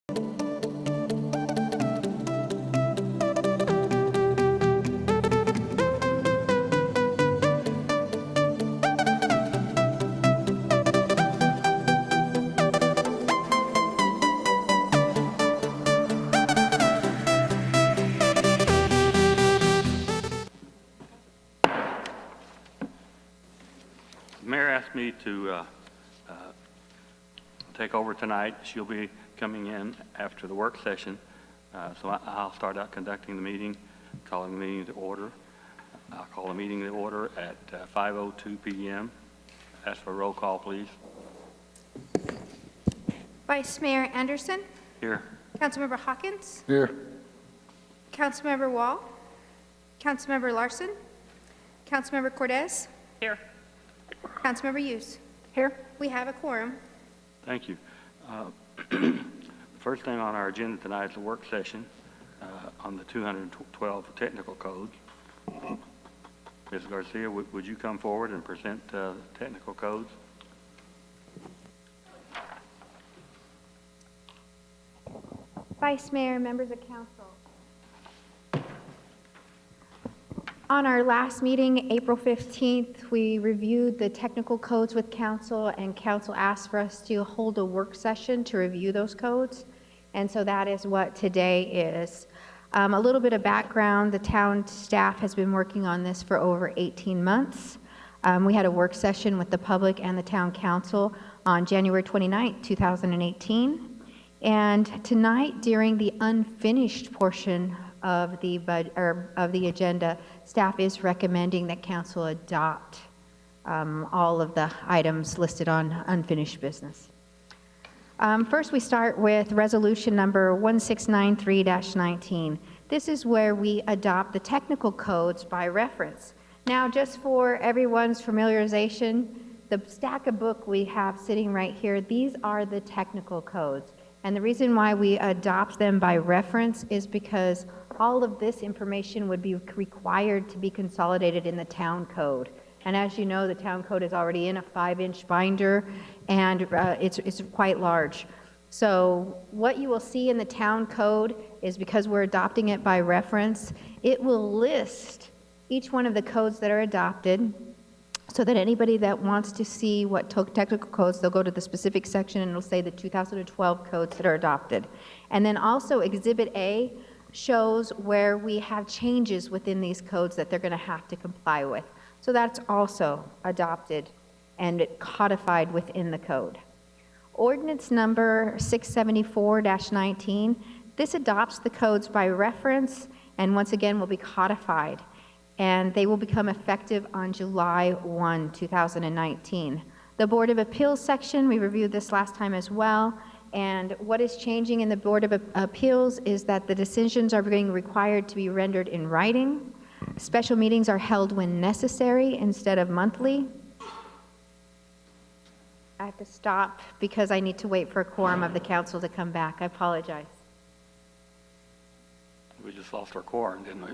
The mayor asked me to take over tonight. She'll be coming in after the work session, so I'll start out conducting the meeting, calling the meeting to order. I'll call the meeting to order at 5:02 p.m. Ask for a roll call, please. Vice Mayor Anderson. Here. Councilmember Hawkins. Here. Councilmember Wall. Councilmember Larson. Councilmember Cortez. Here. Councilmember Hughes. Here. We have a quorum. Thank you. The first thing on our agenda tonight is a work session on the 212 technical codes. Ms. Garcia, would you come forward and present technical codes? Vice Mayor, members of council. On our last meeting, April 15th, we reviewed the technical codes with council, and council asked for us to hold a work session to review those codes. And so that is what today is. A little bit of background, the town staff has been working on this for over 18 months. We had a work session with the public and the town council on January 29th, 2018. And tonight, during the unfinished portion of the agenda, staff is recommending that council adopt all of the items listed on unfinished business. First, we start with resolution number 1693-19. This is where we adopt the technical codes by reference. Now, just for everyone's familiarization, the stack of book we have sitting right here, these are the technical codes. And the reason why we adopt them by reference is because all of this information would be required to be consolidated in the town code. And as you know, the town code is already in a 5-inch binder, and it's quite large. So what you will see in the town code is, because we're adopting it by reference, it will list each one of the codes that are adopted, so that anybody that wants to see what technical codes, they'll go to the specific section and it'll say the 2012 codes that are adopted. And then also Exhibit A shows where we have changes within these codes that they're going to have to comply with. So that's also adopted and codified within the code. Ordinance number 674-19, this adopts the codes by reference and once again will be codified, and they will become effective on July 1, 2019. The Board of Appeals section, we reviewed this last time as well, and what is changing in the Board of Appeals is that the decisions are being required to be rendered in writing. Special meetings are held when necessary instead of monthly. I have to stop because I need to wait for a quorum of the council to come back. I apologize. We just lost our quorum, didn't we?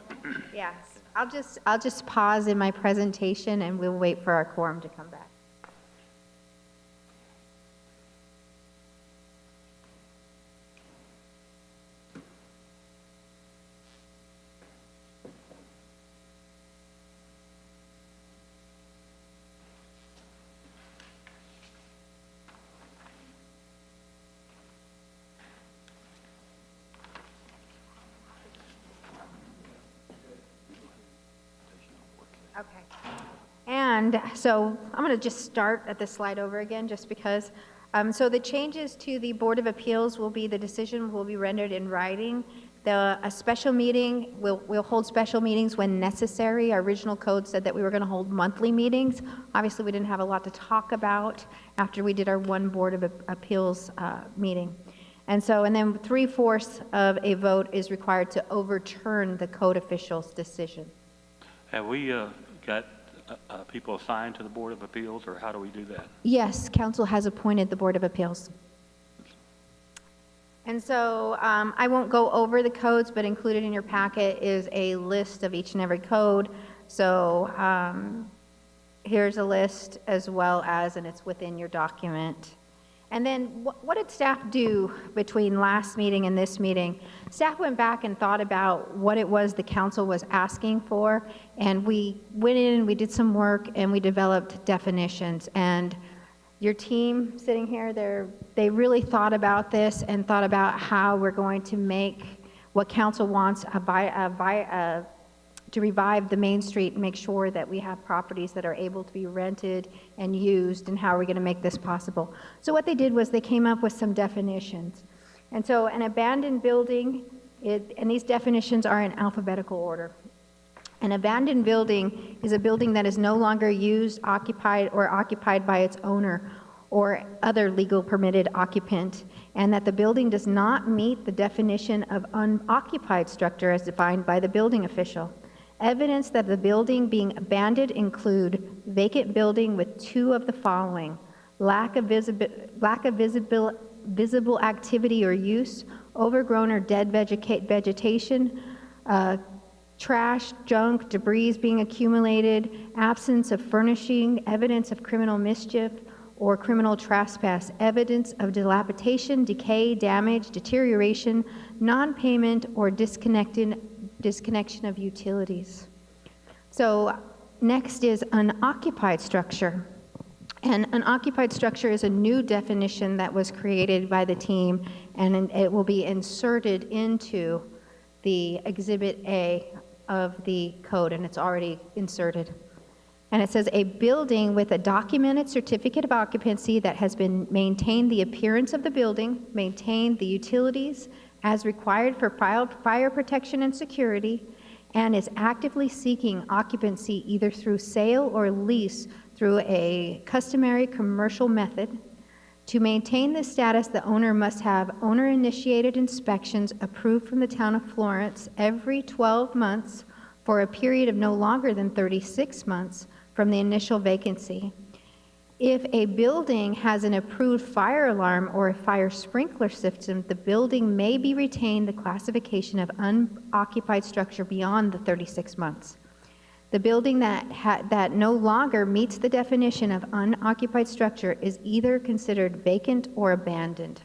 Yes. I'll just pause in my presentation and we'll wait for our quorum to come back. Okay. And so I'm going to just start at the slide over again just because. So the changes to the Board of Appeals will be, the decision will be rendered in writing. A special meeting, we'll hold special meetings when necessary. Our original code said that we were going to hold monthly meetings. Obviously, we didn't have a lot to talk about after we did our one Board of Appeals meeting. And then 3/4 of a vote is required to overturn the code official's decision. Have we got people assigned to the Board of Appeals, or how do we do that? Yes, council has appointed the Board of Appeals. And so I won't go over the codes, but included in your packet is a list of each and every code. So here's a list as well as, and it's within your document. And then what did staff do between last meeting and this meeting? Staff went back and thought about what it was the council was asking for, and we went in and we did some work and we developed definitions. And your team sitting here, they really thought about this and thought about how we're going to make what council wants to revive the Main Street and make sure that we have properties that are able to be rented and used, and how are we going to make this possible. So what they did was they came up with some definitions. And so an abandoned building, and these definitions are in alphabetical order. An abandoned building is a building that is no longer used, occupied, or occupied by its owner or other legal permitted occupant, and that the building does not meet the definition of unoccupied structure as defined by the building official. Evidence that the building being abandoned include vacant building with two of the following: lack of visible activity or use, overgrown or dead vegetation, trash, junk, debris being accumulated, absence of furnishing, evidence of criminal mischief or criminal trespass, evidence of dilapidation, decay, damage, deterioration, non-payment, or disconnection of utilities. So next is unoccupied structure. And unoccupied structure is a new definition that was created by the team, and it will be inserted into the Exhibit A of the code, and it's already inserted. And it says, a building with a documented certificate of occupancy that has been maintained the appearance of the building, maintained the utilities as required for fire protection and security, and is actively seeking occupancy either through sale or lease through a customary commercial method. To maintain this status, the owner must have owner-initiated inspections approved from the town of Florence every 12 months for a period of no longer than 36 months from the initial vacancy. If a building has an approved fire alarm or a fire sprinkler system, the building may be retained the classification of unoccupied structure beyond the 36 months. The building that no longer meets the definition of unoccupied structure is either considered vacant or abandoned.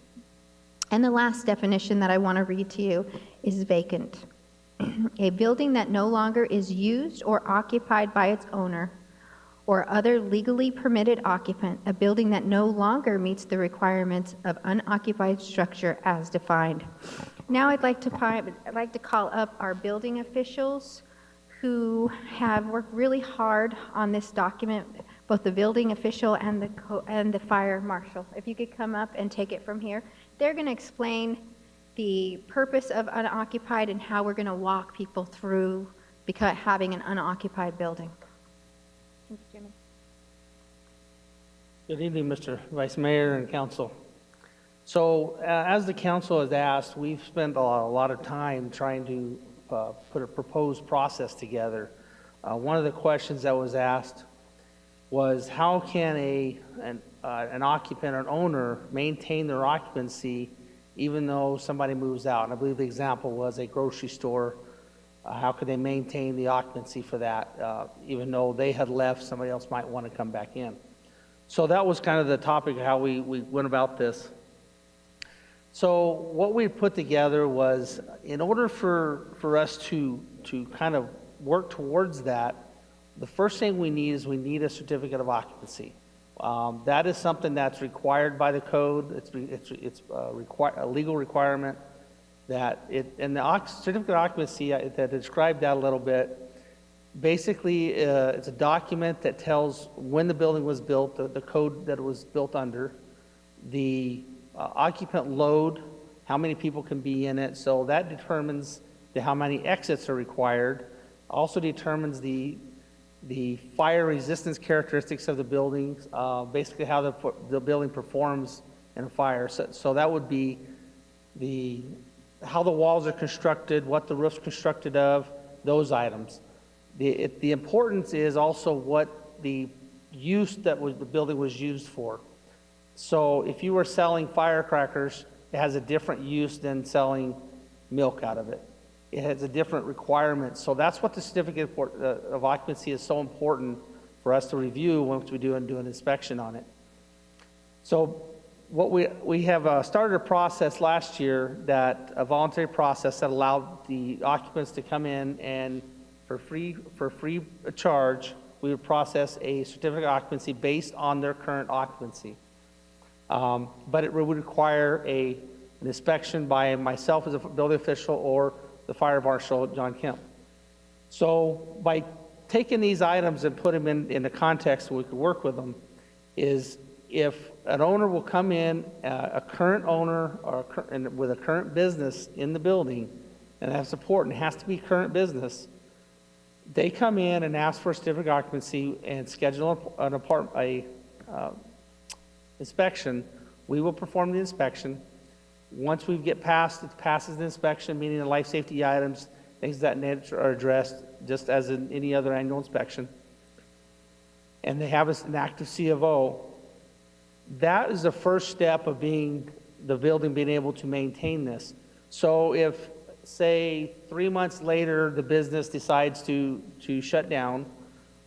And the last definition that I want to read to you is vacant. A building that no longer is used or occupied by its owner or other legally permitted occupant, a building that no longer meets the requirements of unoccupied structure as defined. Now I'd like to call up our building officials who have worked really hard on this document, both the building official and the fire marshal. If you could come up and take it from here. They're going to explain the purpose of unoccupied and how we're going to walk people through having an unoccupied building. Thank you, Jimmy. Good evening, Mr. Vice Mayor and Council. So, as the Council has asked, we've spent a lot of time trying to put a proposed process together. One of the questions that was asked was, how can an occupant or an owner maintain their occupancy even though somebody moves out? And I believe the example was a grocery store. How could they maintain the occupancy for that, even though they had left, somebody else might want to come back in? So that was kind of the topic of how we went about this. So what we put together was, in order for us to kind of work towards that, the first thing we need a certificate of occupancy. That is something that's required by the code. It's a legal requirement. And the certificate of occupancy, that described that a little bit. Basically, it's a document that tells when the building was built, the code that it was built under, the occupant load, how many people can be in it. So that determines how many exits are required. Also determines the fire resistance characteristics of the buildings, basically how the building performs in a fire. So that would be how the walls are constructed, what the roof's constructed of, those items. The importance is also what the use that the building was used for. So if you were selling firecrackers, it has a different use than selling milk out of it. It has a different requirement. So that's what the certificate of occupancy is so important for us to review once we do an inspection on it. So we have started a process last year, a voluntary process that allowed the occupants to come in and for free charge, we would process a certificate of occupancy based on their current occupancy. But it would require an inspection by myself as a building official or the fire marshal, John Kemp. So by taking these items and put them in a context where we could work with them, is if an owner will come in, a current owner and with a current business in the building, and have support, and it has to be current business, they come in and ask for a certificate of occupancy and schedule an inspection. We will perform the inspection. Once we get passes the inspection, meaning the life safety items, things of that nature are addressed just as in any other annual inspection, and they have an active C of O, that is the first step of the building being able to maintain this. So if, say, 3 months later, the business decides to shut down,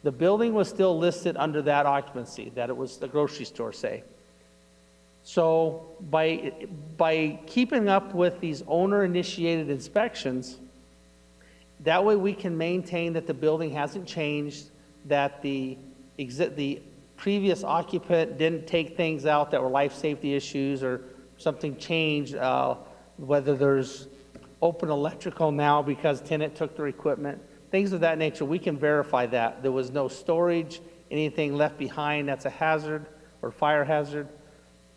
the building was still listed under that occupancy, that it was the grocery store, say. So by keeping up with these owner-initiated inspections, that way we can maintain that the building hasn't changed, that the previous occupant didn't take things out that were life safety issues or something changed, whether there's open electrical now because tenant took their equipment, things of that nature. We can verify that. There was no storage, anything left behind that's a hazard or fire hazard.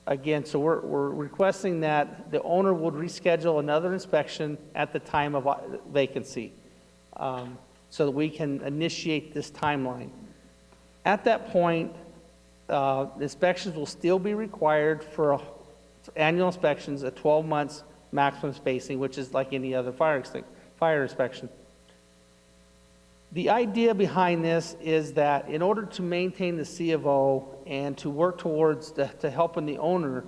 Again, so we're requesting that the owner would reschedule another inspection at the time of vacancy, so that we can initiate this timeline. At that point, inspections will still be required for annual inspections at 12 months maximum spacing, which is like any other fire inspection. The idea behind this is that in order to maintain the C of O and to work towards to helping the owner,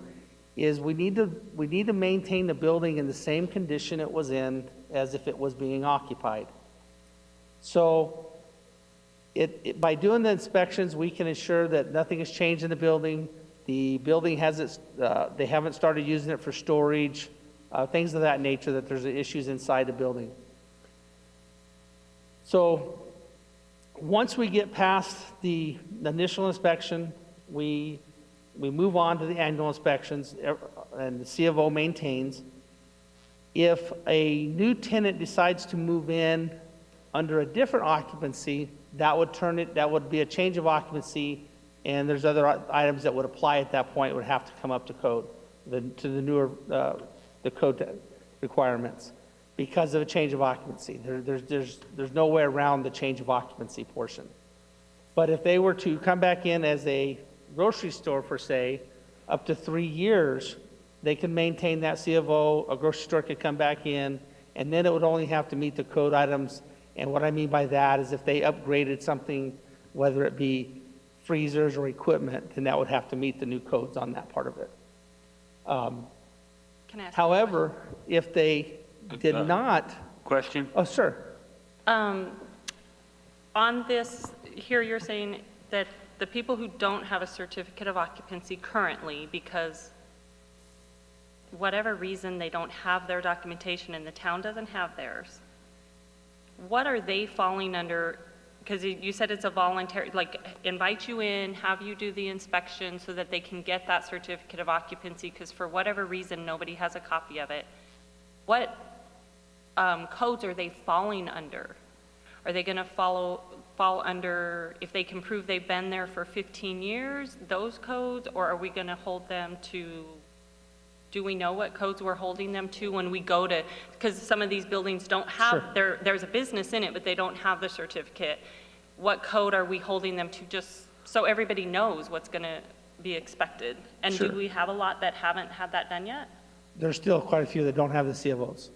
is we need to maintain the building in the same condition it was in as if it was being occupied. So by doing the inspections, we can ensure that nothing has changed in the building. The building they haven't started using it for storage, things of that nature, that there's issues inside the building. So once we get past the initial inspection, we move on to the annual inspections, and the C of O maintains. If a new tenant decides to move in under a different occupancy, that would be a change of occupancy, and there's other items that would apply at that point, would have to come up to code, to the newer, the code requirements, because of a change of occupancy. There's no way around the change of occupancy portion. But if they were to come back in as a grocery store for, say, up to 3 years, they can maintain that C of O, a grocery store could come back in, and then it would only have to meet the code items. And what I mean by that is if they upgraded something, whether it be freezers or equipment, then that would have to meet the new codes on that part of it. Can I ask However, if they did not, Question? oh, sir. on this, here you're saying that the people who don't have a certificate of occupancy currently, because whatever reason they don't have their documentation and the town doesn't have theirs, what are they falling under? Because you said it's a voluntary, like invite you in, have you do the inspection so that they can get that certificate of occupancy, because for whatever reason nobody has a copy of it. What codes are they falling under? Are they going to fall under, if they can prove they've been there for 15 years, those codes, or are we going to hold them to, do we know what codes we're holding them to when we go to, because some of these buildings don't have, Sure. there's a business in it, but they don't have the certificate. What code are we holding them to, just so everybody knows what's going to be expected? And Sure. do we have a lot that haven't had that done yet? There's still quite a few that don't have the C of Os.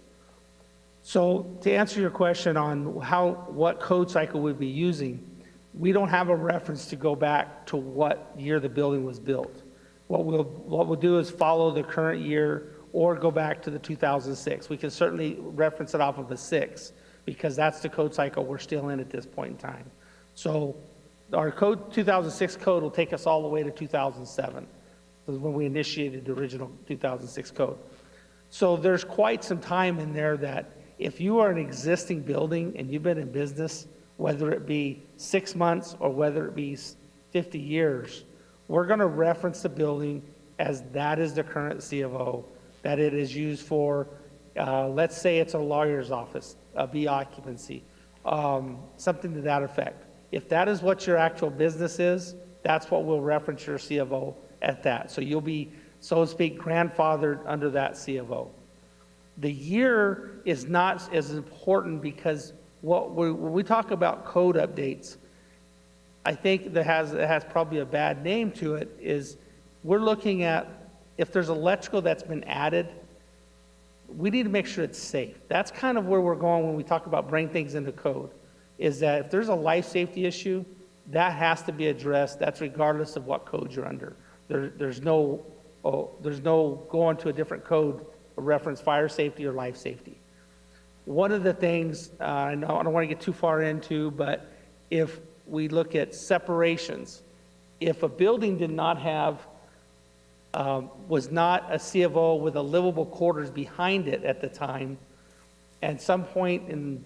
So to answer your question on what code cycle we'd be using, we don't have a reference to go back to what year the building was built. What we'll do is follow the current year or go back to the 2006. We can certainly reference it off of the 6 because that's the code cycle we're still in at this point in time. So our 2006 code will take us all the way to 2007. was when we initiated the original 2006 code. So there's quite some time in there that if you are an existing building and you've been in business, whether it be 6 months or whether it be 50 years, we're going to reference the building as that is the current C of O, that it is used for, let's say it's a lawyer's office, a B occupancy, something to that effect. If that is what your actual business is, that's what we'll reference your C of O at that. So you'll be, so to speak, grandfathered under that C of O. The year is not as important because when we talk about code updates, I think that it has probably a bad name to it, is we're looking at if there's electrical that's been added, we need to make sure it's safe. That's kind of where we're going when we talk about bringing things into code, is that if there's a life safety issue, that has to be addressed. That's regardless of what code you're under. There's no going to a different code, reference fire safety or life safety. One of the things, I don't want to get too far into, but if we look at separations, if a building did not have, was not a C of O with a livable quarters behind it at the time, at some point in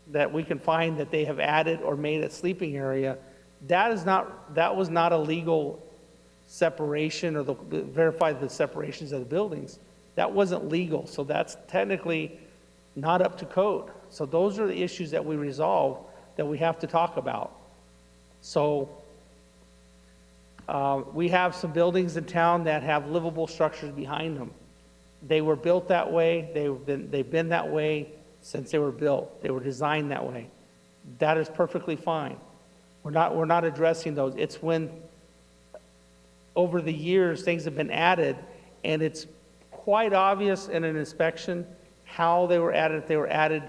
that we can find that they have added or made a sleeping area, that was not a legal separation or verify the separations of the buildings. That wasn't legal, so that's technically not up to code. So those are the issues that we resolve that we have to talk about. So we have some buildings in town that have livable structures behind them. They were built that way. They've been that way since they were built. They were designed that way. That is perfectly fine. We're not addressing those. It's when over the years things have been added and it's quite obvious in an inspection how they were added, if they were added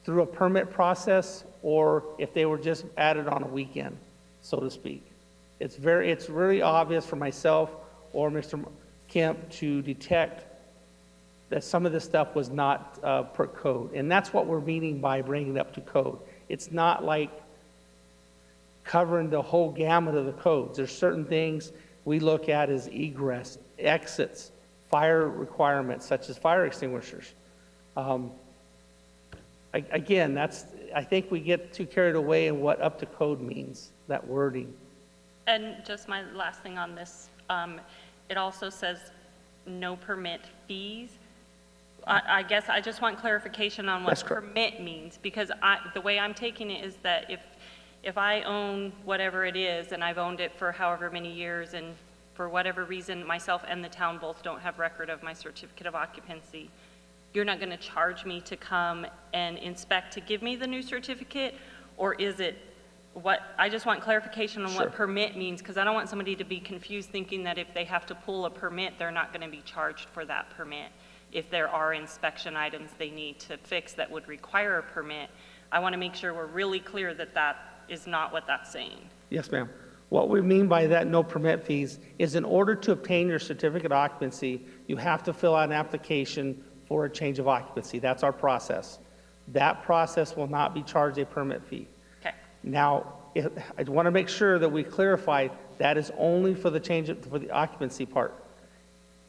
through a permit process or if they were just added on a weekend, so to speak. It's really obvious for myself or Mr. Kemp to detect that some of this stuff was not per code. And that's what we're meaning by bringing it up to code. It's not like covering the whole gamut of the codes. There's certain things we look at as egress, exits, fire requirements such as fire extinguishers. Again, I think we get too carried away in what up to code means, that wording. And just my last thing on this, it also says no permit fees. I guess I just want clarification on what That's correct. permit means, because the way I'm taking it is that if I own whatever it is and I've owned it for however many years and for whatever reason myself and the town both don't have record of my certificate of occupancy, you're not going to charge me to come and inspect to give me the new certificate? Or is it what, I just want clarification on Sure. what permit means, because I don't want somebody to be confused thinking that if they have to pull a permit, they're not going to be charged for that permit. If there are inspection items they need to fix that would require a permit, I want to make sure we're really clear that that is not what that's saying. Yes, ma'am. What we mean by that no permit fees is in order to obtain your certificate of occupancy, you have to fill out an application for a change of occupancy. That's our process. That process will not be charged a permit fee. Okay. Now, I want to make sure that we clarify that is only for the for the occupancy part.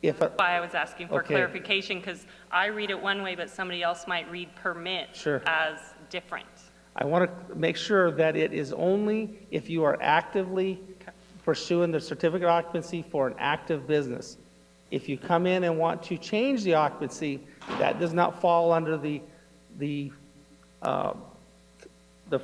That's why I was asking for Okay. clarification, because I read it one way, but somebody else might read permit Sure. as different. I want to make sure that it is only if you are actively pursuing the certificate of occupancy for an active business. If you come in and want to change the occupancy, that does not fall under the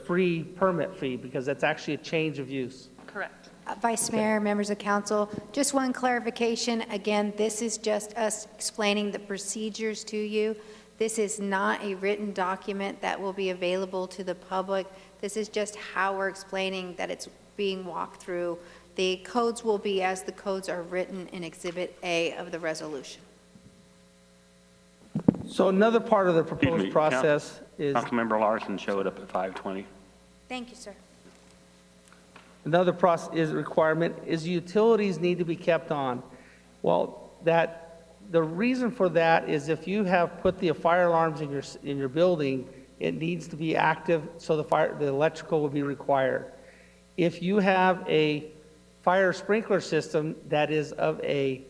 free permit fee, because that's actually a change of use. Correct. Vice Mayor, members of council, just one clarification. Again, this is just us explaining the procedures to you. This is not a written document that will be available to the public. This is just how we're explaining that it's being walked through. The codes will be as the codes are written in Exhibit A of the resolution. So another part of the Excuse proposed me, process is, Councilmember Larson showed up at 5:20. Thank you, sir. another process is requirement is utilities need to be kept on. Well, the reason for that is if you have put the fire alarms in your building, it needs to be active, so the electrical will be required. If you have a fire sprinkler system that is of a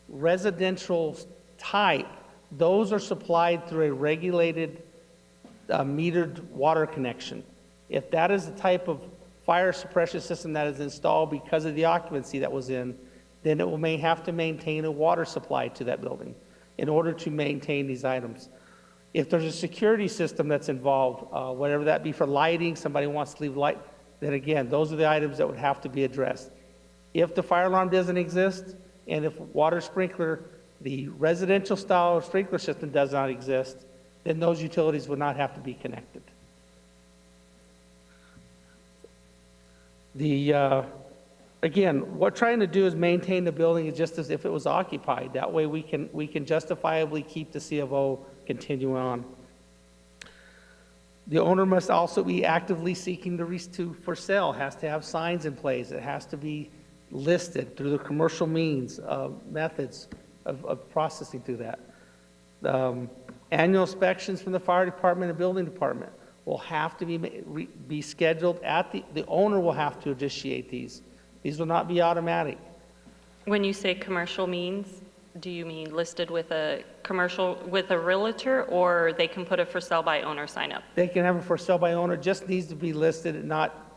residential type, those are supplied through a regulated metered water connection. If that is the type of fire suppression system that is installed because of the occupancy that was in, then it may have to maintain a water supply to that building in order to maintain these items. If there's a security system that's involved, whatever that be for lighting, somebody wants to leave light, then again, those are the items that would have to be addressed. If the fire alarm doesn't exist, and if water sprinkler, the residential style sprinkler system does not exist, then those utilities would not have to be connected. Again, what we're trying to do is maintain the building just as if it was occupied. That way we can justifiably keep the C of O continuing on. The owner must also be actively seeking for sale, has to have signs in place. It has to be listed through the commercial means, methods of processing through that. Annual inspections from the fire department and building department will have to be scheduled the owner will have to initiate these. These will not be automatic. When you say commercial means, do you mean listed with a realtor, or they can put a for sale by owner sign up? They can have a for sale by owner, just needs to be listed and not,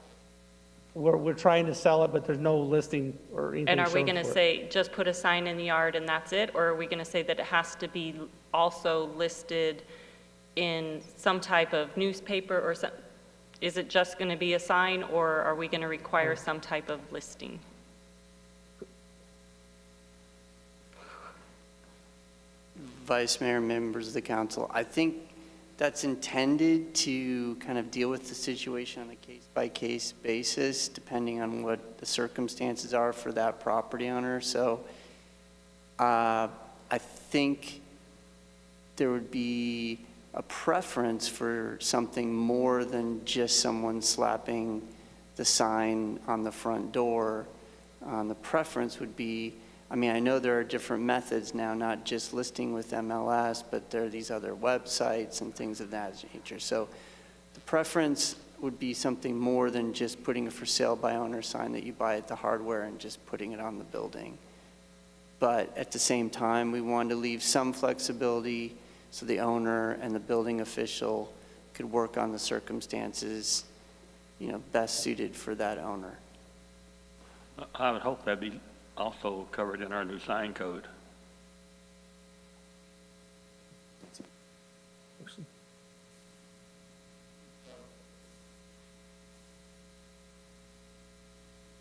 we're trying to sell it, but there's no listing or anything. And are we shown going to for it. say, just put a sign in the yard and that's it? Or are we going to say that it has to be also listed in some type of newspaper or some? Is it just going to be a sign, or are we going to require some type of listing? Vice Mayor, members of the council, I think that's intended to kind of deal with the situation on a case-by-case basis, depending on what the circumstances are for that property owner. So I think there would be a preference for something more than just someone slapping the sign on the front door. The preference would be, I mean, I know there are different methods now, not just listing with MLS, but there are these other websites and things of that nature. So the preference would be something more than just putting a for sale by owner sign that you buy at the hardware and just putting it on the building. But at the same time, we want to leave some flexibility so the owner and the building official could work on the circumstances, best suited for that owner. I would hope that'd be also covered in our new sign code.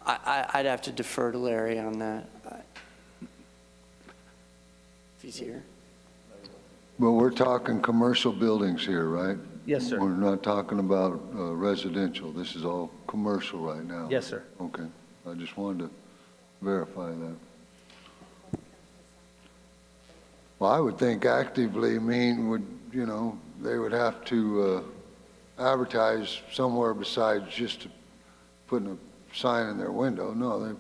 I'd have to defer to Larry on that. If he's here. But we're talking commercial buildings here, right? Yes, sir. We're not talking about residential. This is all commercial right now. Yes, sir. Okay. I just wanted to verify that. Well, I would think actively they would have to advertise somewhere besides just putting a sign in their window. No,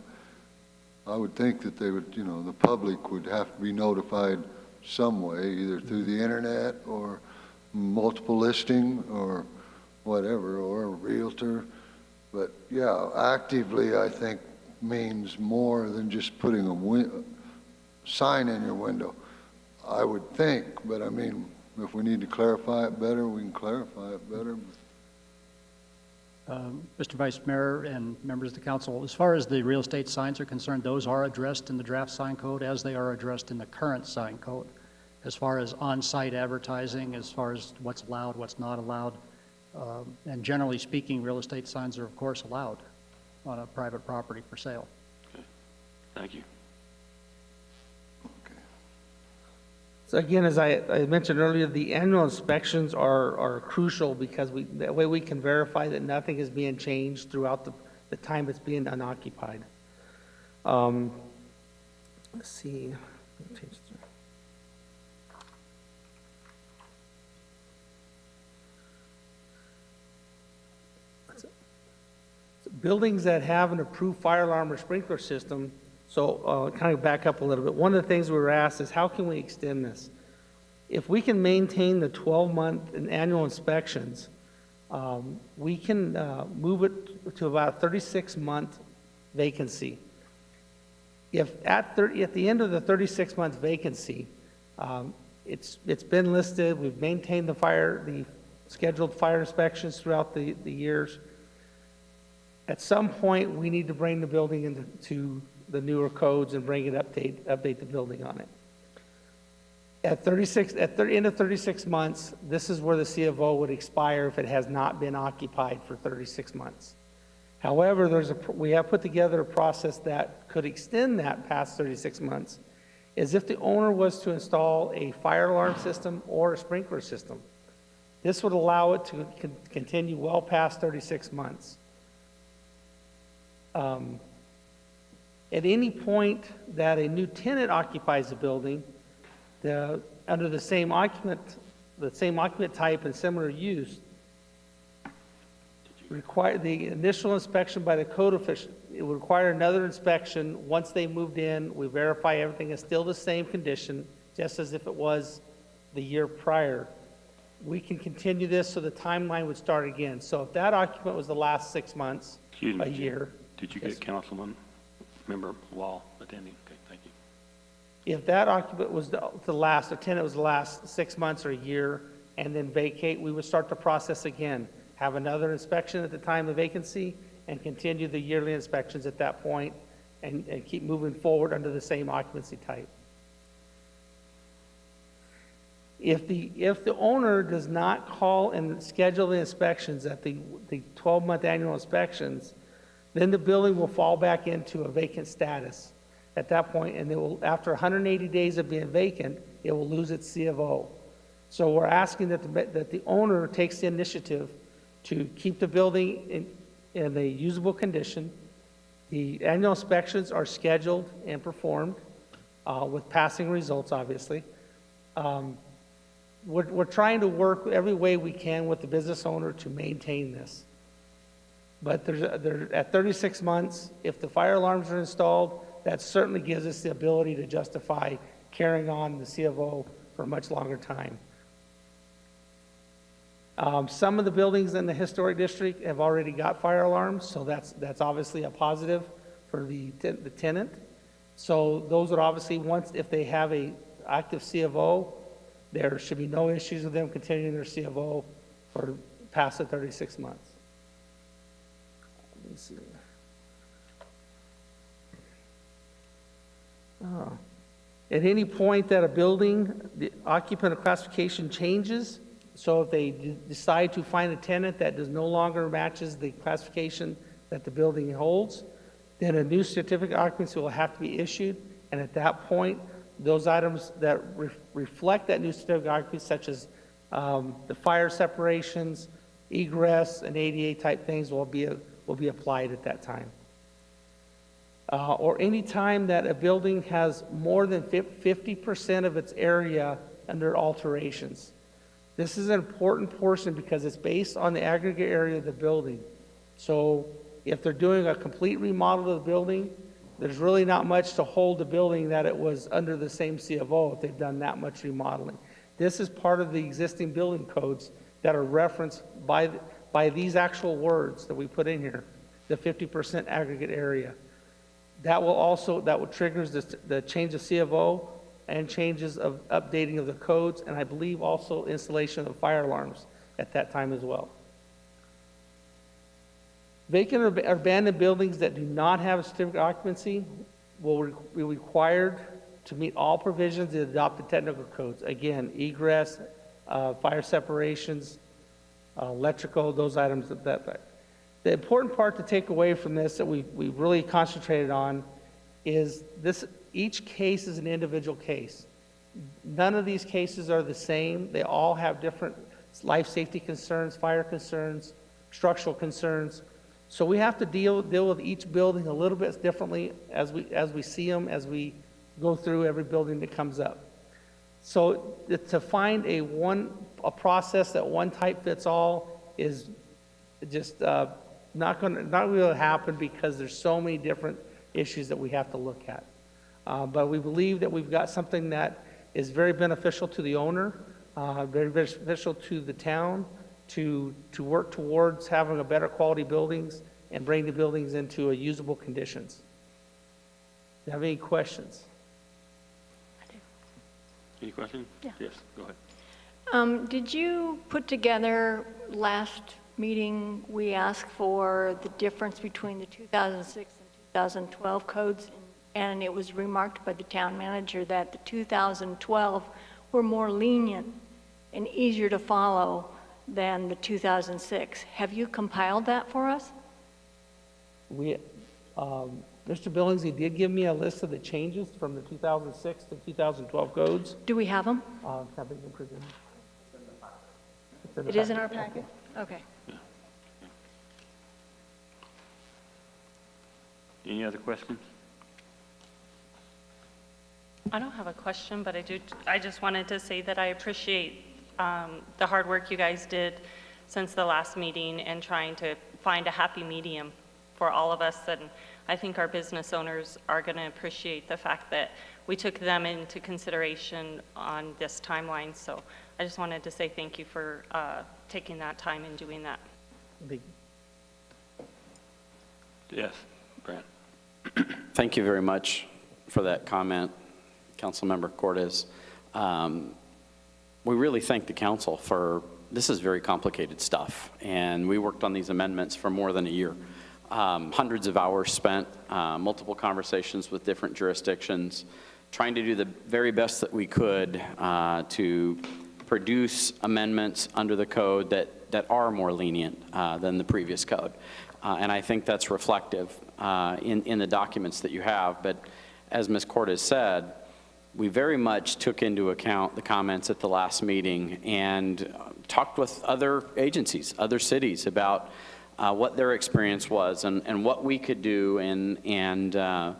I would think that they would, the public would have to be notified some way, either through the internet or multiple listing or whatever, or a realtor. But yeah, actively I think means more than just putting a sign in your window, I would think. But I mean, if we need to clarify it better, we can clarify it better. Mr. Vice Mayor and members of the council, as far as the real estate signs are concerned, those are addressed in the draft sign code as they are addressed in the current sign code. As far as on-site advertising, as far as what's allowed, what's not allowed, and generally speaking, real estate signs are of course allowed on a private property for sale. Okay. Thank you. So again, as I mentioned earlier, the annual inspections are crucial because that way we can verify that nothing is being changed throughout the time it's being unoccupied. Let's see. Buildings that have an approved fire alarm or sprinkler system. So kind of back up a little bit. One of the things we were asked is how can we extend this? If we can maintain the 12-month and annual inspections, we can move it to about a 36-month vacancy. If at the end of the 36-month vacancy, it's been listed, we've maintained the scheduled fire inspections throughout the years. At some point, we need to bring the building into the newer codes and bring it update the building on it. At the end of 36 months, this is where the C of O would expire if it has not been occupied for 36 months. However, we have put together a process that could extend that past 36 months, is if the owner was to install a fire alarm system or a sprinkler system. This would allow it to continue well past 36 months. At any point that a new tenant occupies the building, under the same occupant type and similar use, require the initial inspection by the code official. It would require another inspection. Once they moved in, we verify everything is still the same condition, just as if it was the year prior. We can continue this so the timeline would start again. So if that occupant was the last 6 months, Excuse me, a year. Did you Yes. get Councilman Member Wall attending? Okay, thank you. If that occupant was the last, or tenant was the last 6 months or a year, and then vacate, we would start the process again. Have another inspection at the time of vacancy, and continue the yearly inspections at that point, and keep moving forward under the same occupancy type. If the owner does not call and schedule the inspections at the 12-month annual inspections, then the building will fall back into a vacant status at that point, and it will, after 180 days of being vacant, it will lose its C of O. So we're asking that the owner takes the initiative to keep the building in a usable condition. The annual inspections are scheduled and performed with passing results, obviously. We're trying to work every way we can with the business owner to maintain this. But at 36 months, if the fire alarms are installed, that certainly gives us the ability to justify carrying on the C of O for a much longer time. Some of the buildings in the historic district have already got fire alarms, so that's obviously a positive for the tenant. So those are obviously, if they have a active C of O, there should be no issues with them continuing their C of O for past the 36 months. Let me see. At any point that a building, the occupant or classification changes, so if they decide to find a tenant that no longer matches the classification that the building holds, then a new certificate of occupancy will have to be issued, and at that point, those items that reflect that new certificate of occupancy, such as the fire separations, egress, and ADA type things will be applied at that time. Or any time that a building has more than 50% of its area under alterations. This is an important portion because it's based on the aggregate area of the building. So if they're doing a complete remodel of the building, there's really not much to hold the building that it was under the same C of O if they've done that much remodeling. This is part of the existing building codes that are referenced by these actual words that we put in here, the 50% aggregate area. That will trigger the change of C of O and changes of updating of the codes, and I believe also installation of fire alarms at that time as well. Vacant or abandoned buildings that do not have a certificate of occupancy will be required to meet all provisions of the adopted technical codes. Again, egress, fire separations, electrical, those items that. The important part to take away from this that we've really concentrated on is this: each case is an individual case. None of these cases are the same. They all have different life safety concerns, fire concerns, structural concerns. So we have to deal with each building a little bit differently as we see them, as we go through every building that comes up. So to find a process that one type fits all is just not really to happen because there's so many different issues that we have to look at. But we believe that we've got something that is very beneficial to the owner, very beneficial to the town, to work towards having a better quality buildings and bring the buildings into a usable conditions. you have any questions? Any questions? Yeah. Yes, go ahead. Did you put together, last meeting, we asked for the difference between the 2006 and 2012 codes, and it was remarked by the town manager that the 2012 were more lenient and easier to follow than the 2006. Have you compiled that for us? We, Mr. Billingsley did give me a list of the changes from the 2006 to 2012 codes. Do we have them? Have they been presented? It is in our packet? Okay. Any other questions? I don't have a question, but I just wanted to say that I appreciate the hard work you guys did since the last meeting and trying to find a happy medium for all of us. And I think our business owners are going to appreciate the fact that we took them into consideration on this timeline. So I just wanted to say thank you for taking that time and doing that. Yes, Brent. Thank you very much for that comment, Councilmember Cortez. We really thank the council for, this is very complicated stuff, and we worked on these amendments for more than a year. Hundreds of hours spent, multiple conversations with different jurisdictions, trying to do the very best that we could to produce amendments under the code that are more lenient than the previous code. And I think that's reflective in the documents that you have. But as Ms. Cortez said, we very much took into account the comments at the last meeting and talked with other agencies, other cities about what their experience was and what we could do. And I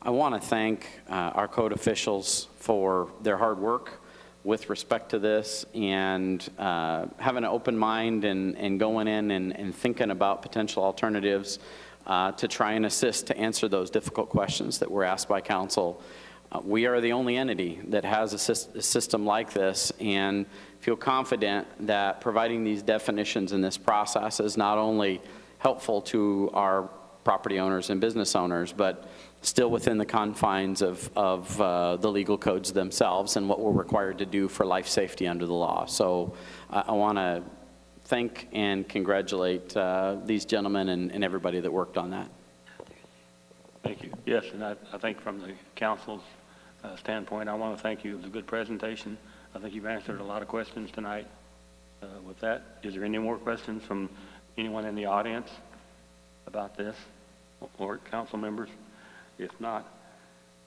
want to thank our code officials for their hard work with respect to this and having an open mind and going in and thinking about potential alternatives to try and assist to answer those difficult questions that were asked by council. We are the only entity that has a system like this, and feel confident that providing these definitions in this process is not only helpful to our property owners and business owners, but still within the confines of the legal codes themselves and what we're required to do for life safety under the law. So I want to thank and congratulate these gentlemen and everybody that worked on that. Thank you. Yes, and I think from the council's standpoint, I want to thank you. It was a good presentation. I think you've answered a lot of questions tonight. With that, is there any more questions from anyone in the audience about this or council members? If not,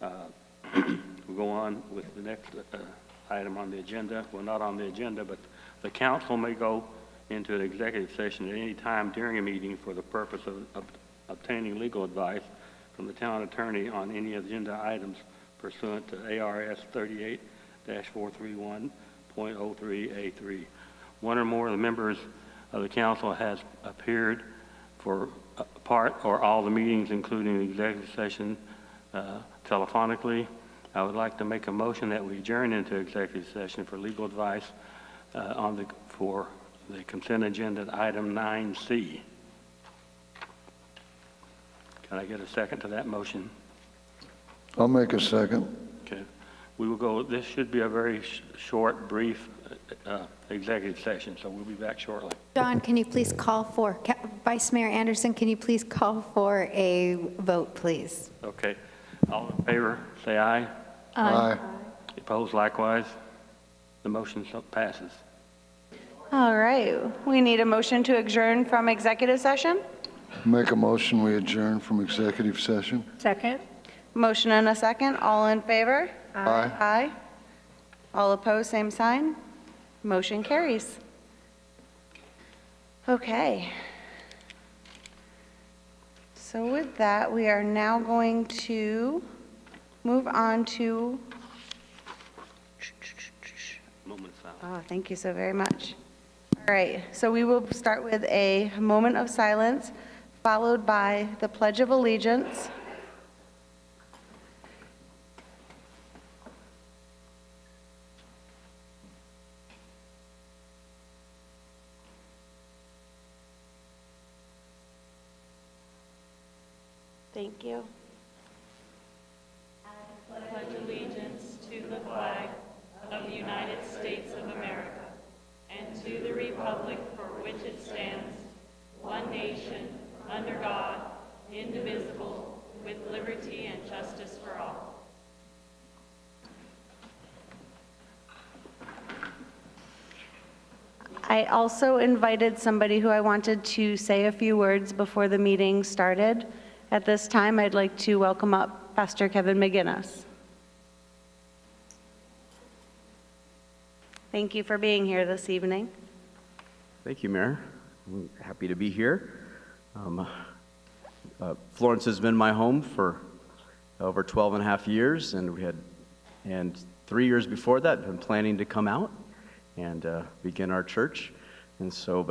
we'll go on with the next item on the agenda. Well, not on the agenda, but the council may go into an executive session at any time during a meeting for the purpose of obtaining legal advice from the town attorney on any agenda items pursuant to ARS 38-431.03A3. One or more of the members of the council has appeared for part or all the meetings, including the executive session, telephonically. I would like to make a motion that we adjourn into executive session for legal advice for the consent agenda item 9C. Can I get a second to that motion? I'll make a second. Okay. We will go, this should be a very short, brief executive session, so we'll be back shortly. John, can you please call for, Vice Mayor Anderson, can you please call for a vote, please? Okay. All in favor, say aye. Aye. Opposed likewise. The motion passes. All right, we need a motion to adjourn from executive session. Make a motion, we adjourn from executive session. Second? Motion and a second, all in favor? Aye. Aye. All opposed, same sign. Motion carries. Okay. So with that, we are now going to move on to, Moment of silence. oh, thank you so very much. All right, so we will start with a moment of silence, followed by the Pledge of Allegiance. Thank you. republic for which it stands, one nation, under God, indivisible, with liberty and justice for all. I also invited somebody who I wanted to say a few words before the meeting started. At this time, I'd like to welcome up Pastor Kevin McGinnis. Thank you for being here this evening. Thank you, Mayor. I'm happy to be here. Florence has been my home for over 12 and a half years, and 3 years before that, been planning to come out and begin our church. And so,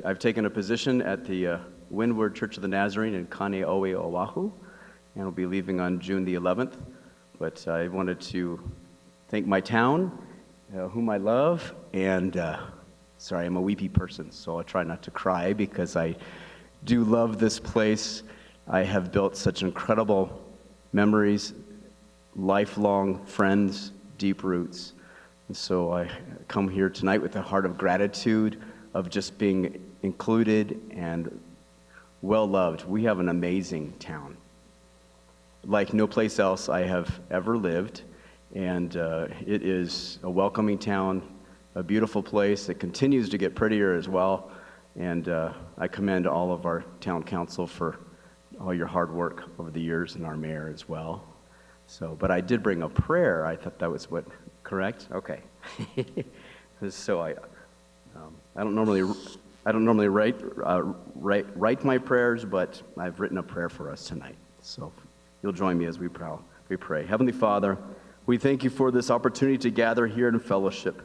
I've taken a position at the Windward Church of the Nazarene in Kaneohe, Oahu, and will be leaving on June the 11th. But I wanted to thank my town, whom I love, and sorry, I'm a weepy person, so I'll try not to cry because I do love this place. I have built such incredible memories, lifelong friends, deep roots. And so I come here tonight with a heart of gratitude, of just being included and well-loved. We have an amazing town, like no place else I have ever lived. And it is a welcoming town, a beautiful place that continues to get prettier as well. And I commend all of our town council for all your hard work over the years, and our mayor as well. So, but I did bring a prayer. I thought that was what, correct? Okay. So I don't normally write my prayers, but I've written a prayer for us tonight. So you'll join me as we pray. Heavenly Father, we thank you for this opportunity to gather here in fellowship.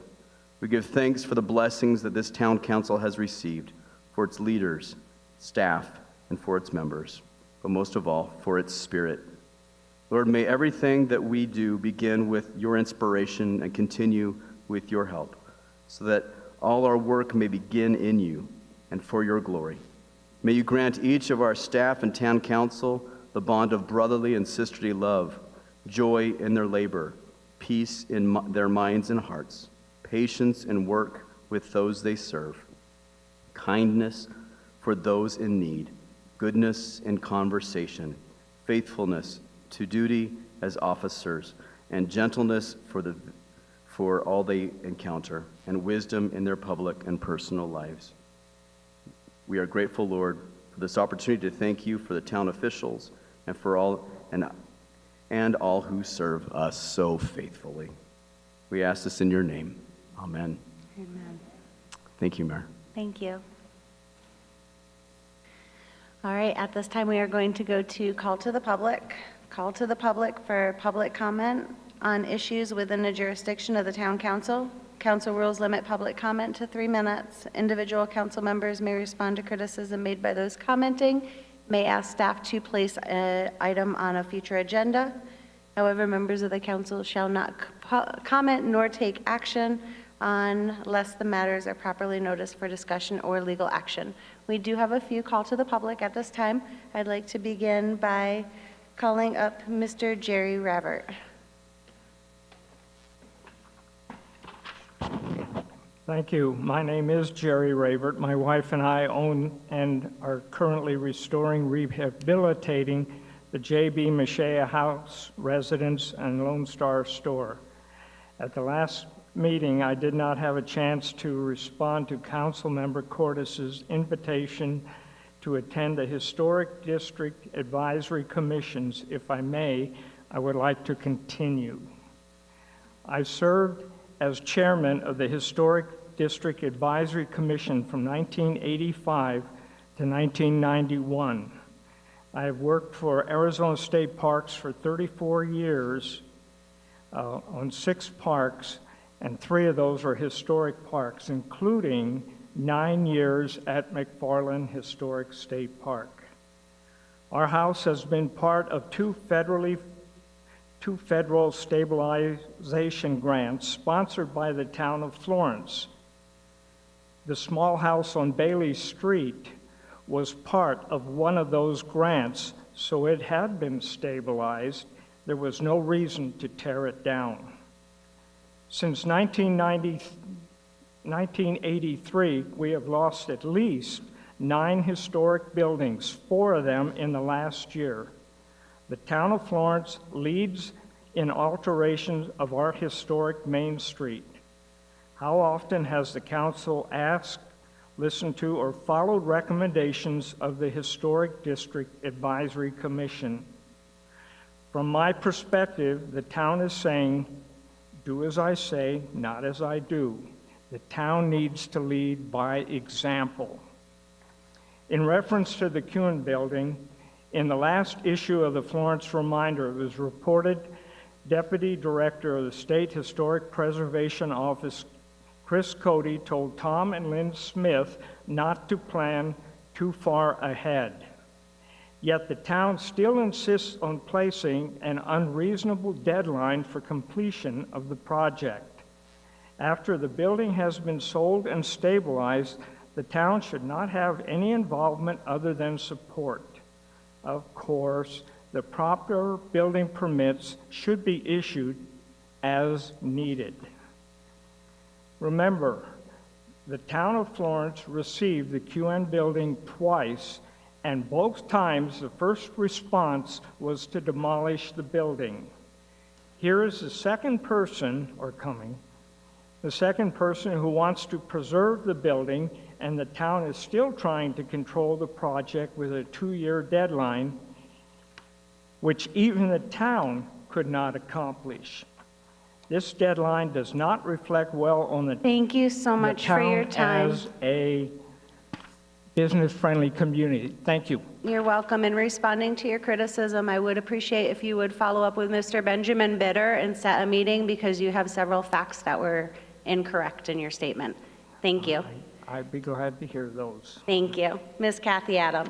We give thanks for the blessings that this town council has received, for its leaders, staff, and for its members, but most of all, for its spirit. Lord, may everything that we do begin with your inspiration and continue with your help, so that all our work may begin in you and for your glory. May you grant each of our staff and town council the bond of brotherly and sisterly love, joy in their labor, peace in their minds and hearts, patience in work with those they serve, kindness for those in need, goodness in conversation, faithfulness to duty as officers, and gentleness for all they encounter, and wisdom in their public and personal lives. We are grateful, Lord, for this opportunity to thank you for the town officials and for all who serve us so faithfully. We ask this in your name. Amen. Amen. Thank you, Mayor. Thank you. All right, at this time, we are going to go to call to the public. Call to the public for public comment on issues within the jurisdiction of the town council. Council rules limit public comment to 3 minutes. Individual council members may respond to criticism made by those commenting, may ask staff to place an item on a future agenda. However, members of the council shall not comment nor take action unless the matters are properly noticed for discussion or legal action. We do have a few call to the public at this time. I'd like to begin by calling up Mr. Jerry Ravert. Thank you. My name is Jerry Ravert. My wife and I own and are currently rehabilitating the J.B. Mashea House Residence and Lone Star Store. At the last meeting, I did not have a chance to respond to Councilmember Cordes' invitation to attend the Historic District Advisory Commissions. If I may, I would like to continue. I served as chairman of the Historic District Advisory Commission from 1985 to 1991. I have worked for Arizona State Parks for 34 years on 6 parks, and 3 of those are historic parks, including 9 years at McFarland Historic State Park. Our house has been part of 2 federal stabilization grants sponsored by the town of Florence. The small house on Bailey Street was part of one of those grants, so it had been stabilized. There was no reason to tear it down. Since 1990, 1983, we have lost at least 9 historic buildings, 4 of them in the last year. The town of Florence leads in alterations of our historic Main Street. How often has the council asked, listened to, or followed recommendations of the Historic District Advisory Commission? From my perspective, the town is saying, do as I say, not as I do. The town needs to lead by example. In reference to the Kuhn Building, in the last issue of the Florence Reminder, it was reported Deputy Director of the State Historic Preservation Office, Chris Cody, told Tom and Lynn Smith not to plan too far ahead. Yet the town still insists on placing an unreasonable deadline for completion of the project. After the building has been sold and stabilized, the town should not have any involvement other than support. Of course, the proper building permits should be issued as needed. Remember, the town of Florence received the QN building twice, and both times the first response was to demolish the building. Here is the second person who wants to preserve the building, and the town is still trying to control the project with a 2-year deadline, which even the town could not accomplish. This deadline does not reflect well on the Thank you so much for your time. as a business-friendly community. Thank you. You're welcome. In responding to your criticism, I would appreciate if you would follow up with Mr. Benjamin Bitter and set a meeting, because you have several facts that were incorrect in your statement. Thank you. I'd be glad to hear those. Thank you. Ms. Kathy Adam.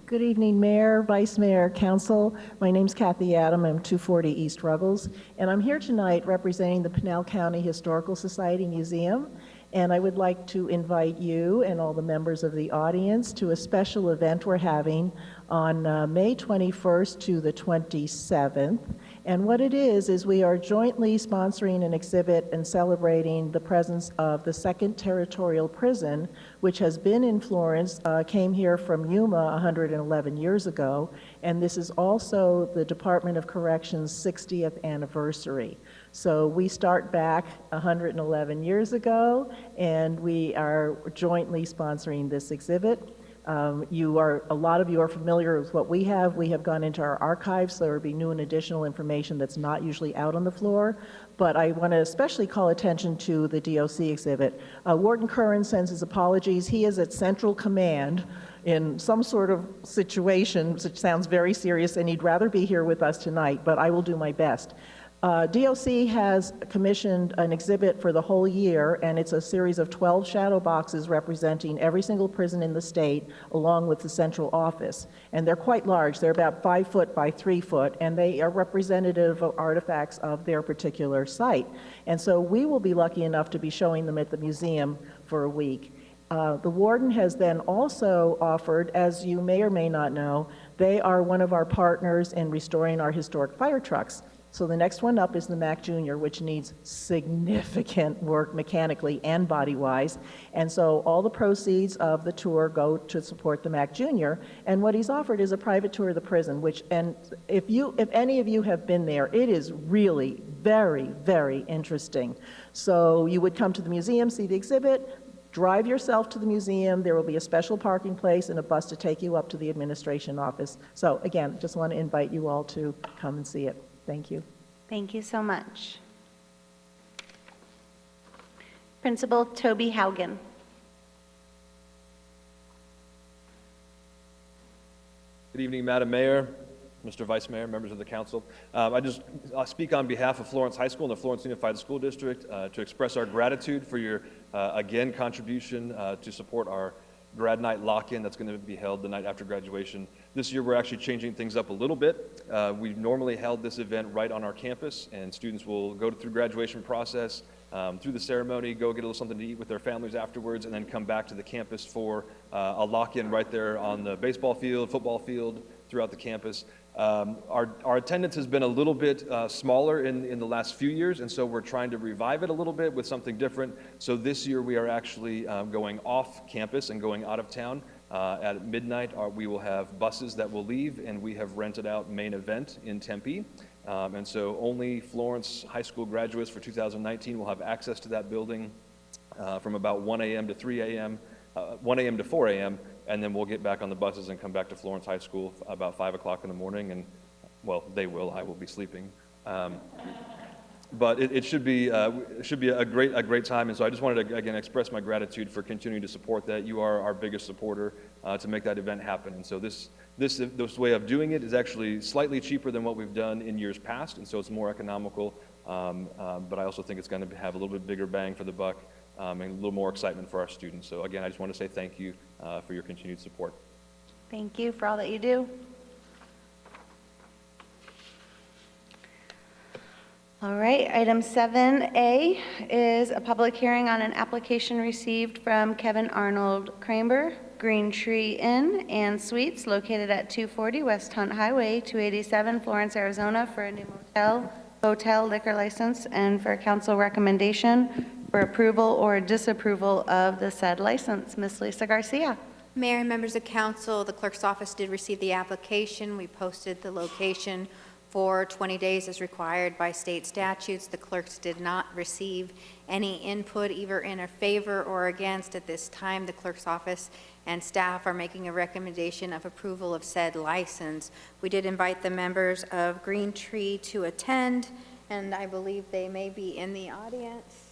Good evening, Mayor, Vice Mayor, Council. My name's Kathy Adam. I'm 240 East Ruggles, and I'm here tonight representing the Pinal County Historical Society Museum, and I would like to invite you and all the members of the audience to a special event we're having on May 21st to the 27th. And what it is we are jointly sponsoring an exhibit and celebrating the presence of the Second Territorial Prison, which has been in Florence, came here from Yuma 111 years ago, and this is also the Department of Corrections' 60th anniversary. So we start back 111 years ago, and we are jointly sponsoring this exhibit. A lot of you are familiar with what we have. We have gone into our archives, so there will be new and additional information that's not usually out on the floor. But I want to especially call attention to the DOC exhibit. Warden Curran sends his apologies. He is at Central Command in some sort of situation, which sounds very serious, and he'd rather be here with us tonight, but I will do my best. DOC has commissioned an exhibit for the whole year, and it's a series of 12 shadow boxes representing every single prison in the state, along with the central office. And they're quite large. They're about 5 foot by 3 foot, and they are representative of artifacts of their particular site. And so we will be lucky enough to be showing them at the museum for a week. The warden has then also offered, as you may or may not know, they are one of our partners in restoring our historic fire trucks. So the next one up is the Mac Jr., which needs significant work mechanically and body-wise. And so all the proceeds of the tour go to support the Mac Jr. And what he's offered is a private tour of the prison, which, and if any of you have been there, it is really very, very interesting. So you would come to the museum, see the exhibit, drive yourself to the museum. There will be a special parking place and a bus to take you up to the administration office. So again, just want to invite you all to come and see it. Thank you. Thank you so much. Principal Toby Haugen. Good evening, Madam Mayor, Mr. Vice Mayor, members of the council. I speak on behalf of Florence High School and the Florence Unified School District to express our gratitude for your, again, contribution to support our grad night lock-in that's going to be held the night after graduation. This year we're actually changing things up a little bit. We've normally held this event right on our campus, and students will go through graduation process, through the ceremony, go get a little something to eat with their families afterwards, and then come back to the campus for a lock-in right there on the baseball field, football field, throughout the campus. Our attendance has been a little bit smaller in the last few years, and so we're trying to revive it a little bit with something different. So this year, we are actually going off campus and going out of town. At midnight, we will have buses that will leave, and we have rented out Main Event in Tempe. And so only Florence High School graduates for 2019 will have access to that building from about 1 a.m. to 3 a.m., 1 a.m. to 4 a.m., and then we'll get back on the buses and come back to Florence High School about 5 o'clock in the morning, and, well, they will, I will be sleeping. But it should be a great time, and so I just wanted to, again, express my gratitude for continuing to support that. You are our biggest supporter to make that event happen, and so this way of doing it is actually slightly cheaper than what we've done in years past, and so it's more economical, but I also think it's going to have a little bit bigger bang for the buck and a little more excitement for our students. So again, I just want to say thank you for your continued support. Thank you for all that you do. All right, item 7A is a public hearing on an application received from Kevin Arnold Kramer, Green Tree Inn and Suites located at 240 West Hunt Highway, 287 Florence, Arizona, for a new hotel liquor license and for council recommendation for approval or disapproval of the said license. Ms. Lisa Garcia. Mayor and members of council, the clerk's office did receive the application. We posted the location for 20 days as required by state statutes. The clerks did not receive any input either in favor or against. At this time, the clerk's office and staff are making a recommendation of approval of said license. We did invite the members of Green Tree to attend, and I believe they may be in the audience.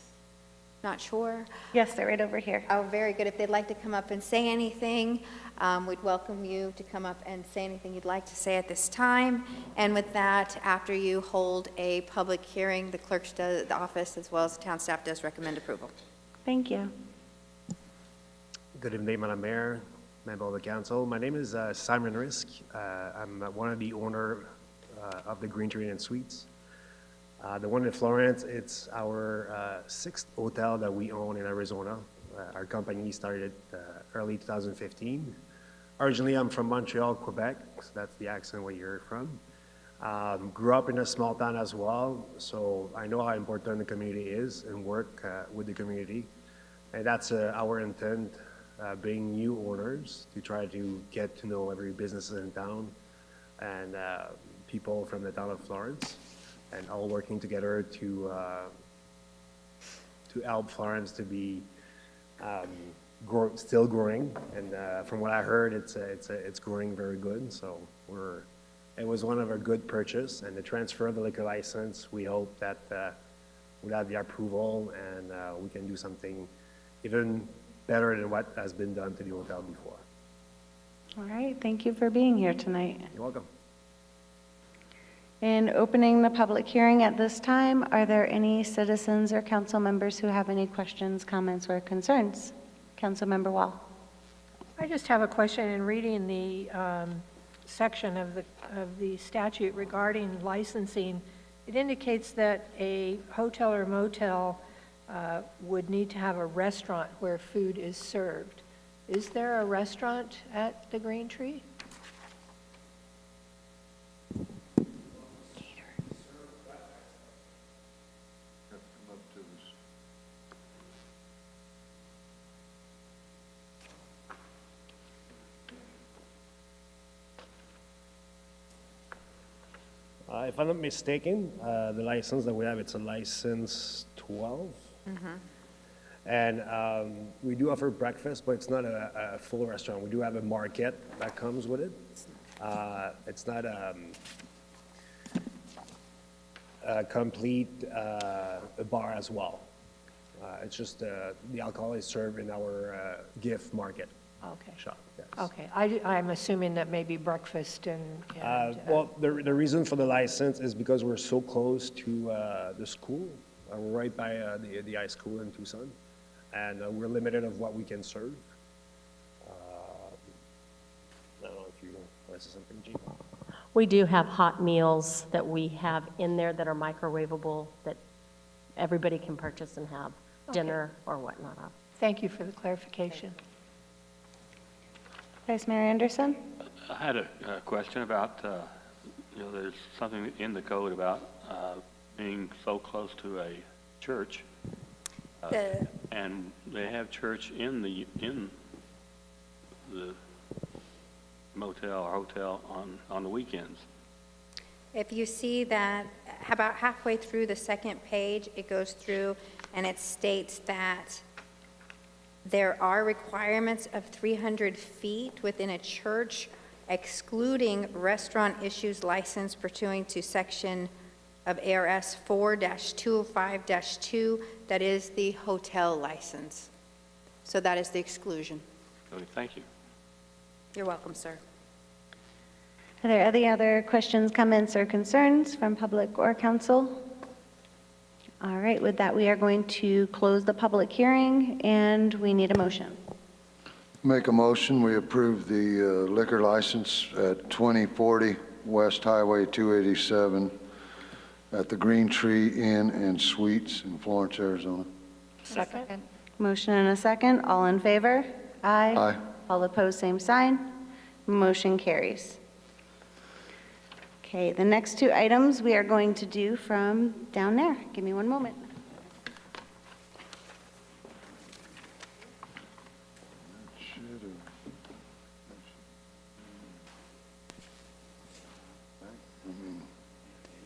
Not sure. Yes, they're right over here. Oh, very good. If they'd like to come up and say anything, we'd welcome you to come up and say anything you'd like to say at this time. And with that, after you hold a public hearing, the clerk's office as well as the town staff does recommend approval. Thank you. Good evening, Madam Mayor, member of the council. My name is Simon Risk. I'm one of the owner of the Green Tree Inn and Suites. The one in Florence, it's our sixth hotel that we own in Arizona. Our company started early 2015. Originally, I'm from Montreal, Quebec, so that's the accent where you're from. Grew up in a small town as well, so I know how important the community is and work with the community. And that's our intent, being new owners, to try to get to know every business in town and people from the town of Florence, and all working together to help Florence to be still growing. And from what I heard, it's growing very good. So it was one of our good purchase. And the transfer of the liquor license, we hope that we'll have the approval and we can do something even better than what has been done to the hotel before. All right, thank you for being here tonight. You're welcome. In opening the public hearing at this time, are there any citizens or council members who have any questions, comments, or concerns? Councilmember Wall. I just have a question. In reading the section of the statute regarding licensing, it indicates that a hotel or motel would need to have a restaurant where food is served. Is there a restaurant at the Green Tree? If I'm not mistaken, the license that we have, it's a license 12. And we do offer breakfast, but it's not a full restaurant. We do have a market that comes with it. It's not a complete bar as well. It's just the alcohol is served in our gift market shop. Yes. Okay, I'm assuming that maybe breakfast and well, the reason for the license is because we're so close to the school. We're right by the high school in Tucson, and we're limited of what we can serve. I don't know if you want to say something, Jean. We do have hot meals that we have in there that are microwavable that everybody can purchase and have dinner or whatnot of. Thank you for the clarification. Vice Mayor Anderson? I had a question about you know, there's something in the code about being so close to a church. And they have church in the motel or hotel on the weekends. If you see that, about halfway through the second page, it goes through and it states that there are requirements of 300 feet within a church, excluding restaurant issues license pursuant to section of ARS 4-205-2, that is the hotel license. So that is the exclusion. Okay, thank you. You're welcome, sir. Are there any other questions, comments, or concerns from public or council? All right, with that, we are going to close the public hearing, and we need a motion. Make a motion, we approve the liquor license at 2040 West Highway 287 at the Green Tree Inn and Suites in Florence, Arizona. Second. Motion and a second. All in favor? Aye. Aye. All opposed, same sign. Motion carries. Okay, the next two items we are going to do from down there. Give me one moment.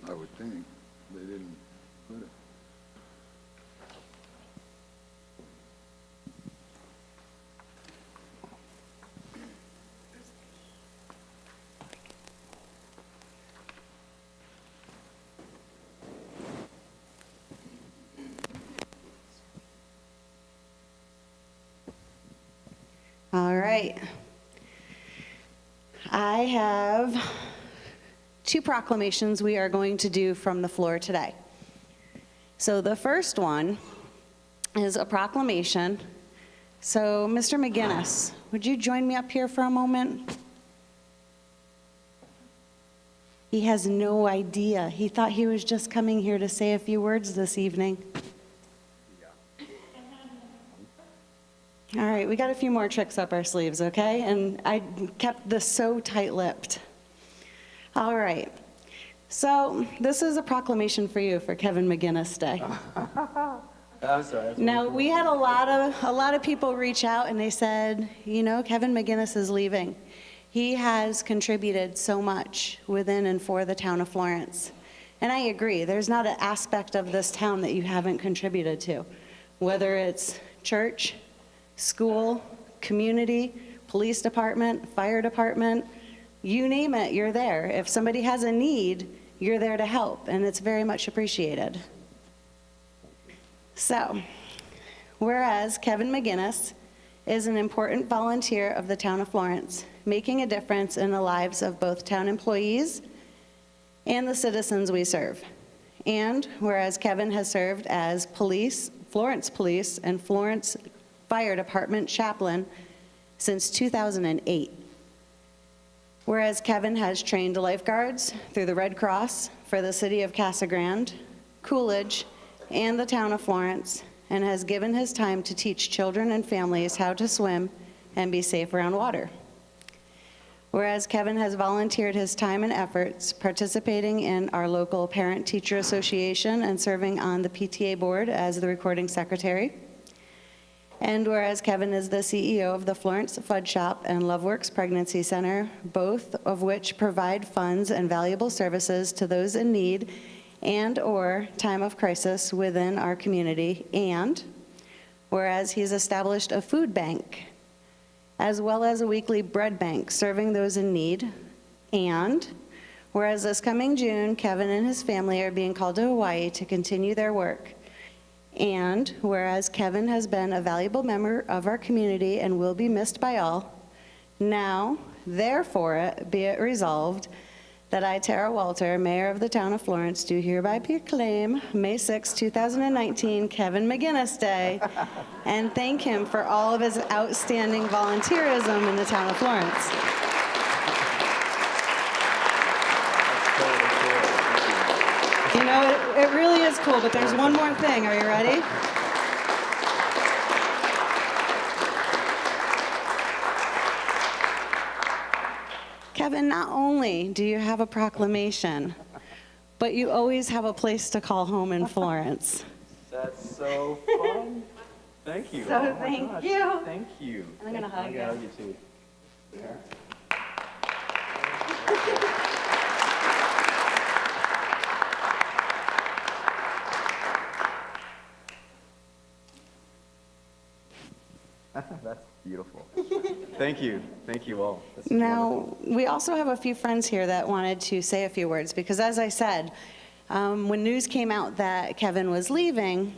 I would think they didn't put it. All right. I have two proclamations we are going to do from the floor today. So the first one is a proclamation. So Mr. McGinnis, would you join me up here for a moment? He has no idea. He thought he was just coming here to say a few words this evening. All right, we got a few more tricks up our sleeves, okay? And I kept this so tight-lipped. All right. So this is a proclamation for you for Kevin McGinnis Day. I'm sorry. Now, we had a lot of people reach out and they said, you know, Kevin McGinnis is leaving. He has contributed so much within and for the town of Florence. And I agree, there's not an aspect of this town that you haven't contributed to, whether it's church, school, community, police department, fire department, you name it, you're there. If somebody has a need, you're there to help, and it's very much appreciated. So, whereas Kevin McGinnis is an important volunteer of the town of Florence, making a difference in the lives of both town employees and the citizens we serve. And whereas Kevin has served as Florence Police and Florence Fire Department chaplain since 2008. Whereas Kevin has trained lifeguards through the Red Cross for the city of Casa Grande, Coolidge, and the town of Florence, and has given his time to teach children and families how to swim and be safe around water. Whereas Kevin has volunteered his time and efforts participating in our local Parent-Teacher Association and serving on the PTA board as the recording secretary. And whereas Kevin is the CEO of the Florence Fud Shop and Loveworks Pregnancy Center, both of which provide funds and valuable services to those in need and/or time of crisis within our community. And whereas he's established a food bank, as well as a weekly bread bank serving those in need. And whereas this coming June, Kevin and his family are being called to Hawaii to continue their work. And whereas Kevin has been a valuable member of our community and will be missed by all, now, therefore, be it resolved that I, Tara Walter, Mayor of the Town of Florence, do hereby proclaim May 6, 2019, Kevin McGinnis Day, and thank him for all of his outstanding volunteerism in the Town of Florence. You know, it really is cool, but there's one more thing. Are you ready? Kevin, not only do you have a proclamation, but you always have a place to call home in Florence. That's so fun. Thank you. So Oh my thank gosh. you. Thank you. And I'm gonna hug I'm you. gonna hug you too. That's beautiful. Thank you. Thank you all. That's Now, we also have a few friends here that wanted to say a few words, because as I said, when news came out that Kevin was leaving,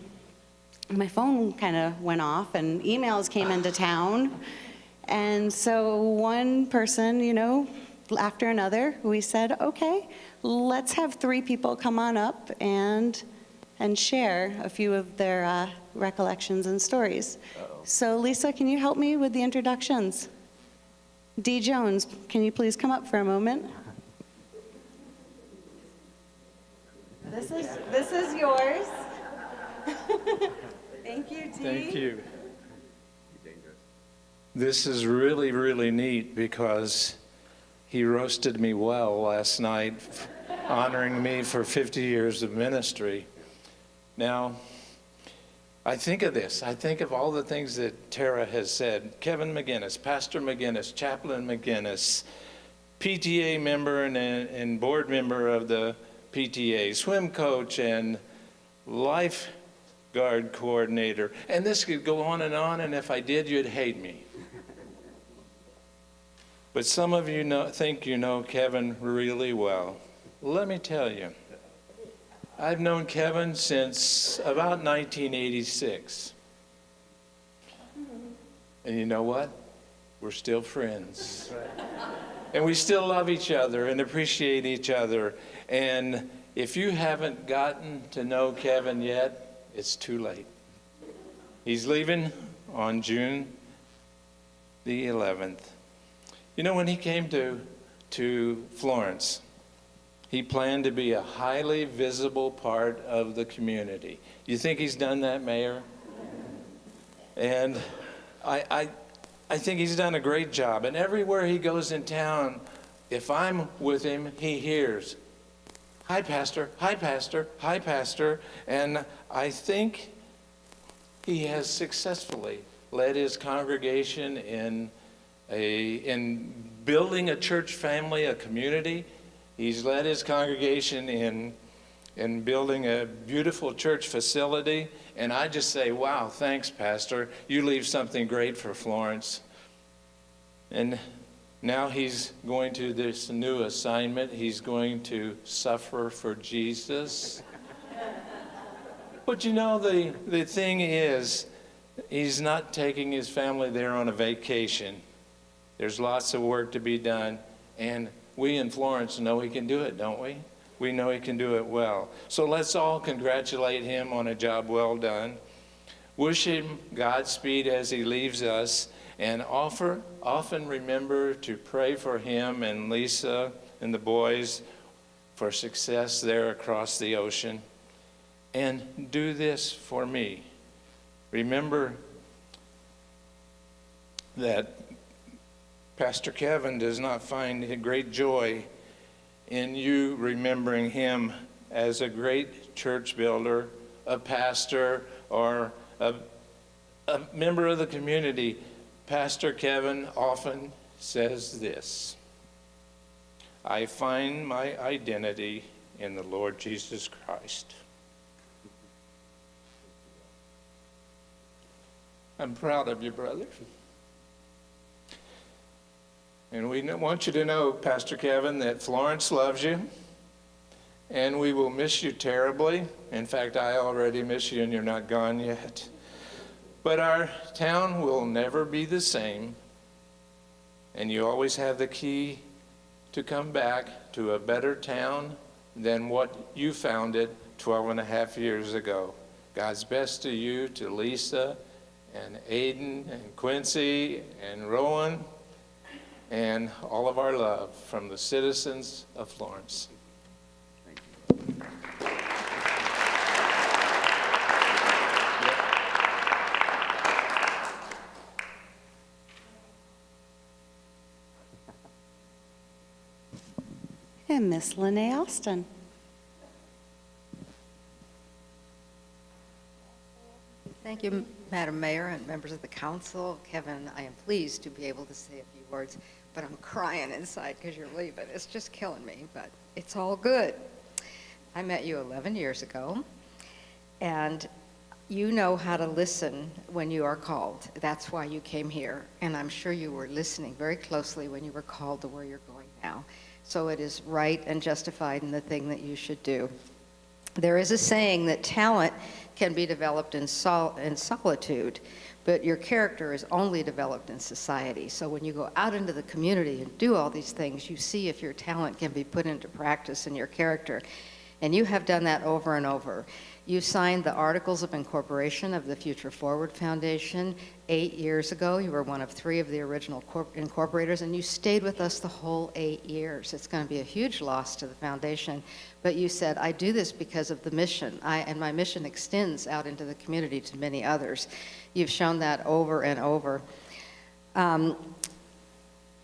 my phone kind of went off and emails came into town. And so one person, you know, after another, we said, okay, let's have 3 people come on up and share a few of their recollections and stories. So Lisa, can you help me with the introductions? Dee Jones, can you please come up for a moment? This is yours. Thank you, Dee. Thank you. This is really, really neat because he roasted me well last night, honoring me for 50 years of ministry. Now, I think of this. I think of all the things that Tara has said. Kevin McGinnis, Pastor McGinnis, Chaplain McGinnis, PTA member and board member of the PTA, swim coach and lifeguard coordinator. And this could go on, and if I did, you'd hate me. But some of you think you know Kevin really well. Let me tell you. I've known Kevin since about 1986. And you know what? We're still friends. And we still love each other and appreciate each other. And if you haven't gotten to know Kevin yet, it's too late. He's leaving on June the 11th. You know, when he came to Florence, he planned to be a highly visible part of the community. You think he's done that, Mayor? And I think he's done a great job. And everywhere he goes in town, if I'm with him, he hears, "Hi, Pastor, hi, Pastor, hi, Pastor." And I think he has successfully led his congregation in building a church family, a community. He's led his congregation in building a beautiful church facility. And I just say, wow, thanks, Pastor. You leave something great for Florence. And now he's going to this new assignment. He's going to suffer for Jesus. But you know, the thing is, he's not taking his family there on a vacation. There's lots of work to be done. And we in Florence know he can do it, don't we? We know he can do it well. So let's all congratulate him on a job well done. Wish him Godspeed as he leaves us, and often remember to pray for him and Lisa and the boys for success there across the ocean. And do this for me. Remember that Pastor Kevin does not find great joy in you remembering him as a great church builder, a pastor, or a member of the community. Pastor Kevin often says this: "I find my identity in the Lord Jesus Christ." I'm proud of you, brother. And we want you to know, Pastor Kevin, that Florence loves you, and we will miss you terribly. In fact, I already miss you, and you're not gone yet. But our town will never be the same, and you always have the key to come back to a better town than what you founded 12 and a half years ago. God's best to you, to Lisa, and Aiden, and Quincy, and Rowan, and all of our love from the citizens of Florence. Thank you. and Miss Lene Austin. Thank you, Madam Mayor and members of the council. Kevin, I am pleased to be able to say a few words, but I'm crying inside because you're leaving. It's just killing me, but it's all good. I met you 11 years ago, and you know how to listen when you are called. That's why you came here, and I'm sure you were listening very closely when you were called to where you're going now. So it is right and justified in the thing that you should do. There is a saying that talent can be developed in solitude, but your character is only developed in society. So when you go out into the community and do all these things, you see if your talent can be put into practice in your character. And you have done that over and over. You signed the Articles of Incorporation of the Future Forward Foundation 8 years ago. You were one of 3 of the original incorporators, and you stayed with us the whole 8 years. It's going to be a huge loss to the foundation, but you said, I do this because of the mission, and my mission extends out into the community to many others. You've shown that over and over.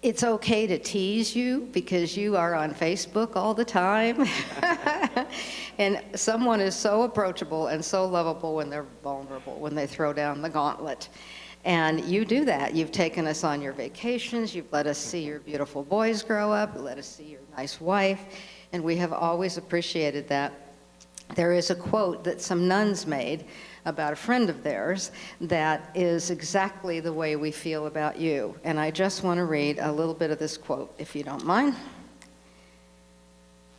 It's okay to tease you because you are on Facebook all the time. And someone is so approachable and so lovable when they're vulnerable, when they throw down the gauntlet. And you do that. You've taken us on your vacations. You've let us see your beautiful boys grow up. You let us see your nice wife. And we have always appreciated that. There is a quote that some nuns made about a friend of theirs that is exactly the way we feel about you. And I just want to read a little bit of this quote, if you don't mind.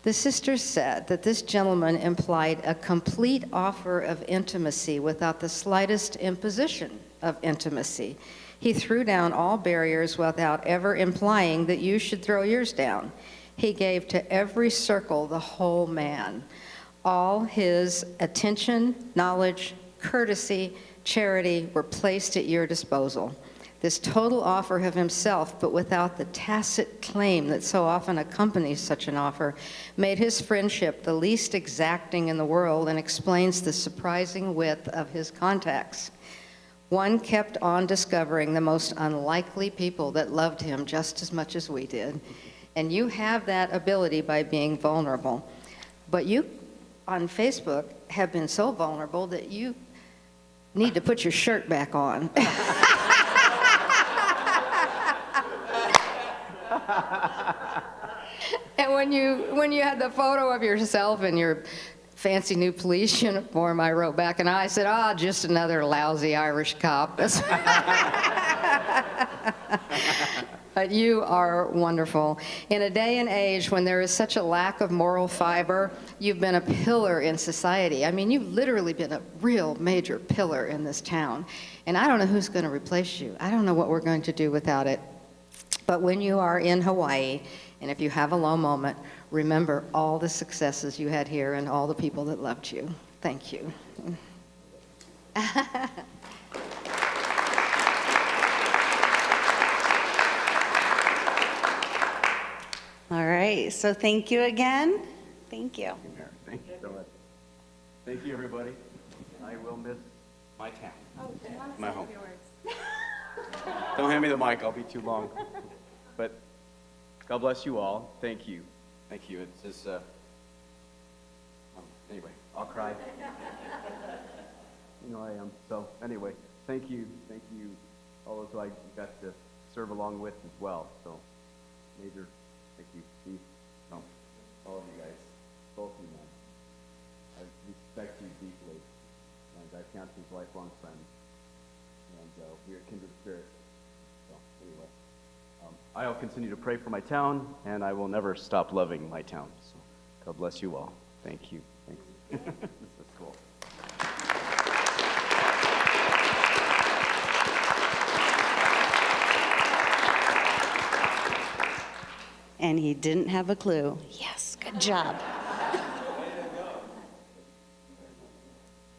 The sisters said that this gentleman implied a complete offer of intimacy without the slightest imposition of intimacy. He threw down all barriers without ever implying that you should throw yours down. He gave to every circle the whole man. All his attention, knowledge, courtesy, charity were placed at your disposal. This total offer of himself, but without the tacit claim that so often accompanies such an offer, made his friendship the least exacting in the world and explains the surprising width of his contacts. One kept on discovering the most unlikely people that loved him just as much as we did. And you have that ability by being vulnerable. But you, on Facebook, have been so vulnerable that you need to put your shirt back on. And when you had the photo of yourself in your fancy new police uniform, I wrote back and I said, just another lousy Irish cop. But you are wonderful. In a day and age when there is such a lack of moral fiber, you've been a pillar in society. I mean, you've literally been a real major pillar in this town. And I don't know who's going to replace you. I don't know what we're going to do without it. But when you are in Hawaii, and if you have a low moment, remember all the successes you had here and all the people that loved you. Thank you. All right, so thank you again. Thank you. Thank you so much. Thank you, everybody. I will miss my town, my home. Don't hand me the mic, I'll be too long. But God bless you all. Thank you. Thank you. It's just, anyway, I'll cry. You know I am. So anyway, thank you. Thank you, all those who I got to serve along with as well. So major thank you, Chief. No, all of you guys, both of you, man. I respect you deeply, and I count you as lifelong friends. And we are kindred spirits. So anyway, I'll continue to pray for my town, and I will never stop loving my town. So God bless you all. Thank you. Thanks. This is cool. And he didn't have a clue. Yes, good job.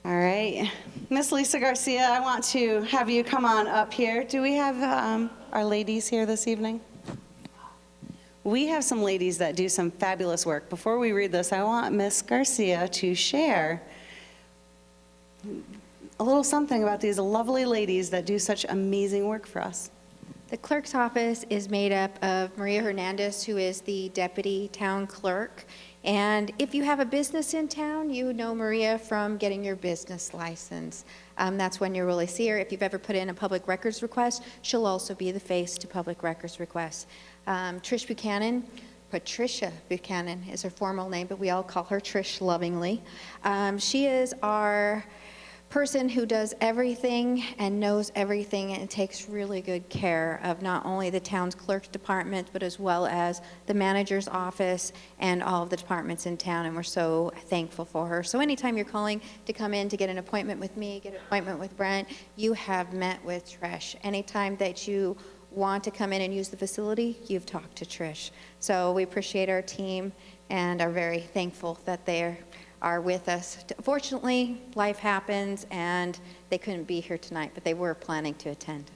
All right. Miss Lisa Garcia, I want to have you come on up here. Do we have our ladies here this evening? We have some ladies that do some fabulous work. Before we read this, I want Miss Garcia to share a little something about these lovely ladies that do such amazing work for us. The clerk's office is made up of Maria Hernandez, who is the deputy town clerk. And if you have a business in town, you know Maria from getting your business license. That's when you really see her. If you've ever put in a public records request, she'll also be the face to public records requests. Trish Buchanan, Patricia Buchanan is her formal name, but we all call her Trish lovingly. She is our person who does everything and knows everything and takes really good care of not only the town's clerk's department, but as well as the manager's office and all of the departments in town, and we're so thankful for her. So anytime you're calling to come in to get an appointment with me, get an appointment with Brent, you have met with Trish. Anytime that you want to come in and use the facility, you've talked to Trish. So we appreciate our team and are very thankful that they're with us. Fortunately, life happens, and they couldn't be here tonight, but they were planning to attend.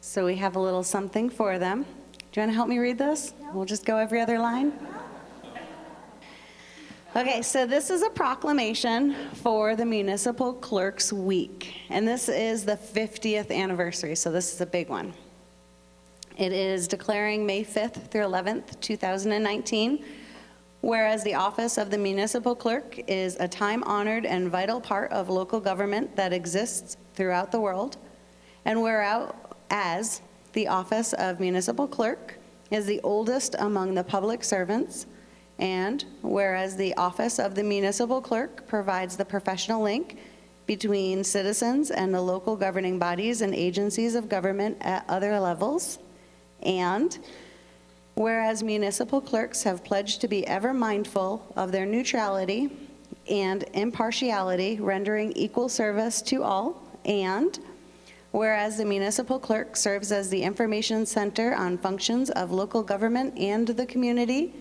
So we have a little something for them. Do you want to help me read this? No. We'll just go every other line. Okay, so this is a proclamation for the Municipal Clerks Week, and this is the 50th anniversary, so this is a big one. It is declaring May 5th through 11th, 2019, whereas the office of the municipal clerk is a time-honored and vital part of local government that exists throughout the world, and whereas the office of municipal clerk is the oldest among the public servants, and whereas the office of the municipal clerk provides the professional link between citizens and the local governing bodies and agencies of government at other levels, and whereas municipal clerks have pledged to be ever mindful of their neutrality and impartiality, rendering equal service to all, and whereas the municipal clerk serves as the information center on functions of local government and the community,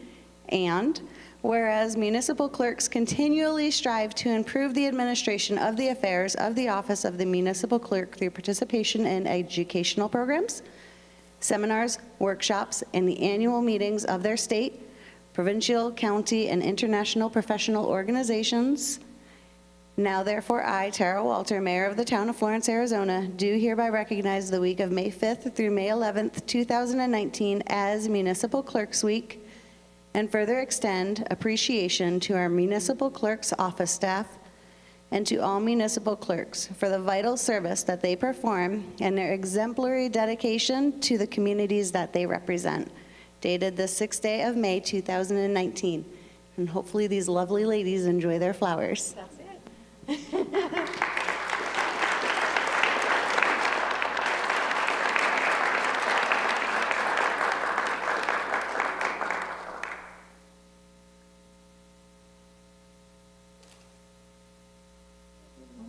and whereas municipal clerks continually strive to improve the administration of the affairs of the office of the municipal clerk through participation in educational programs, seminars, workshops, and the annual meetings of their state, provincial, county, and international professional organizations. Now therefore I, Tara Walter, Mayor of the Town of Florence, Arizona, do hereby recognize the week of May 5th through May 11th, 2019 as Municipal Clerks Week, and further extend appreciation to our municipal clerks' office staff and to all municipal clerks for the vital service that they perform and their exemplary dedication to the communities that they represent. Dated the 6th day of May, 2019. And hopefully these lovely ladies enjoy their flowers. That's it.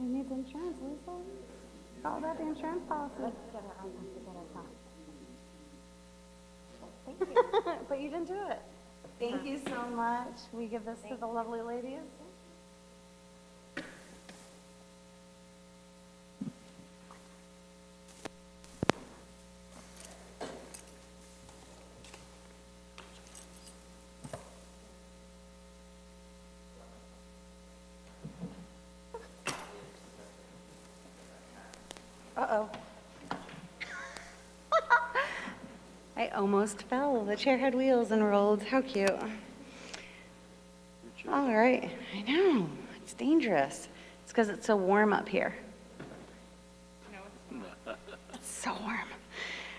We need insurance, Lisa. All about the insurance policy. Thank you. But you didn't do it. Thank you so much. We give this to the lovely ladies. Uh-oh. I almost fell. The chair had wheels and rolled. How cute. All right. I know. It's dangerous. It's because it's so warm up here. It's so warm.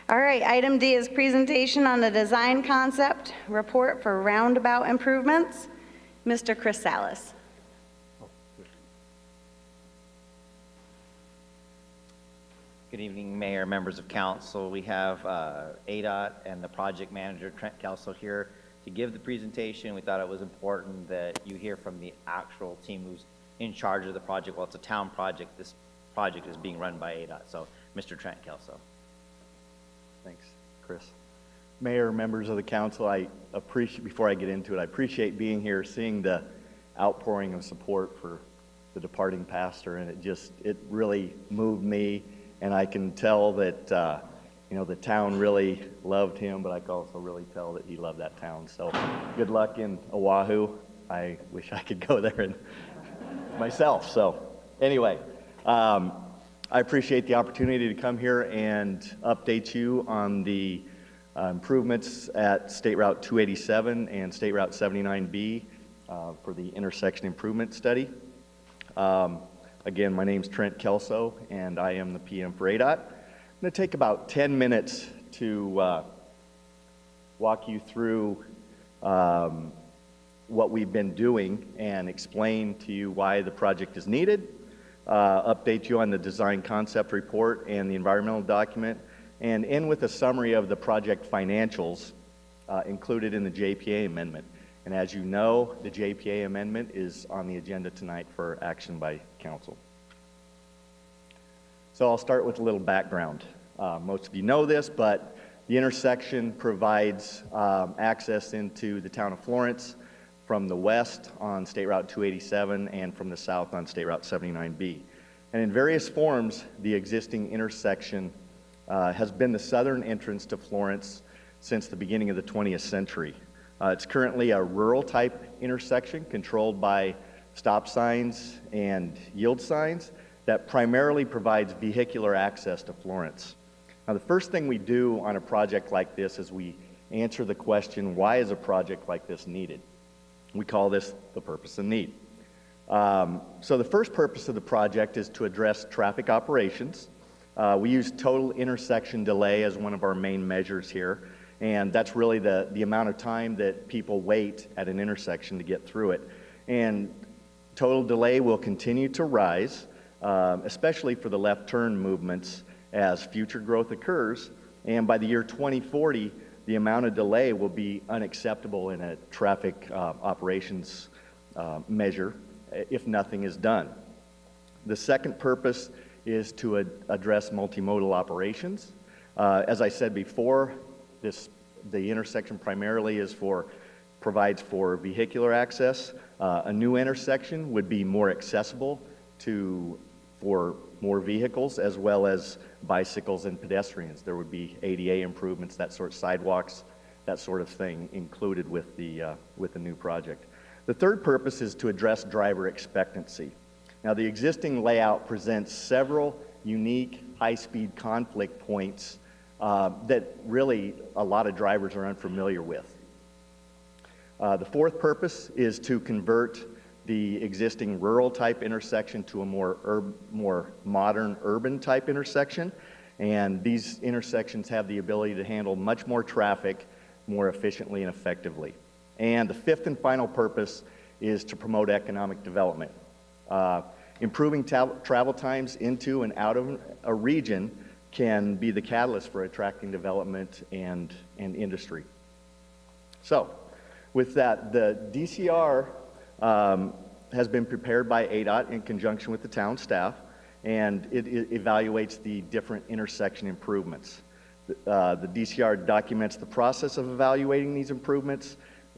All right. Item D is presentation on the design concept report for roundabout improvements. Mr. Chris Salas. Good evening, Mayor, members of council. We have ADOT and the project manager, Trent Kelso, here to give the presentation. We thought it was important that you hear from the actual team who's in charge of the project. Well, it's a town project. This project is being run by ADOT. So, Mr. Trent Kelso. Thanks, Chris. Mayor, members of the council, I appreciate, before I get into it, I appreciate being here, seeing the outpouring of support for the departing pastor, and it really moved me. And I can tell that, the town really loved him, but I can also really tell that he loved that town. So good luck in Oahu. I wish I could go there and myself. So anyway, I appreciate the opportunity to come here and update you on the improvements at State Route 287 and State Route 79B for the intersection improvement study. Again, my name's Trent Kelso, and I am the PM for ADOT. I'm going to take about 10 minutes to walk you through what we've been doing and explain to you why the project is needed, update you on the design concept report and the environmental document, and end with a summary of the project financials included in the JPA amendment. And as you know, the JPA amendment is on the agenda tonight for action by council. So I'll start with a little background. Most of you know this, but the intersection provides access into the town of Florence from the west on State Route 287 and from the south on State Route 79B. And in various forms, the existing intersection has been the southern entrance to Florence since the beginning of the 20th century. It's currently a rural type intersection controlled by stop signs and yield signs that primarily provides vehicular access to Florence. Now, the first thing we do on a project like this is we answer the question, why is a project like this needed? We call this the purpose and need. So the first purpose of the project is to address traffic operations. We use total intersection delay as one of our main measures here, and that's really the amount of time that people wait at an intersection to get through it. And total delay will continue to rise, especially for the left turn movements as future growth occurs. And by the year 2040, the amount of delay will be unacceptable in a traffic operations measure if nothing is done. The second purpose is to address multimodal operations. As I said before, the intersection primarily provides for vehicular access. A new intersection would be more accessible for more vehicles as well as bicycles and pedestrians. There would be ADA improvements, that sort of sidewalks, that sort of thing included with the new project. The third purpose is to address driver expectancy. Now, the existing layout presents several unique high-speed conflict points that really a lot of drivers are unfamiliar with. The fourth purpose is to convert the existing rural type intersection to a more modern urban type intersection. And these intersections have the ability to handle much more traffic more efficiently and effectively. And the fifth and final purpose is to promote economic development. Improving travel times into and out of a region can be the catalyst for attracting development and industry. So, with that, the DCR has been prepared by ADOT in conjunction with the town staff, and it evaluates the different intersection improvements. The DCR documents the process of evaluating these improvements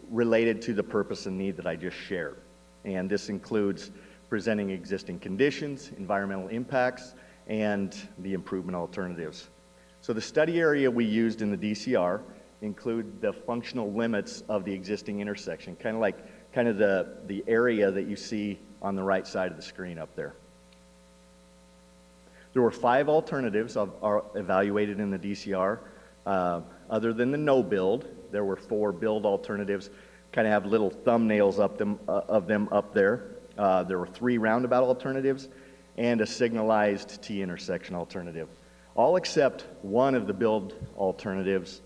related to the purpose and need that I just shared. And this includes presenting existing conditions, environmental impacts, and the improvement alternatives. So the study area we used in the DCR include the functional limits of the existing intersection, kind of the area that you see on the right side of the screen up there. There were 5 alternatives are evaluated in the DCR. Other than the no build, there were 4 build alternatives, kind of have little thumbnails of them up there. There were 3 roundabout alternatives and a signalized T intersection alternative. All except one of the build alternatives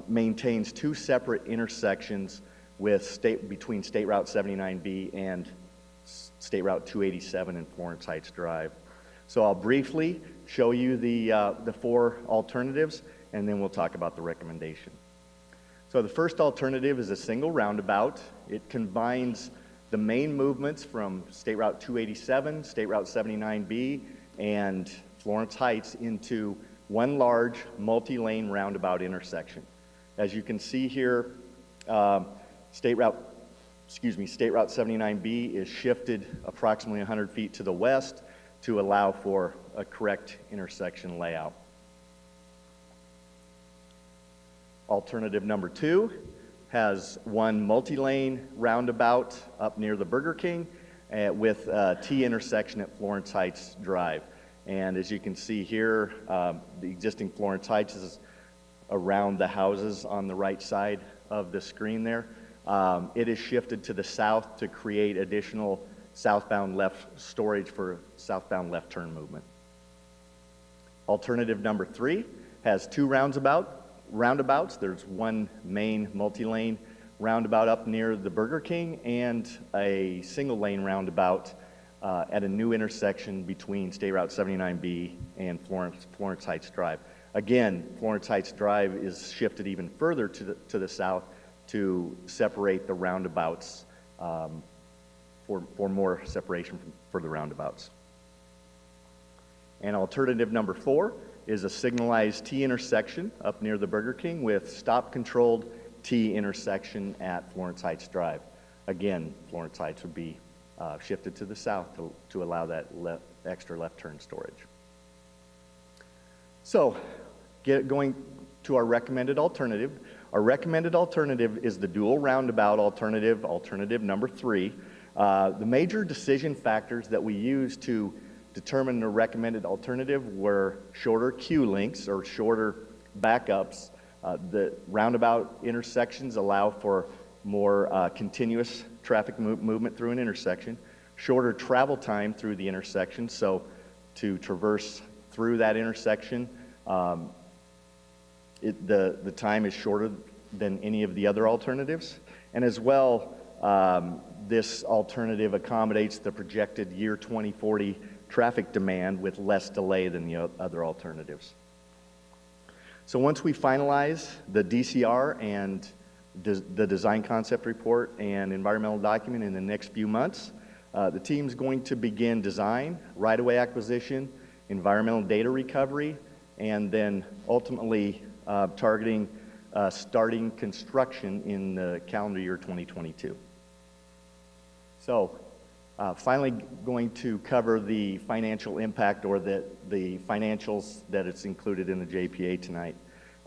maintains 2 separate intersections between State Route 79B and State Route 287 and Florence Heights Drive. So I'll briefly show you the 4 alternatives, and then we'll talk about the recommendation. So the first alternative is a single roundabout. It combines the main movements from State Route 287, State Route 79B, and Florence Heights into one large multi-lane roundabout intersection. As you can see here, State Route 79B is shifted approximately 100 feet to the west to allow for a correct intersection layout. Alternative number 2 has one multi-lane roundabout up near the Burger King with a T intersection at Florence Heights Drive. And as you can see here, the existing Florence Heights is around the houses on the right side of the screen there. It is shifted to the south to create additional southbound left storage for southbound left turn movement. Alternative number 3 has 2 roundabouts. There's one main multi-lane roundabout up near the Burger King and a single lane roundabout at a new intersection between State Route 79B and Florence Heights Drive. Again, Florence Heights Drive is shifted even further to the south to separate the roundabouts, for more separation for the roundabouts. And alternative number 4 is a signalized T intersection up near the Burger King with stop-controlled T intersection at Florence Heights Drive. Again, Florence Heights would be shifted to the south to allow that extra left turn storage. So, going to our recommended alternative. Our recommended alternative is the dual roundabout alternative, alternative number 3. The major decision factors that we used to determine the recommended alternative were shorter queue lengths or shorter backups. The roundabout intersections allow for more continuous traffic movement through an intersection, shorter travel time through the intersection, so to traverse through that intersection, the time is shorter than any of the other alternatives. And as well, this alternative accommodates the projected year 2040 traffic demand with less delay than the other alternatives. So once we finalize the DCR and the design concept report and environmental document in the next few months, the team's going to begin design, right-of-way acquisition, environmental data recovery, and then ultimately targeting starting construction in the calendar year 2022. So finally going to cover the financial impact or the financials that it's included in the JPA tonight.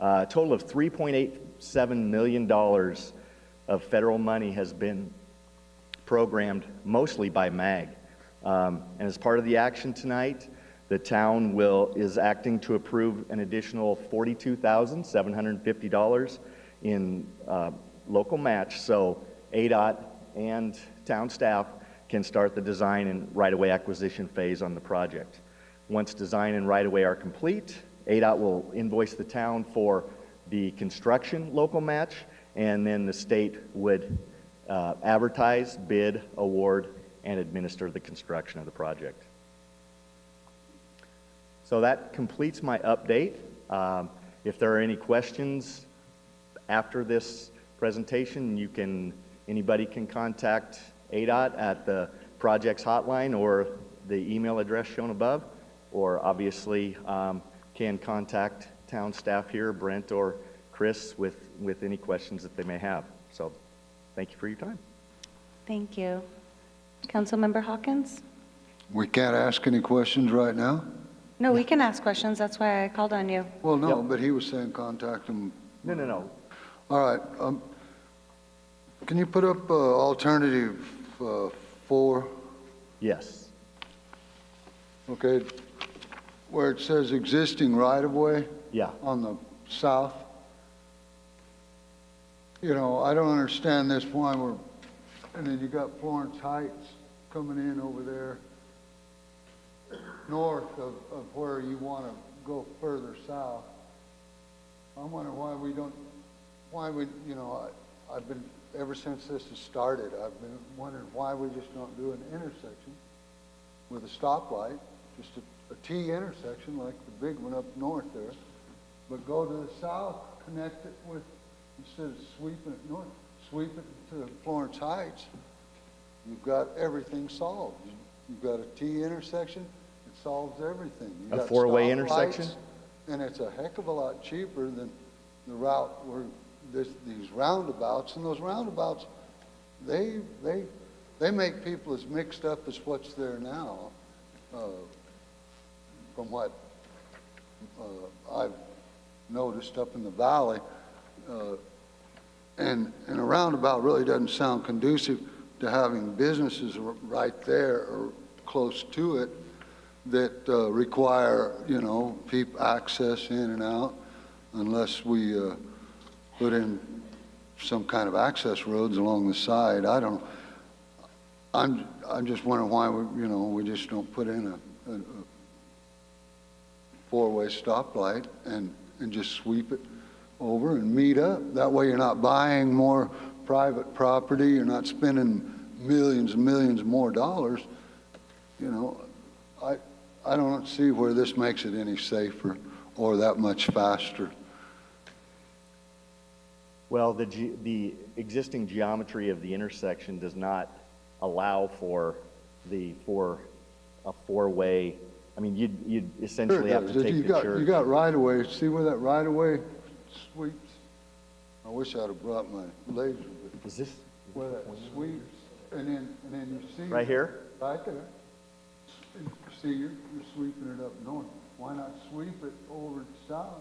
A total of $3.87 million of federal money has been programmed mostly by MAG. And as part of the action tonight, the town is acting to approve an additional $42,750 in local match, so ADOT and town staff can start the design and right-of-way acquisition phase on the project. Once design and right-of-way are complete, ADOT will invoice the town for the construction local match, and then the state would advertise, bid, award, and administer the construction of the project. So that completes my update. If there are any questions after this presentation, anybody can contact ADOT at the project's hotline or the email address shown above, or obviously can contact town staff here, Brent or Chris, with any questions that they may have. So thank you for your time. Thank you. Councilmember Hawkins? We can't ask any questions right now? No, we can ask questions. That's why I called on you. Well, no, but he was saying contact him. No. All right. Can you put up alternative 4? Yes. Okay. Where it says existing right-of-way? Yeah. On the south? You know, I don't understand this why and then you got Florence Heights coming in over there north of where you want to go further south. I wonder I've been, ever since this has started, I've been wondering why we just don't do an intersection with a stoplight, just a T intersection like the big one up north there, but go to the south, connect it with, instead of sweeping it north, sweep it to Florence Heights. You've got everything solved. You've got a T intersection, it solves everything. You've got a four-way stoplights, intersection? And it's a heck of a lot cheaper than the route where these roundabouts, and those roundabouts, they make people as mixed up as what's there now, from what I've noticed up in the valley. And a roundabout really doesn't sound conducive to having businesses right there or close to it. that require, you know, access in and out, unless we put in some kind of access roads along the side. I don't, I'm just wondering why we, you know, we just don't put in a four-way stoplight and just sweep it over and meet up. That way you're not buying more private property, you're not spending millions and millions more dollars. You know, I don't see where this makes it any safer or that much faster. Well, the existing geometry of the intersection does not allow for a four-way. I mean, you'd essentially have to take the church. You got right-of-way. See where that right-of-way sweeps? I wish I'd have brought my laser. But is this where that sweeps? And then you see right here? Right there. You see, you're sweeping it up north. Why not sweep it over south?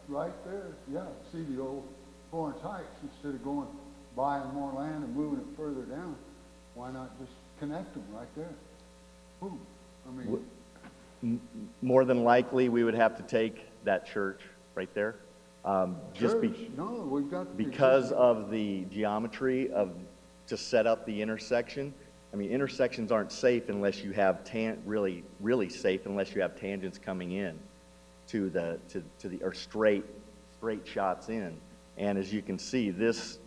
Right there. Yeah. See the old Florence Heights, instead of buying more land and moving it further down, why not just connect them right there? Boom. I mean, more than likely, we would have to take that church right there. Just no, we've got because of the geometry to set up the intersection. I mean, intersections aren't safe unless you have really safe unless you have tangents coming in to the or straight shots in. And as you can see, this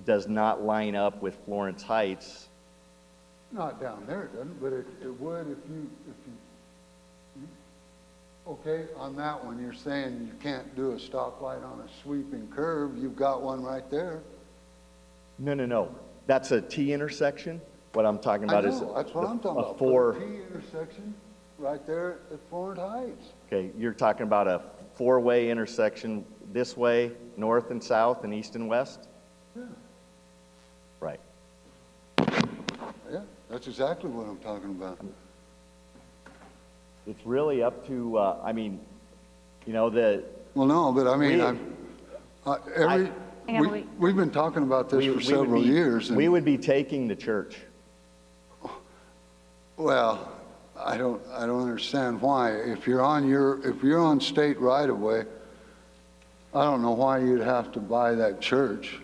does not line up with Florence Heights. Not down there, it doesn't, but it would if you okay, on that one, you're saying you can't do a stoplight on a sweeping curve. You've got one right there. No. That's a T intersection. What I'm talking about is that's what I'm talking about. Put a T intersection right there at Florence Heights. Okay, you're talking about a four-way intersection this way, north and south and east and west? Yeah. Right. Yeah, that's exactly what I'm talking about. It's really up to, I mean, you know, well, no, but I mean, we've been talking about this for several years. We would be taking the church. Well, I don't understand why. If you're on state right of way, I don't know why you'd have to buy that church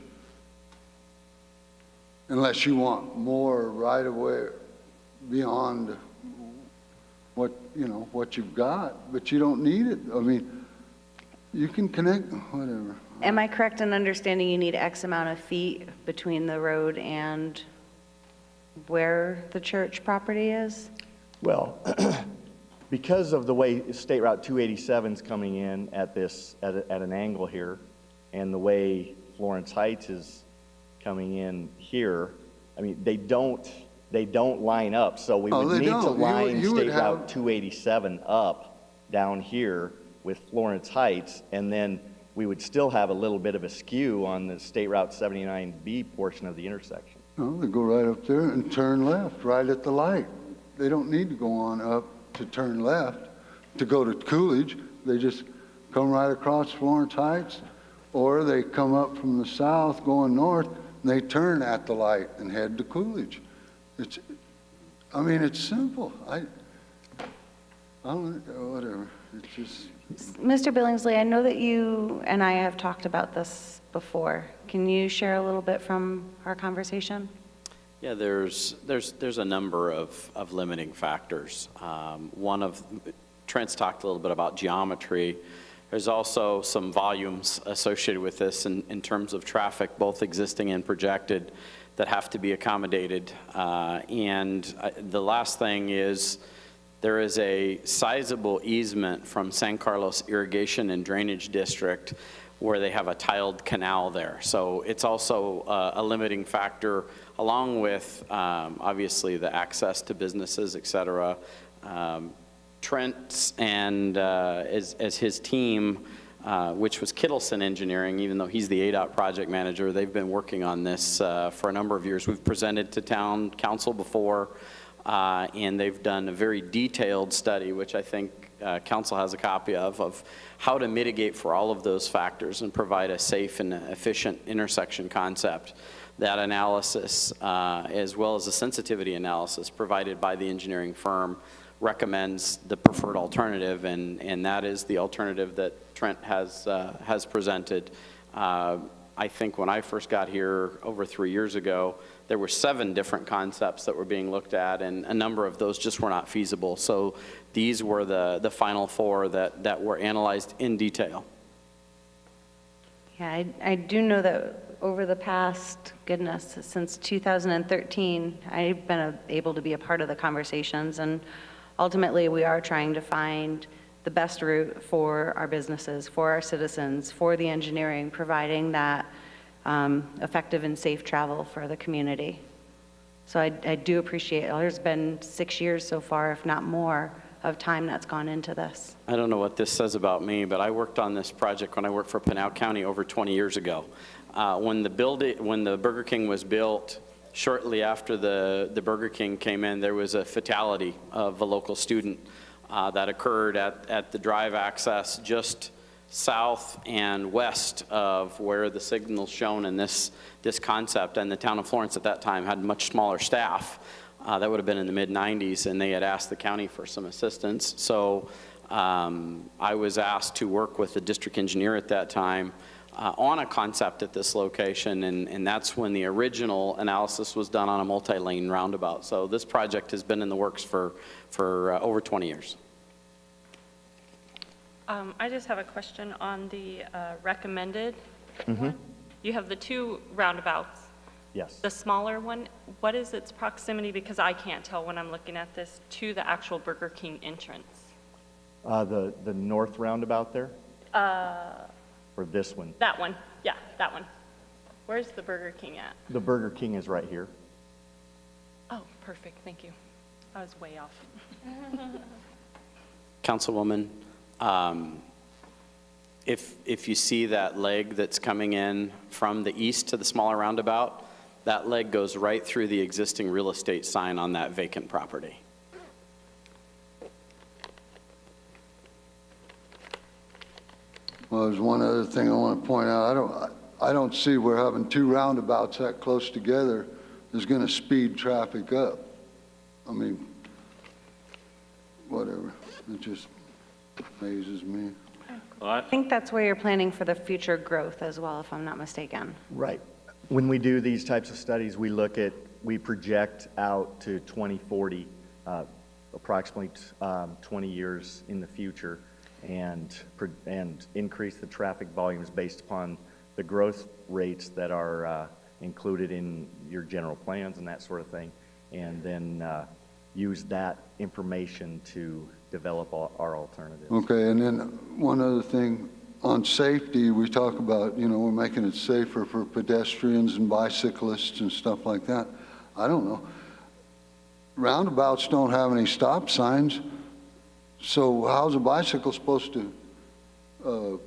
unless you want more right of way beyond what you've got, but you don't need it. I mean, you can connect, whatever. Am I correct in understanding you need X amount of feet between the road and where the church property is? Well, because of the way State Route 287 is coming in at an angle here, and the way Florence Heights is coming in here, I mean, they don't line up. So we would need to line State Route 287 up down here with Florence Heights, and then we would still have a little bit of a skew on the State Route 79B portion of the intersection. No, they go right up there and turn left, right at the light. They don't need to go on up to turn left to go to Coolidge. They just come right across Florence Heights, or they come up from the south going north, and they turn at the light and head to Coolidge. It's simple. I don't, whatever. It's just. Mr. Billingsley, I know that you and I have talked about this before. Can you share a little bit from our conversation? Yeah, there's a number of limiting factors. Trent's talked a little bit about geometry. There's also some volumes associated with this in terms of traffic, both existing and projected, that have to be accommodated. The last thing is there is a sizable easement from San Carlos Irrigation and Drainage District where they have a tiled canal there. So it's also a limiting factor, along with obviously the access to businesses, et cetera. Trent and as his team, which was Kittleson Engineering, even though he's the ADOT project manager, they've been working on this for a number of years. We've presented to town council before, and they've done a very detailed study, which I think council has a copy of how to mitigate for all of those factors and provide a safe and efficient intersection concept. That analysis, as well as the sensitivity analysis provided by the engineering firm, recommends the preferred alternative, and that is the alternative that Trent has presented. I think when I first got here over 3 years ago, there were 7 different concepts that were being looked at, and a number of those just were not feasible. So these were the final 4 that were analyzed in detail. Yeah, I do know that over the past, goodness, since 2013, I've been able to be a part of the conversations, and ultimately we are trying to find the best route for our businesses, for our citizens, for the engineering, providing that effective and safe travel for the community. So I do appreciate it. There's been 6 years so far, if not more, of time that's gone into this. I don't know what this says about me, but I worked on this project when I worked for Pinal County over 20 years ago. When the Burger King was built, shortly after the Burger King came in, there was a fatality of a local student that occurred at the drive access just south and west of where the signal's shown in this concept. And the town of Florence at that time had much smaller staff. That would have been in the mid-90s, and they had asked the county for some assistance. So I was asked to work with the district engineer at that time on a concept at this location, and that's when the original analysis was done on a multi-lane roundabout. So this project has been in the works for over 20 years. I just have a question on the recommended Mm-hmm. one. You have the 2 roundabouts. Yes. The smaller one, what is its proximity, because I can't tell when I'm looking at this, to the actual Burger King entrance? The north roundabout there, or this one? That one, yeah, that one. Where's the Burger King at? The Burger King is right here. Oh, perfect, thank you. I was way off. Councilwoman, if you see that leg that's coming in from the east to the smaller roundabout, that leg goes right through the existing real estate sign on that vacant property. Well, there's one other thing I want to point out. I don't see where having 2 roundabouts that close together is going to speed traffic up. I mean, whatever. It just amazes me. I think that's where you're planning for the future growth as well, if I'm not mistaken. Right. When we do these types of studies, we project out to 2040, approximately 20 years in the future, and increase the traffic volumes based upon the growth rates that are included in your general plans and that sort of thing, and then use that information to develop our alternatives. Okay, and then one other thing, on safety, we talk about, we're making it safer for pedestrians and bicyclists and stuff like that. I don't know. Roundabouts don't have any stop signs, so how's a bicycle supposed to,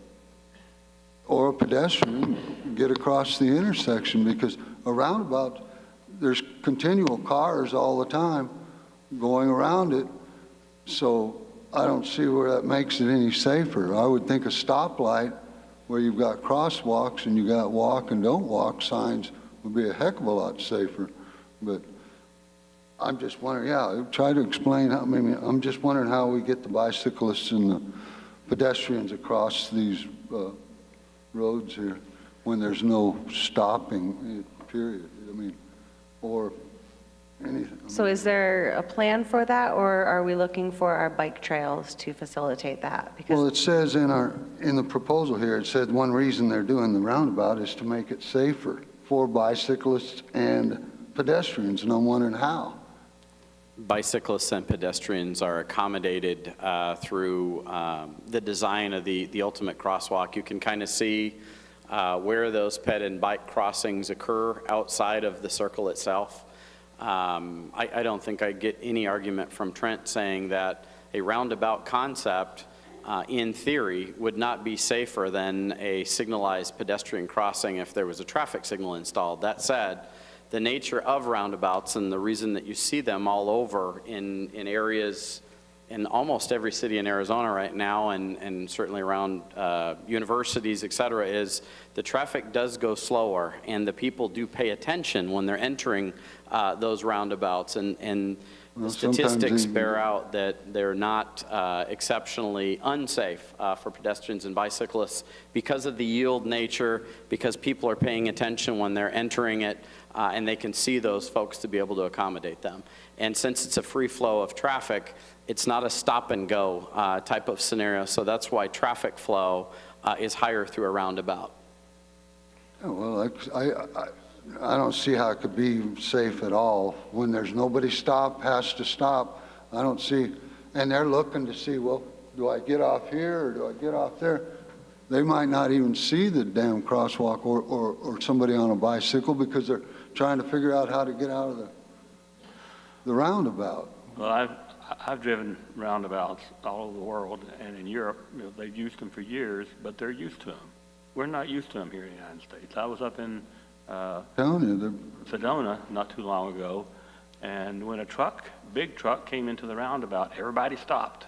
or a pedestrian, get across the intersection? Because a roundabout, there's continual cars all the time going around it, so I don't see where that makes it any safer. I would think a stoplight where you've got crosswalks and you got walk and don't walk signs would be a heck of a lot safer. But I'm just wondering, try to explain how, I'm just wondering how we get the bicyclists and the pedestrians across these roads here when there's no stopping, period. Or anything. So is there a plan for that, or are we looking for our bike trails to facilitate that? Well, it says in the proposal here, it said one reason they're doing the roundabout is to make it safer for bicyclists and pedestrians, and I'm wondering how. Bicyclists and pedestrians are accommodated through the design of the ultimate crosswalk. You can kind of see where those ped and bike crossings occur outside of the circle itself. I don't think I get any argument from Trent saying that a roundabout concept, in theory, would not be safer than a signalized pedestrian crossing if there was a traffic signal installed. That said, the nature of roundabouts and the reason that you see them all over in areas in almost every city in Arizona right now, and certainly around universities, et cetera, is the traffic does go slower, and the people do pay attention when they're entering those roundabouts. And the Well, sometimes statistics even- bear out that they're not exceptionally unsafe for pedestrians and bicyclists because of the yield nature, because people are paying attention when they're entering it, and they can see those folks to be able to accommodate them. And since it's a free flow of traffic, it's not a stop and go type of scenario, so that's why traffic flow is higher through a roundabout. Yeah, well, I don't see how it could be safe at all when there's nobody has to stop. I don't see, and they're looking to see, well, do I get off here or do I get off there? They might not even see the damn crosswalk or somebody on a bicycle because they're trying to figure out how to get out of the roundabout. Well, I've driven roundabouts all over the world, and in Europe, they've used them for years, but they're used to them. We're not used to them here in the United States. I was up in Sedona not too long ago, and when a big truck came into the roundabout, everybody stopped.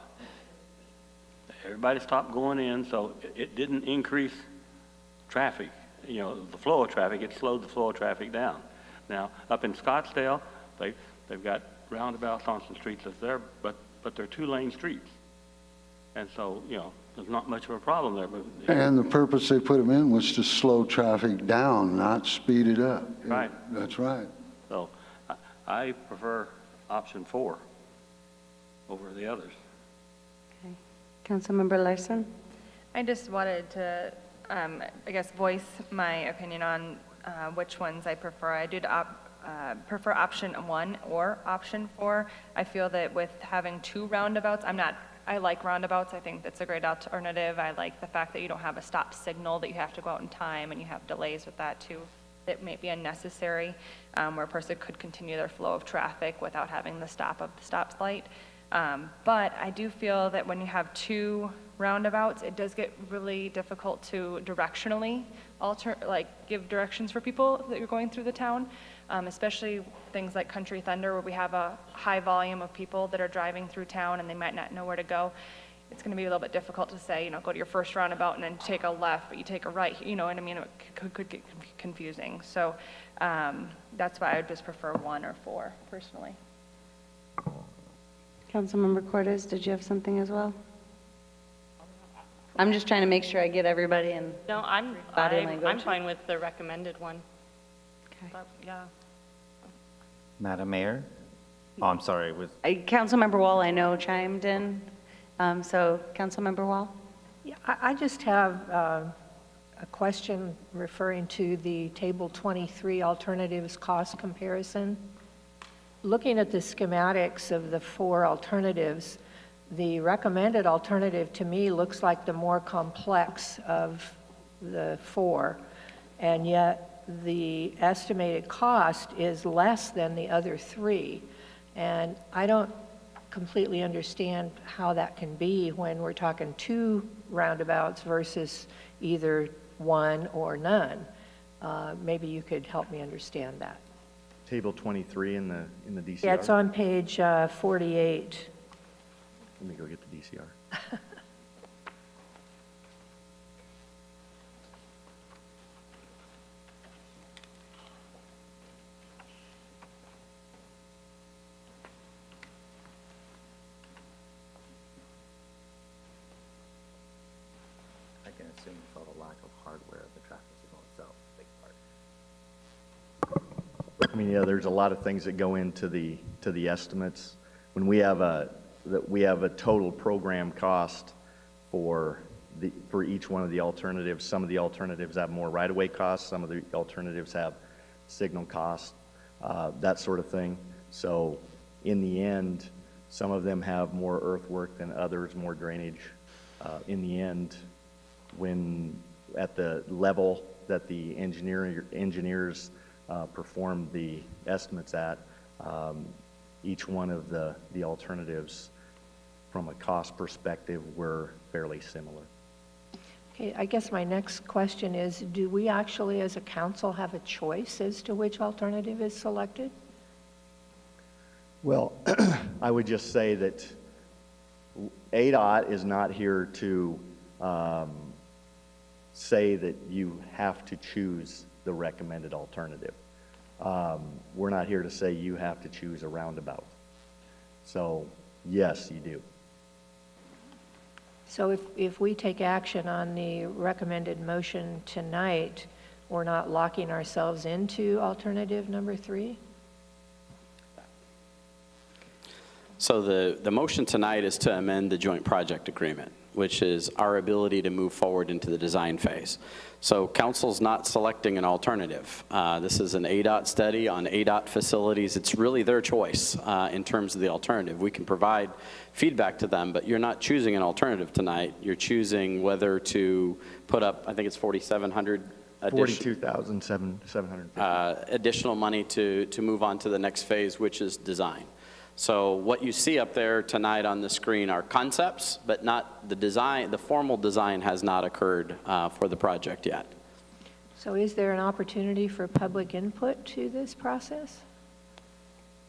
Everybody stopped going in, so it didn't increase traffic, the flow of traffic. It slowed the flow of traffic down. Now, up in Scottsdale, they've got roundabouts on some streets that's there, but they're two-lane streets. And so, there's not much of a problem there. But, And the purpose they put them in was to slow traffic down, not speed it up. Right. That's right. So I prefer option 4 over the others. Okay. Councilmember Larson? I just wanted to, I guess, voice my opinion on which ones I prefer. I did prefer option 1 or option 4. I feel that with having 2 roundabouts, I like roundabouts. I think that's a great alternative. I like the fact that you don't have a stop signal, that you have to go out in time, and you have delays with that too that may be unnecessary, where a person could continue their flow of traffic without having the stop of the stop light. But I do feel that when you have 2 roundabouts, it does get really difficult to directionally give directions for people that you're going through the town, especially things like Country Thunder, where we have a high volume of people that are driving through town and they might not know where to go. It's going to be a little bit difficult to say, go to your first roundabout and then take a left, but you take a right, you know what I mean? It could get confusing. So that's why I would just prefer 1 or 4, personally. Councilmember Cortez, did you have something as well? I'm just trying to make sure I get everybody in. No, I'm fine with the recommended one. Okay. But, yeah. Madam Mayor? Oh, I'm sorry, Councilmember Wall, I know, chimed in. So, Councilmember Wall? Yeah, I just have a question referring to the Table 23 alternatives cost comparison. Looking at the schematics of the 4 alternatives, the recommended alternative to me looks like the more complex of the 4, and yet the estimated cost is less than the other 3. And I don't completely understand how that can be when we're talking 2 roundabouts versus either 1 or none. Maybe you could help me understand that. Table 23 in the DCR? Yeah, it's on page 48. Let me go get the DCR. I can assume it's all the lack of hardware, the traffic signal itself, big part. I mean, yeah, there's a lot of things that go into the estimates. When we have a total program cost for each one of the alternatives. Some of the alternatives have more right-of-way costs. Some of the alternatives have signal costs, that sort of thing. So in the end, some of them have more earthwork than others, more drainage. In the end, when at the level that the engineers performed the estimates at, each one of the alternatives from a cost perspective were fairly similar. Okay, I guess my next question is, do we actually as a council have a choice as to which alternative is selected? Well, I would just say that ADOT is not here to say that you have to choose the recommended alternative. We're not here to say you have to choose a roundabout. So, yes, you do. So if we take action on the recommended motion tonight, we're not locking ourselves into alternative number 3? So the motion tonight is to amend the joint project agreement, which is our ability to move forward into the design phase. So council's not selecting an alternative. This is an ADOT study on ADOT facilities. It's really their choice in terms of the alternative. We can provide feedback to them, but you're not choosing an alternative tonight. You're choosing whether to put up, I think it's 4,700 $42,750. additional money to move on to the next phase, which is design. So what you see up there tonight on the screen are concepts, but not the design. The formal design has not occurred for the project yet. So is there an opportunity for public input to this process?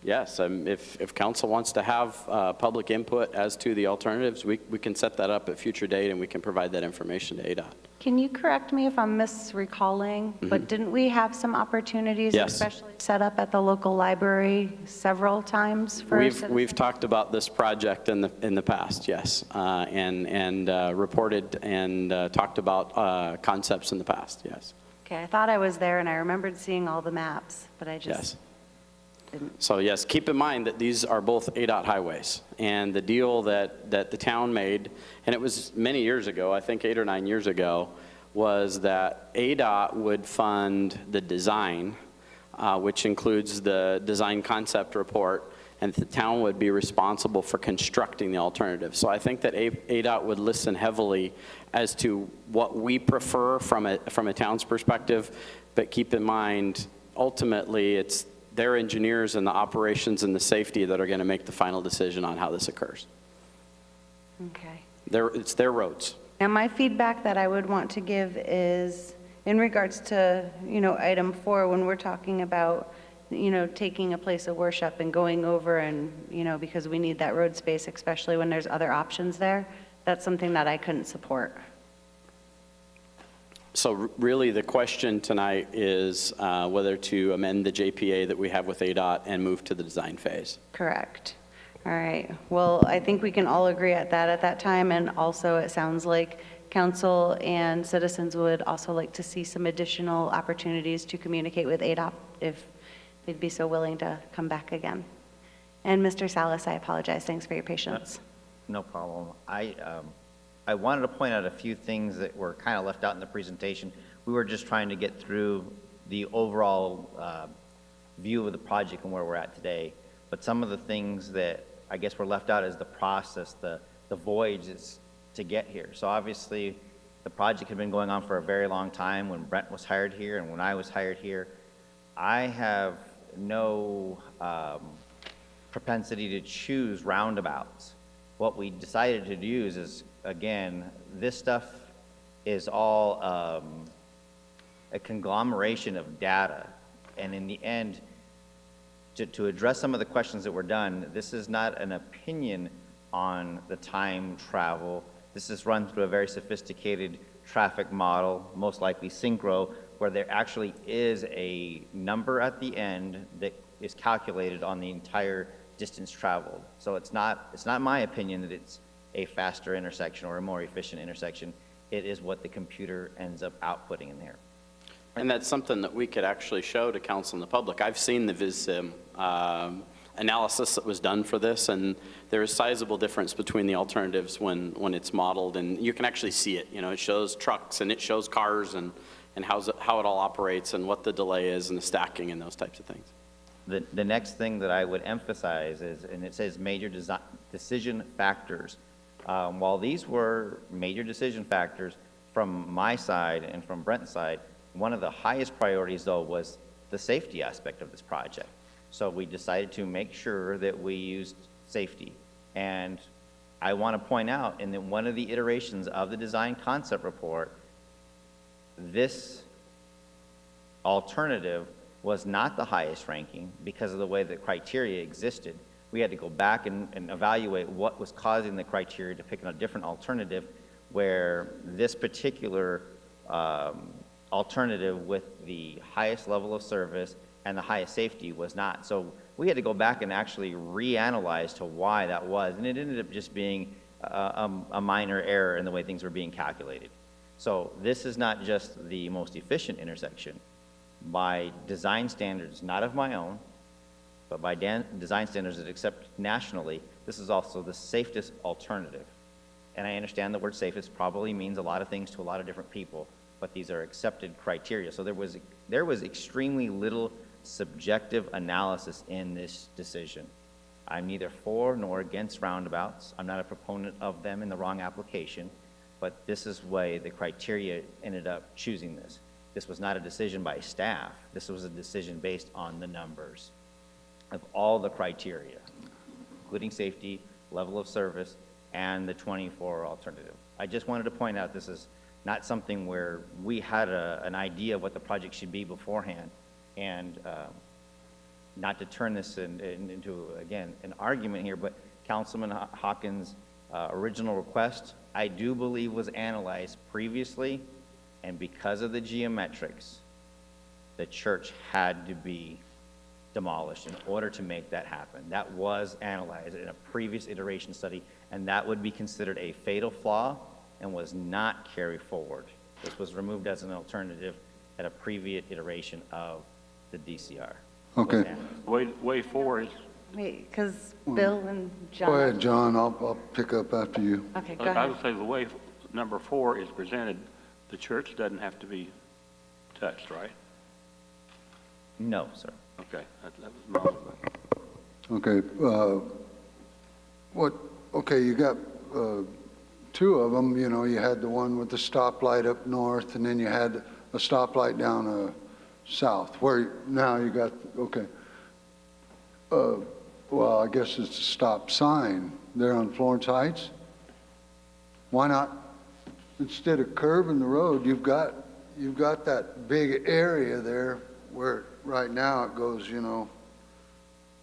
Yes, if council wants to have public input as to the alternatives, we can set that up at future date and we can provide that information to ADOT. Can you correct me if I'm misrecalling, but didn't we have some opportunities, Yes. especially set up at the local library several times for We've talked about this project in the past, yes, and reported and talked about concepts in the past, yes. Okay, I thought I was there and I remembered seeing all the maps, but I just Yes. didn't. So yes, keep in mind that these are both ADOT highways, and the deal that the town made, and it was many years ago, I think 8 or 9 years ago, was that ADOT would fund the design, which includes the design concept report, and the town would be responsible for constructing the alternative. So I think that ADOT would listen heavily as to what we prefer from a town's perspective, but keep in mind, ultimately, it's their engineers and the operations and the safety that are going to make the final decision on how this occurs. Okay. It's their roads. Now, my feedback that I would want to give is in regards to, item 4, when we're talking about, taking a place of worship and going over and, because we need that road space, especially when there's other options there, that's something that I couldn't support. So really the question tonight is whether to amend the JPA that we have with ADOT and move to the design phase. Correct. All right. Well, I think we can all agree at that time, and also it sounds like council and citizens would also like to see some additional opportunities to communicate with ADOT if they'd be so willing to come back again. And Mr. Salas, I apologize. Thanks for your patience. No problem. I wanted to point out a few things that were kind of left out in the presentation. We were just trying to get through the overall view of the project and where we're at today. But some of the things that I guess were left out is the process, the voyages to get here. So obviously, the project had been going on for a very long time when Brent was hired here and when I was hired here. I have no propensity to choose roundabouts. What we decided to use is, again, this stuff is all a conglomeration of data. And in the end, to address some of the questions that were done, this is not an opinion on the time travel. This is run through a very sophisticated traffic model, most likely synchro, where there actually is a number at the end that is calculated on the entire distance traveled. So it's not my opinion that it's a faster intersection or a more efficient intersection. It is what the computer ends up outputting in there. And that's something that we could actually show to council and the public. I've seen the VisSim analysis that was done for this, and there is sizable difference between the alternatives when it's modeled, and you can actually see it. It shows trucks and it shows cars and how it all operates and what the delay is and the stacking and those types of things. The next thing that I would emphasize is, and it says major decision factors. While these were major decision factors from my side and from Brent's side, one of the highest priorities, though, was the safety aspect of this project. So we decided to make sure that we used safety. And I want to point out, in one of the iterations of the design concept report, this alternative was not the highest ranking because of the way the criteria existed. We had to go back and evaluate what was causing the criteria to pick a different alternative, where this particular alternative with the highest level of service and the highest safety was not. So we had to go back and actually reanalyze to why that was, and it ended up just being a minor error in the way things were being calculated. So this is not just the most efficient intersection. By design standards, not of my own, but by design standards that accept nationally, this is also the safest alternative. And I understand the word safest probably means a lot of things to a lot of different people, but these are accepted criteria. So there was extremely little subjective analysis in this decision. I'm neither for nor against roundabouts. I'm not a proponent of them in the wrong application, but this is the way the criteria ended up choosing this. This was not a decision by staff. This was a decision based on the numbers of all the criteria, including safety, level of service, and the 24 alternative. I just wanted to point out this is not something where we had an idea of what the project should be beforehand, and not to turn this into, again, an argument here, but Councilman Hawkins' original request, I do believe was analyzed previously, and because of the geometrics, the church had to be demolished in order to make that happen. That was analyzed in a previous iteration study, and that would be considered a fatal flaw and was not carried forward. This was removed as an alternative at a previous iteration of the DCR. Okay. Way 4 is, Wait, because Bill and John. Go ahead, John, I'll pick up after you. Okay, go I ahead. would say the way number 4 is presented, the church doesn't have to be touched, right? No, sir. Okay, that was my only question. Okay, okay, you got two of them, you know, you had the one with the stoplight up north, and then you had a stoplight down south, where now you got, okay. Well, I guess it's a stop sign there on Florence Heights. Why not, instead of curving the road, you've got that big area there where right now it goes, you know,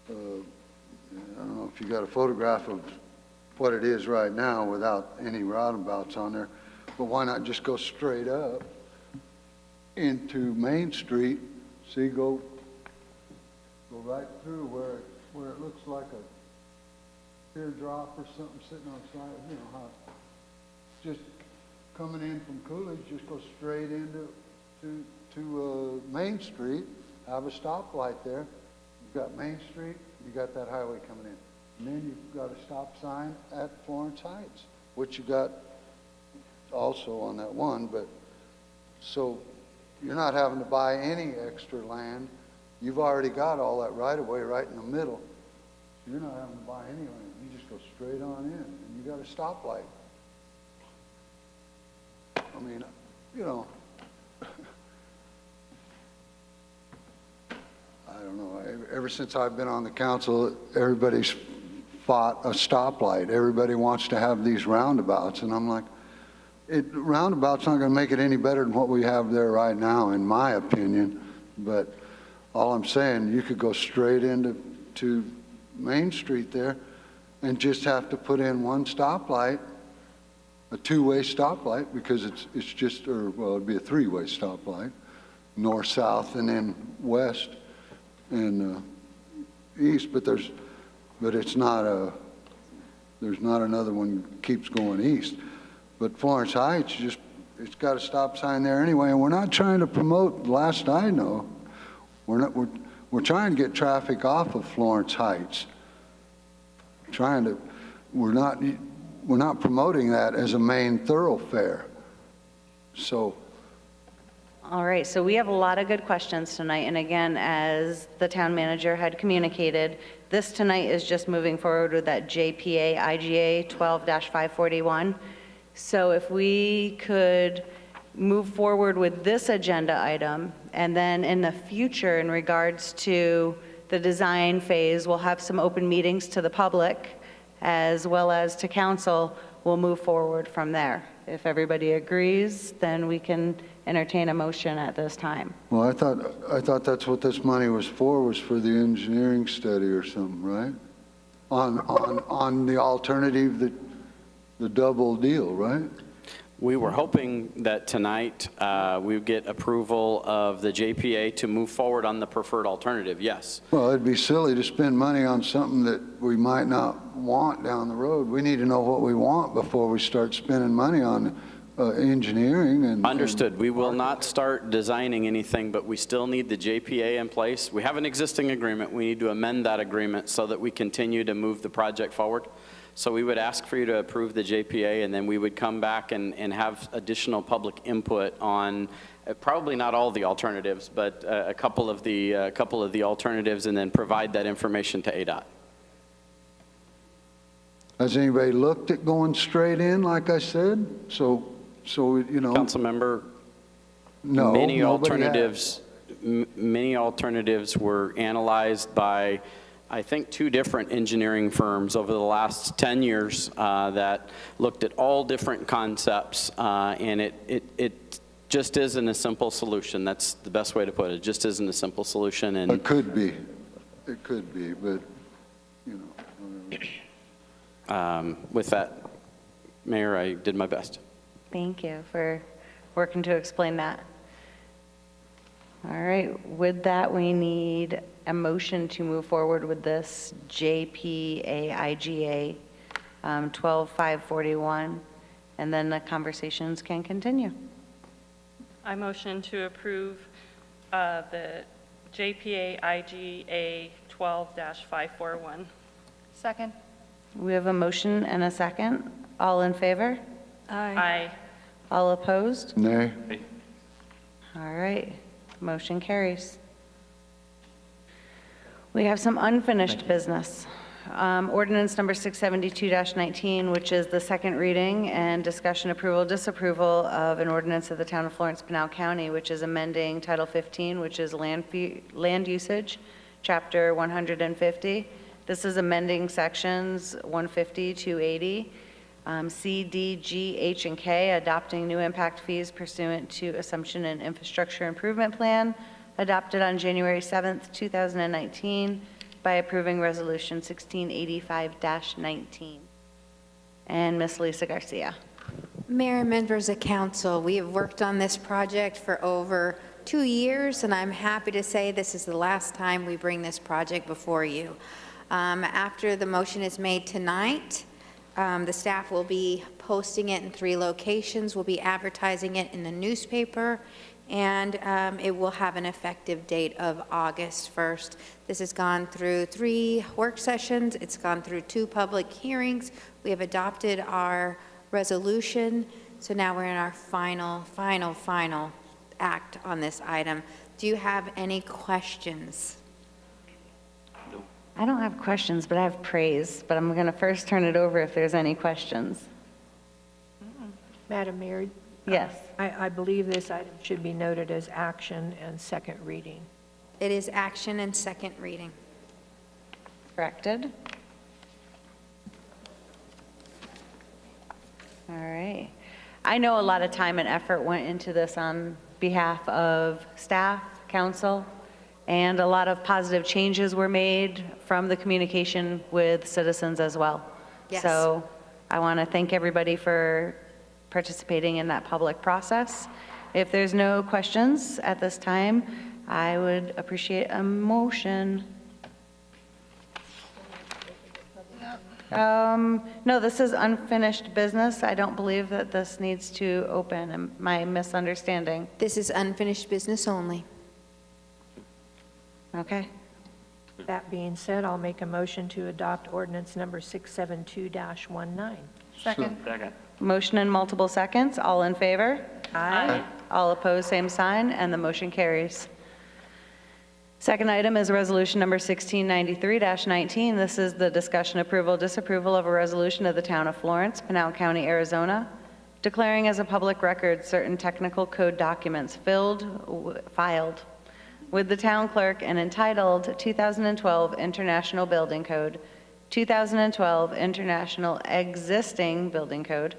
I don't know if you got a photograph of what it is right now without any roundabouts on there, but why not just go straight up into Main Street, see, go right through where it looks like a teardrop or something sitting on the side, you know, how just coming in from Coolidge, just go straight into Main Street, have a stoplight there. You've got Main Street, you got that highway coming in. And then you've got a stop sign at Florence Heights, which you got also on that one, but so you're not having to buy any extra land. You've already got all that right-of-way right in the middle. So you're not having to buy any land. You just go straight on in, and you got a stoplight. I mean, you know, I don't know. Ever since I've been on the council, everybody's fought a stoplight. Everybody wants to have these roundabouts, and I'm like, roundabout's not going to make it any better than what we have there right now, in my opinion. But all I'm saying, you could go straight into Main Street there and just have to put in one stoplight, a two-way stoplight, because it's just, or well, it'd be a three-way stoplight, north, south, and then west and east. But it's not there's not another one that keeps going east. But Florence Heights, it's got a stop sign there anyway, and we're not trying to promote, last I know, we're trying to get traffic off of Florence Heights. We're not promoting that as a main thoroughfare. So. All right, so we have a lot of good questions tonight, and again, as the town manager had communicated, this tonight is just moving forward with that JPA IGA 12-541. So if we could move forward with this agenda item, and then in the future, in regards to the design phase, we'll have some open meetings to the public as well as to council. We'll move forward from there. If everybody agrees, then we can entertain a motion at this time. Well, I thought that's what this money was for the engineering study or something, right? On the alternative, the double deal, right? We were hoping that tonight we would get approval of the JPA to move forward on the preferred alternative, yes. Well, it'd be silly to spend money on something that we might not want down the road. We need to know what we want before we start spending money on engineering and... Understood. We will not start designing anything, but we still need the JPA in place. We have an existing agreement. We need to amend that agreement so that we continue to move the project forward. So we would ask for you to approve the JPA, and then we would come back and have additional public input on probably not all the alternatives, but a couple of the alternatives, and then provide that information to ADOT. Has anybody looked at going straight in, like I said? So you know... Councilmember, no, many alternatives were analyzed by, I think, 2 different engineering firms over the last 10 years that looked at all different concepts, and it just isn't a simple solution. That's the best way to put it. It just isn't a simple solution. And it could be, but, you know. With that, Mayor, I did my best. Thank you for working to explain that. All right, with that, we need a motion to move forward with this JPAIGA 12541, and then the conversations can continue. I motion to approve the JPA IGA 12-541. Second. We have a motion and a second. All in favor? Aye. All opposed? Nay. All right, motion carries. We have some unfinished business. Ordinance number 672-19, which is the second reading and discussion, approval, disapproval of an ordinance of the town of Florence, Pinal County, which is amending Title 15, which is land usage, Chapter 150. This is amending sections 150 to 80, C, D, G, H, and K, adopting new impact fees pursuant to Assumption and Infrastructure Improvement Plan, adopted on January 7th, 2019, by approving Resolution 1685-19. And Ms. Lisa Garcia. Mayor and members of council, we have worked on this project for over 2 years, and I'm happy to say this is the last time we bring this project before you. After the motion is made tonight, the staff will be posting it in 3 locations. We'll be advertising it in the newspaper, and it will have an effective date of August 1st. This has gone through 3 work sessions. It's gone through 2 public hearings. We have adopted our resolution, so now we're in our final act on this item. Do you have any questions? I don't have questions, but I have praise. But I'm going to first turn it over if there's any questions. Madam Mayor? Yes. I believe this item should be noted as action and second reading. It is action and second reading. Corrected. All right. I know a lot of time and effort went into this on behalf of staff, council, and a lot of positive changes were made from the communication with citizens as well. Yes. So I want to thank everybody for participating in that public process. If there's no questions at this time, I would appreciate a motion. No, this is unfinished business. I don't believe that this needs to open. Am I misunderstanding? This is unfinished business only. Okay. That being said, I'll make a motion to adopt ordinance number 672-19. Second. Second. Motion in multiple seconds. All in favor? Aye. All opposed, same sign, and the motion carries. Second item is resolution number 1693-19. This is the discussion, approval, disapproval of a resolution of the town of Florence, Pinal County, Arizona, declaring as a public record certain technical code documents filed with the town clerk and entitled 2012 International Building Code, 2012 International Existing Building Code,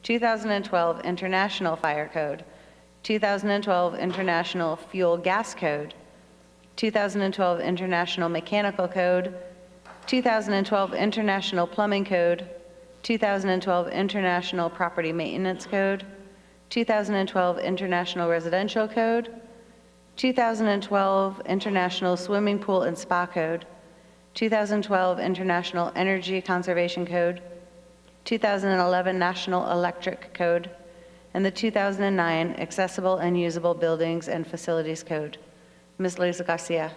2012 International Fire Code, 2012 International Fuel Gas Code, 2012 International Mechanical Code, 2012 International Plumbing Code, 2012 International Property Maintenance Code, 2012 International Residential Code, 2012 International Swimming Pool and Spa Code, 2012 International Energy Conservation Code, 2011 National Electric Code, and the 2009 Accessible and Usable Buildings and Facilities Code. Ms. Lisa Garcia.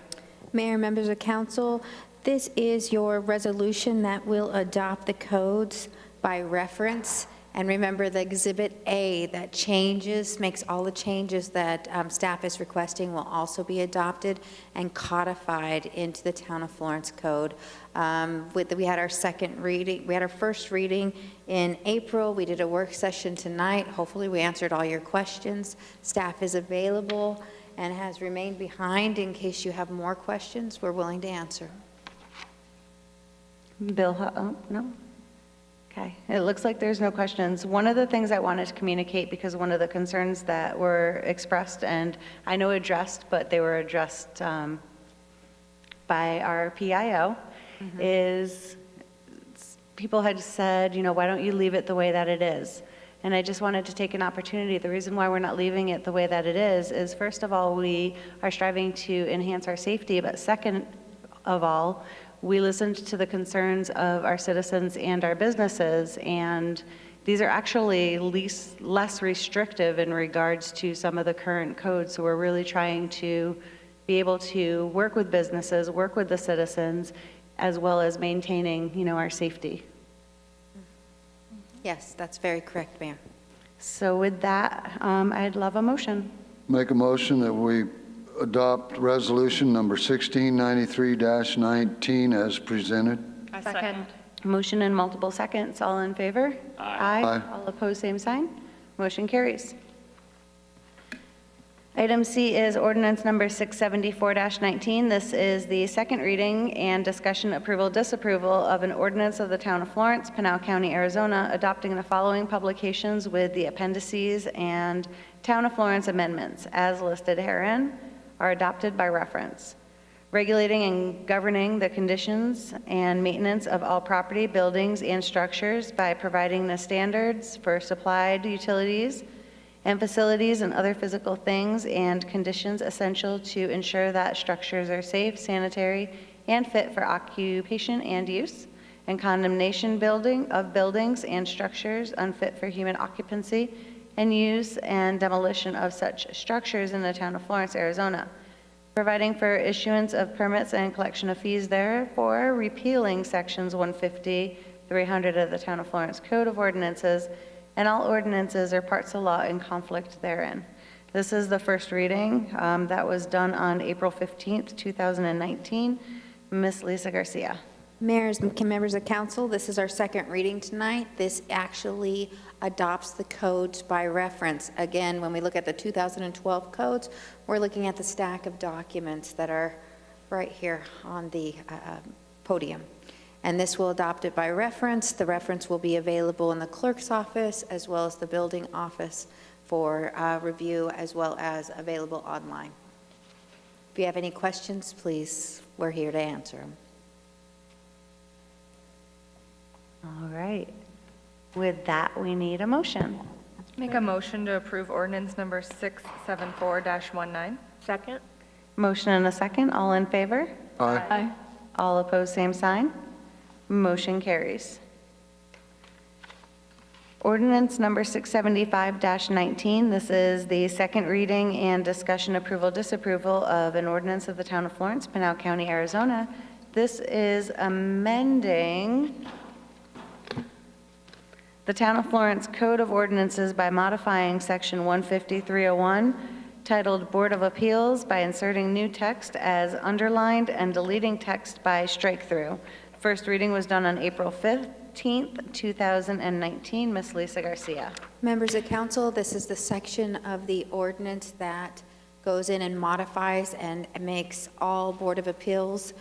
Mayor, members of council, this is your resolution that will adopt the codes by reference. And remember, the Exhibit A that changes, makes all the changes that staff is requesting will also be adopted and codified into the Town of Florence Code. We had our second reading, we had our first reading in April. We did a work session tonight. Hopefully we answered all your questions. Staff is available and has remained behind in case you have more questions. We're willing to answer. Bill, oh, no? Okay, it looks like there's no questions. One of the things I wanted to communicate, because one of the concerns that were expressed, and I know addressed, but they were addressed by our PIO, is people had said, you know, why don't you leave it the way that it is? And I just wanted to take an opportunity. The reason why we're not leaving it the way that it is first of all, we are striving to enhance our safety, but second of all, we listened to the concerns of our citizens and our businesses, and these are actually less restrictive in regards to some of the current codes. So we're really trying to be able to work with businesses, work with the citizens, as well as maintaining, you know, our safety. Yes, that's very correct, Mayor. So with that, I'd love a motion. Make a motion that we adopt resolution number 1693-19 as presented. I second. Motion in multiple seconds. All in favor? Aye. Aye. All opposed, same sign. Motion carries. Item C is ordinance number 674-19. This is the second reading and discussion approval, disapproval of an ordinance of the Town of Florence, Pinal County, Arizona, adopting the following publications with the appendices and Town of Florence amendments as listed herein are adopted by reference. Regulating and governing the conditions and maintenance of all property, buildings, and structures by providing the standards for supplied utilities and facilities and other physical things and conditions essential to ensure that structures are safe, sanitary, and fit for occupation and use, and condemnation of buildings and structures unfit for human occupancy and use, and demolition of such structures in the Town of Florence, Arizona. Providing for issuance of permits and collection of fees therefore, repealing sections 150, 300 of the Town of Florence Code of Ordinances, and all ordinances or parts of law in conflict therein. This is the first reading that was done on April 15th, 2019. Ms. Lisa Garcia. Mayors and members of council, this is our second reading tonight. This actually adopts the codes by reference. Again, when we look at the 2012 codes, we're looking at the stack of documents that are right here on the podium. And this will adopt it by reference. The reference will be available in the clerk's office as well as the building office for review, as well as available online. If you have any questions, please, we're here to answer them. All right. With that, we need a motion. Make a motion to approve ordinance number 674-19. Second. Motion and a second. All in favor? Aye. All opposed, same sign. Motion carries. Ordinance number 675-19. This is the second reading and discussion approval, disapproval of an ordinance of the Town of Florence, Pinal County, Arizona. This is amending the Town of Florence Code of Ordinances by modifying section 150-301 titled Board of Appeals by inserting new text as underlined and deleting text by strike-through. First reading was done on April 15th, 2019. Ms. Lisa Garcia. Members of council, this is the section of the ordinance that goes in and modifies and makes all Board of Appeals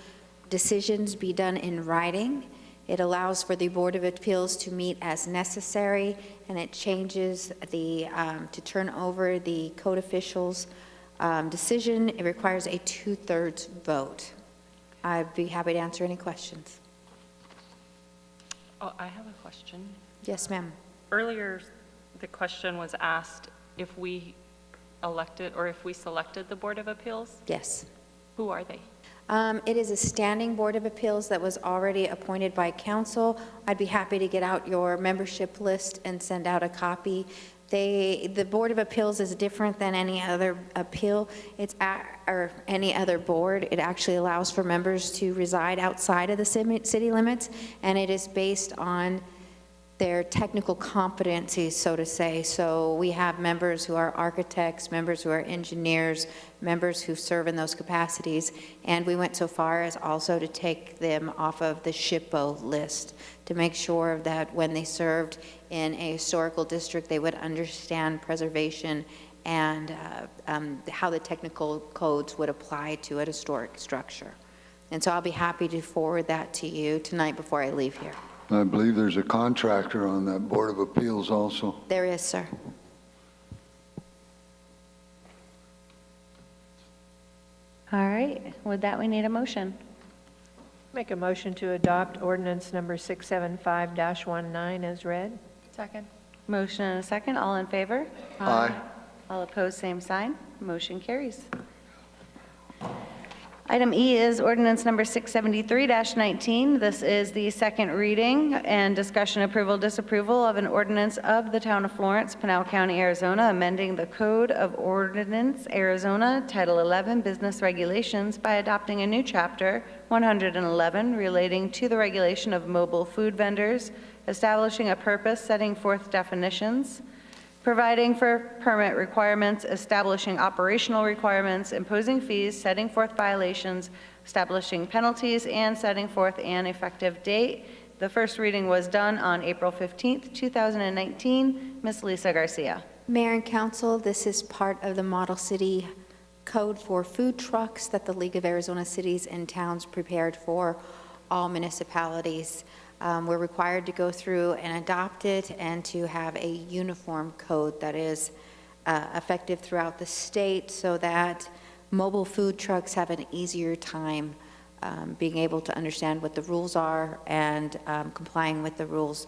decisions be done in writing. It allows for the Board of Appeals to meet as necessary, and it changes the, to turn over the code official's decision. It requires a 2/3 vote. I'd be happy to answer any questions. Oh, I have a question. Yes, ma'am. Earlier, the question was asked, if we elected, or if we selected the Board of Appeals? Yes. Who are they? It is a standing Board of Appeals that was already appointed by council. I'd be happy to get out your membership list and send out a copy. The Board of Appeals is different than any other appeal. Or any other board. It actually allows for members to reside outside of the city limits, and it is based on their technical competencies, so to say. So we have members who are architects, members who are engineers, members who serve in those capacities, and we went so far as also to take them off of the SHPO list to make sure that when they served in a historical district, they would understand preservation and how the technical codes would apply to a historic structure. And so I'll be happy to forward that to you tonight before I leave here. I believe there's a contractor on that Board of Appeals also. There is, sir. All right, with that, we need a motion. Make a motion to adopt ordinance number 675-19 as read. Second. Motion and a second, all in favor? Aye. All opposed, same sign. Motion carries. Item E is ordinance number 673-19. This is the second reading and discussion approval, disapproval of an ordinance of the Town of Florence, Pinal County, Arizona, amending the Code of Ordinance, Arizona, Title 11, Business Regulations by adopting a new chapter, 111, relating to the regulation of mobile food vendors, establishing a purpose, setting forth definitions, providing for permit requirements, establishing operational requirements, imposing fees, setting forth violations, establishing penalties, and setting forth an effective date. The first reading was done on April 15th, 2019. Ms. Lisa Garcia. Mayor and council, this is part of the Model City Code for food trucks that the League of Arizona Cities and Towns prepared for all municipalities. We're required to go through and adopt it and to have a uniform code that is effective throughout the state so that mobile food trucks have an easier time being able to understand what the rules are and complying with the rules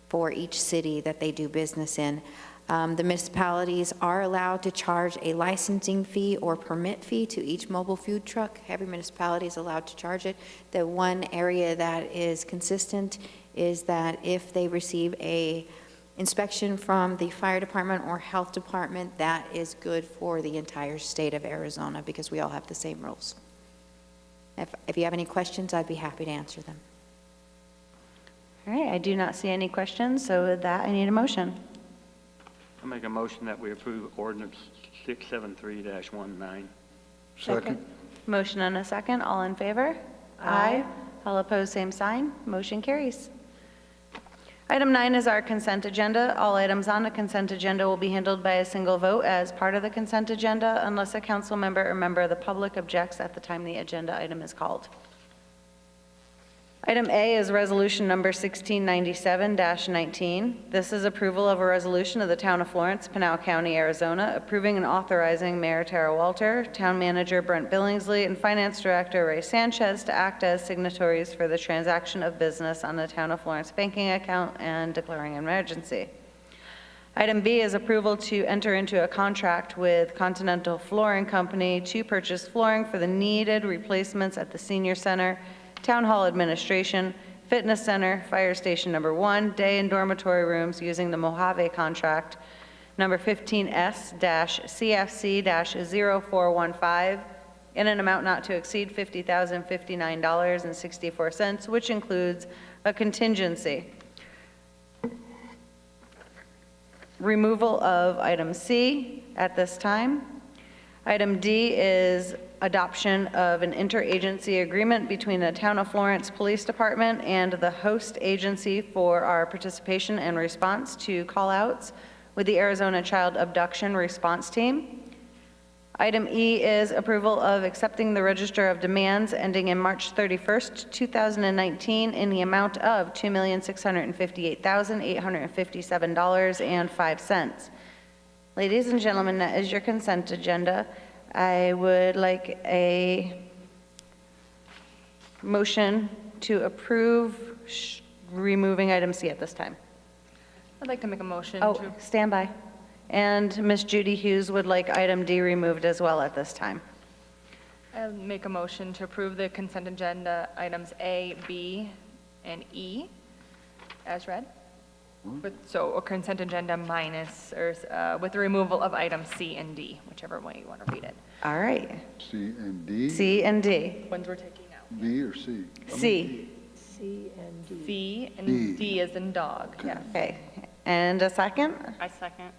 for each city that they do business in. The municipalities are allowed to charge a licensing fee or permit fee to each mobile food truck. Every municipality is allowed to charge it. The one area that is consistent is that if they receive a inspection from the fire department or health department, that is good for the entire state of Arizona because we all have the same rules. If you have any questions, I'd be happy to answer them. All right, I do not see any questions, so with that, I need a motion. I make a motion that we approve ordinance 673-19. Second. Motion and a second, all in favor? Aye. All opposed, same sign. Motion carries. Item 9 is our consent agenda. All items on the consent agenda will be handled by a single vote as part of the consent agenda unless a council member or member of the public objects at the time the agenda item is called. Item A is resolution number 1697-19. This is approval of a resolution of the Town of Florence, Pinal County, Arizona, approving and authorizing Mayor Tara Walter, Town Manager Brent Billingsley, and Finance Director Ray Sanchez to act as signatories for the transaction of business on the Town of Florence banking account and declaring an emergency. Item B is approval to enter into a contract with Continental Flooring Company to purchase flooring for the needed replacements at the Senior Center, Town Hall Administration, Fitness Center, Fire Station Number 1, day and dormitory rooms using the Mojave contract number 15S-CFC-0415 in an amount not to exceed $50,059.64, which includes a contingency. Removal of item C at this time. Item D is adoption of an interagency agreement between the Town of Florence Police Department and the host agency for our participation and response to call-outs with the Arizona Child Abduction Response Team. Item E is approval of accepting the register of demands ending in March 31st, 2019 in the amount of $2,658,857.05. Ladies and gentlemen, that is your consent agenda. I would like a motion to approve removing item C at this time. I'd like to make a motion Oh, to, stand by. And Ms. Judy Hughes would like item D removed as well at this time. I'll make a motion to approve the consent agenda items A, B, and E as read. So a consent agenda minus, or with the removal of items C and D, whichever way you want to read it. All right. C and D? C and D. Ones we're taking out. B or C? C. C and D. C and D. D as in dog, yes. Okay. And a second? I second.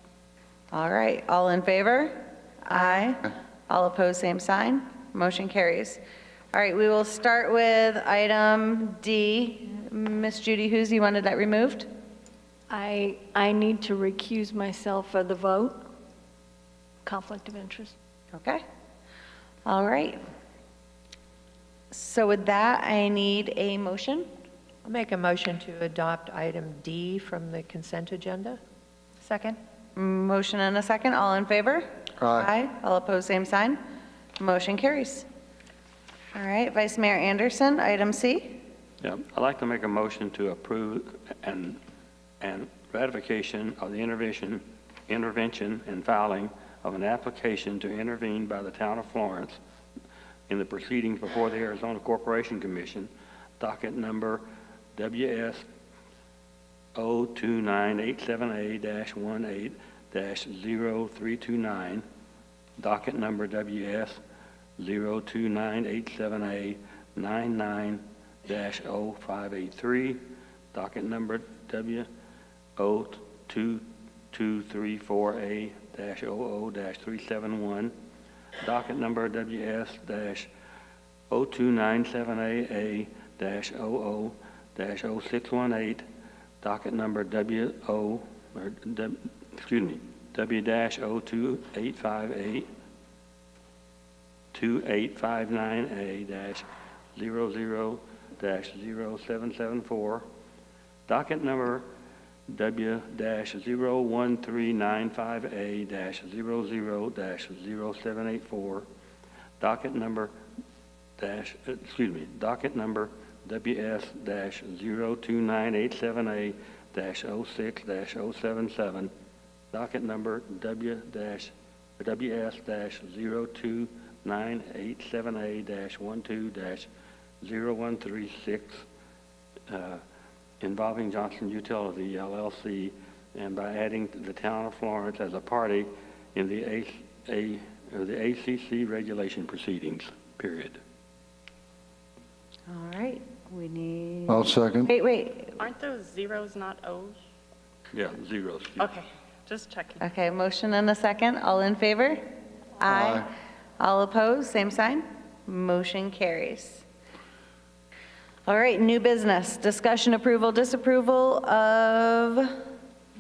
All right. All in favor? Aye. All opposed, same sign. Motion carries. All right, we will start with item D. Ms. Judy Hughes, you wanted that removed? I need to recuse myself for the vote. Conflict of interest. Okay. All right. So with that, I need a motion. I'll make a motion to adopt item D from the consent agenda. Second? Motion and a second. All in favor? Aye. All opposed, same sign. Motion carries. All right, Vice Mayor Anderson, item C. Yeah, I'd like to make a motion to approve and ratification of the intervention and filing of an application to intervene by the town of Florence in the proceedings before the Arizona Corporation Commission, docket number WS 02987A-18-0329, docket number WS 02987A-99-0583, docket number W 02234A-00-371, docket number WS-0297AA-00-0618, docket number W-2859A-00-0774, docket number W-1395A-00-0784, docket number docket number WS-02987A-06-077, docket number WS-02987A-12-0136, involving Johnson Utility LLC, and by adding the town of Florence as a party in the ACC regulation proceedings, period. All right, we need. I'll second. Wait. Aren't those zeros not O's? Yeah, zeros. Okay, just checking. Okay, motion and a second. All in favor? Aye. All opposed, same sign. Motion carries. All right, new business. Discussion, approval, disapproval of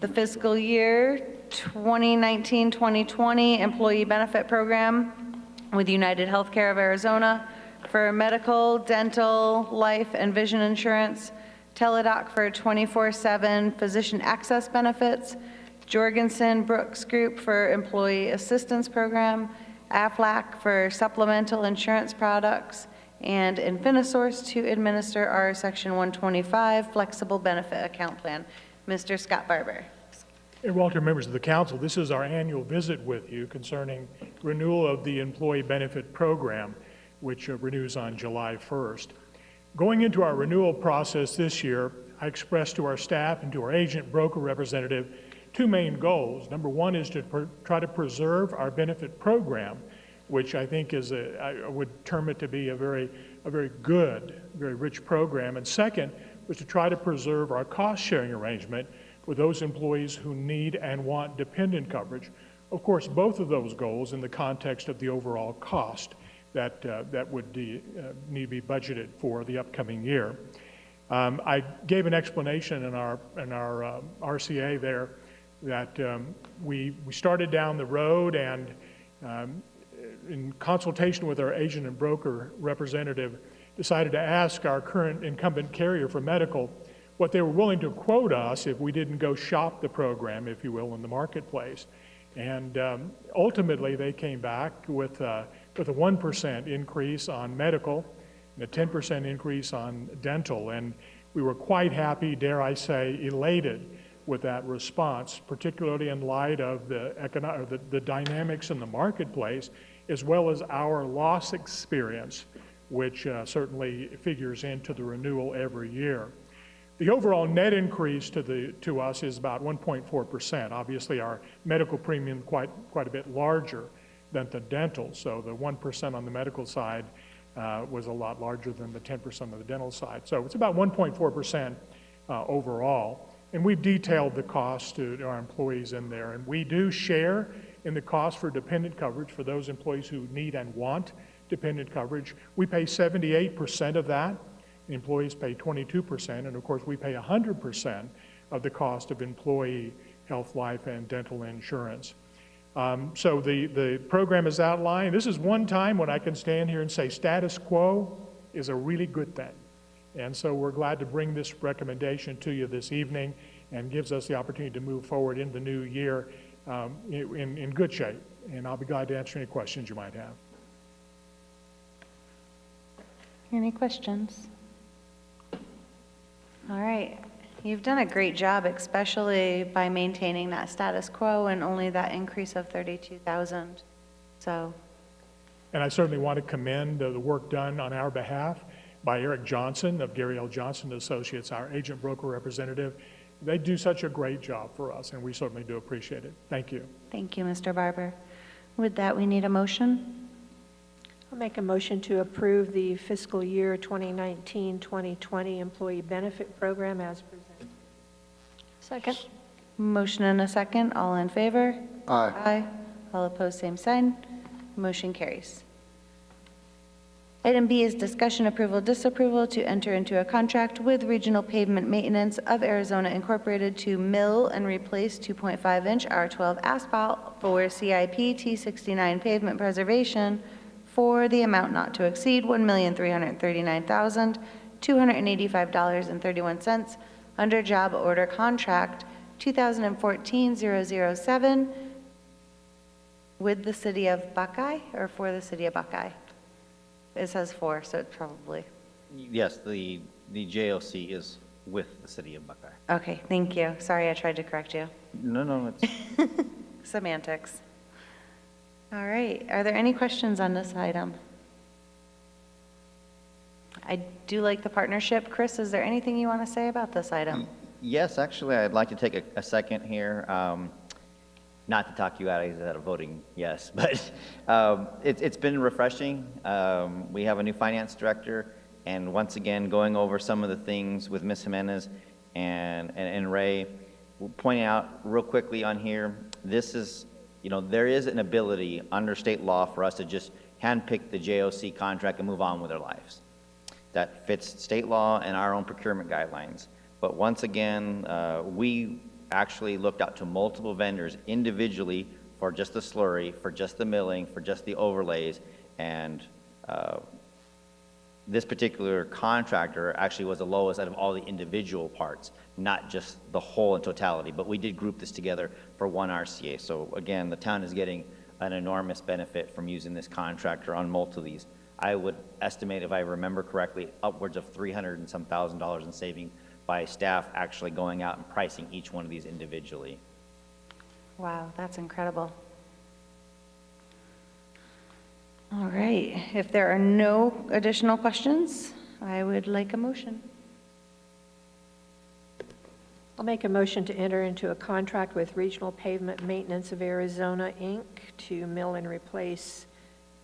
the fiscal year 2019-2020 employee benefit program with United Healthcare of Arizona for medical, dental, life, and vision insurance, Teladoc for 24/7 physician access benefits, Jorgensen Brooks Group for employee assistance program, Aflac for supplemental insurance products, and Infinisource to administer our Section 125 flexible benefit account plan. Mr. Scott Barber. Hey, Walter, members of the council, this is our annual visit with you concerning renewal of the employee benefit program, which renews on July 1st. Going into our renewal process this year, I expressed to our staff and to our agent broker representative two main goals. Number one is to try to preserve our benefit program, which I think is I would term it to be a very good, very rich program. And second was to try to preserve our cost-sharing arrangement with those employees who need and want dependent coverage. Of course, both of those goals in the context of the overall cost that would need to be budgeted for the upcoming year. I gave an explanation in our RCA there that we started down the road, and in consultation with our agent and broker representative, decided to ask our current incumbent carrier for medical what they were willing to quote us if we didn't go shop the program, if you will, in the marketplace. And ultimately, they came back with a 1% increase on medical and a 10% increase on dental. And we were quite happy, dare I say, elated, with that response, particularly in light of the dynamics in the marketplace, as well as our loss experience, which certainly figures into the renewal every year. The overall net increase to us is about 1.4%. Obviously, our medical premium quite a bit larger than the dental, so the 1% on the medical side was a lot larger than the 10% on the dental side. So it's about 1.4% overall. And we've detailed the cost to our employees in there. And we do share in the cost for dependent coverage for those employees who need and want dependent coverage. We pay 78% of that. The employees pay 22%. And of course, we pay 100% of the cost of employee health, life, and dental insurance. So the program is outlined. This is one time when I can stand here and say status quo is a really good thing. And so we're glad to bring this recommendation to you this evening, and gives us the opportunity to move forward in the new year in good shape. And I'll be glad to answer any questions you might have. Any questions? All right. You've done a great job, especially by maintaining that status quo and only that increase of 32,000. So. And I certainly want to commend the work done on our behalf by Eric Johnson of Gary L. Johnson Associates, our agent broker representative. They do such a great job for us, and we certainly do appreciate it. Thank you. Thank you, Mr. Barber. With that, we need a motion. I'll make a motion to approve the fiscal year 2019-2020 employee benefit program as presented. Second. Motion and a second. All in favor? Aye. Aye. All opposed, same sign. Motion carries. Item B is discussion, approval, disapproval to enter into a contract with Regional Pavement Maintenance of Arizona Incorporated to mill and replace 2.5-inch R12 asphalt for CIP T69 pavement preservation for the amount not to exceed $1,339,285.31 under job order contract 2014-007 with the city of Buckeye, or for the city of Buckeye? It says for, so it's probably. Yes, the JOC is with the city of Buckeye. Okay, thank you. Sorry, I tried to correct you. No, it's Semantics. All right, are there any questions on this item? I do like the partnership. Chris, is there anything you want to say about this item? Yes, actually, I'd like to take a second here, not to talk you out of voting yes, but it's been refreshing. We have a new finance director, and once again, going over some of the things with Ms. Jimenez and Ray, pointing out real quickly on here, this is, there is an ability under state law for us to just handpick the JOC contract and move on with our lives. That fits state law and our own procurement guidelines. But once again, we actually looked out to multiple vendors individually for just the slurry, for just the milling, for just the overlays, and this particular contractor actually was the lowest out of all the individual parts, not just the whole in totality, but we did group this together for one RCA. So again, the town is getting an enormous benefit from using this contractor on multiple of these. I would estimate, if I remember correctly, upwards of $300 and some thousand in saving by staff actually going out and pricing each one of these individually. Wow, that's incredible. All right, if there are no additional questions, I would like a motion. I'll make a motion to enter into a contract with Regional Pavement Maintenance of Arizona, Inc. to mill and replace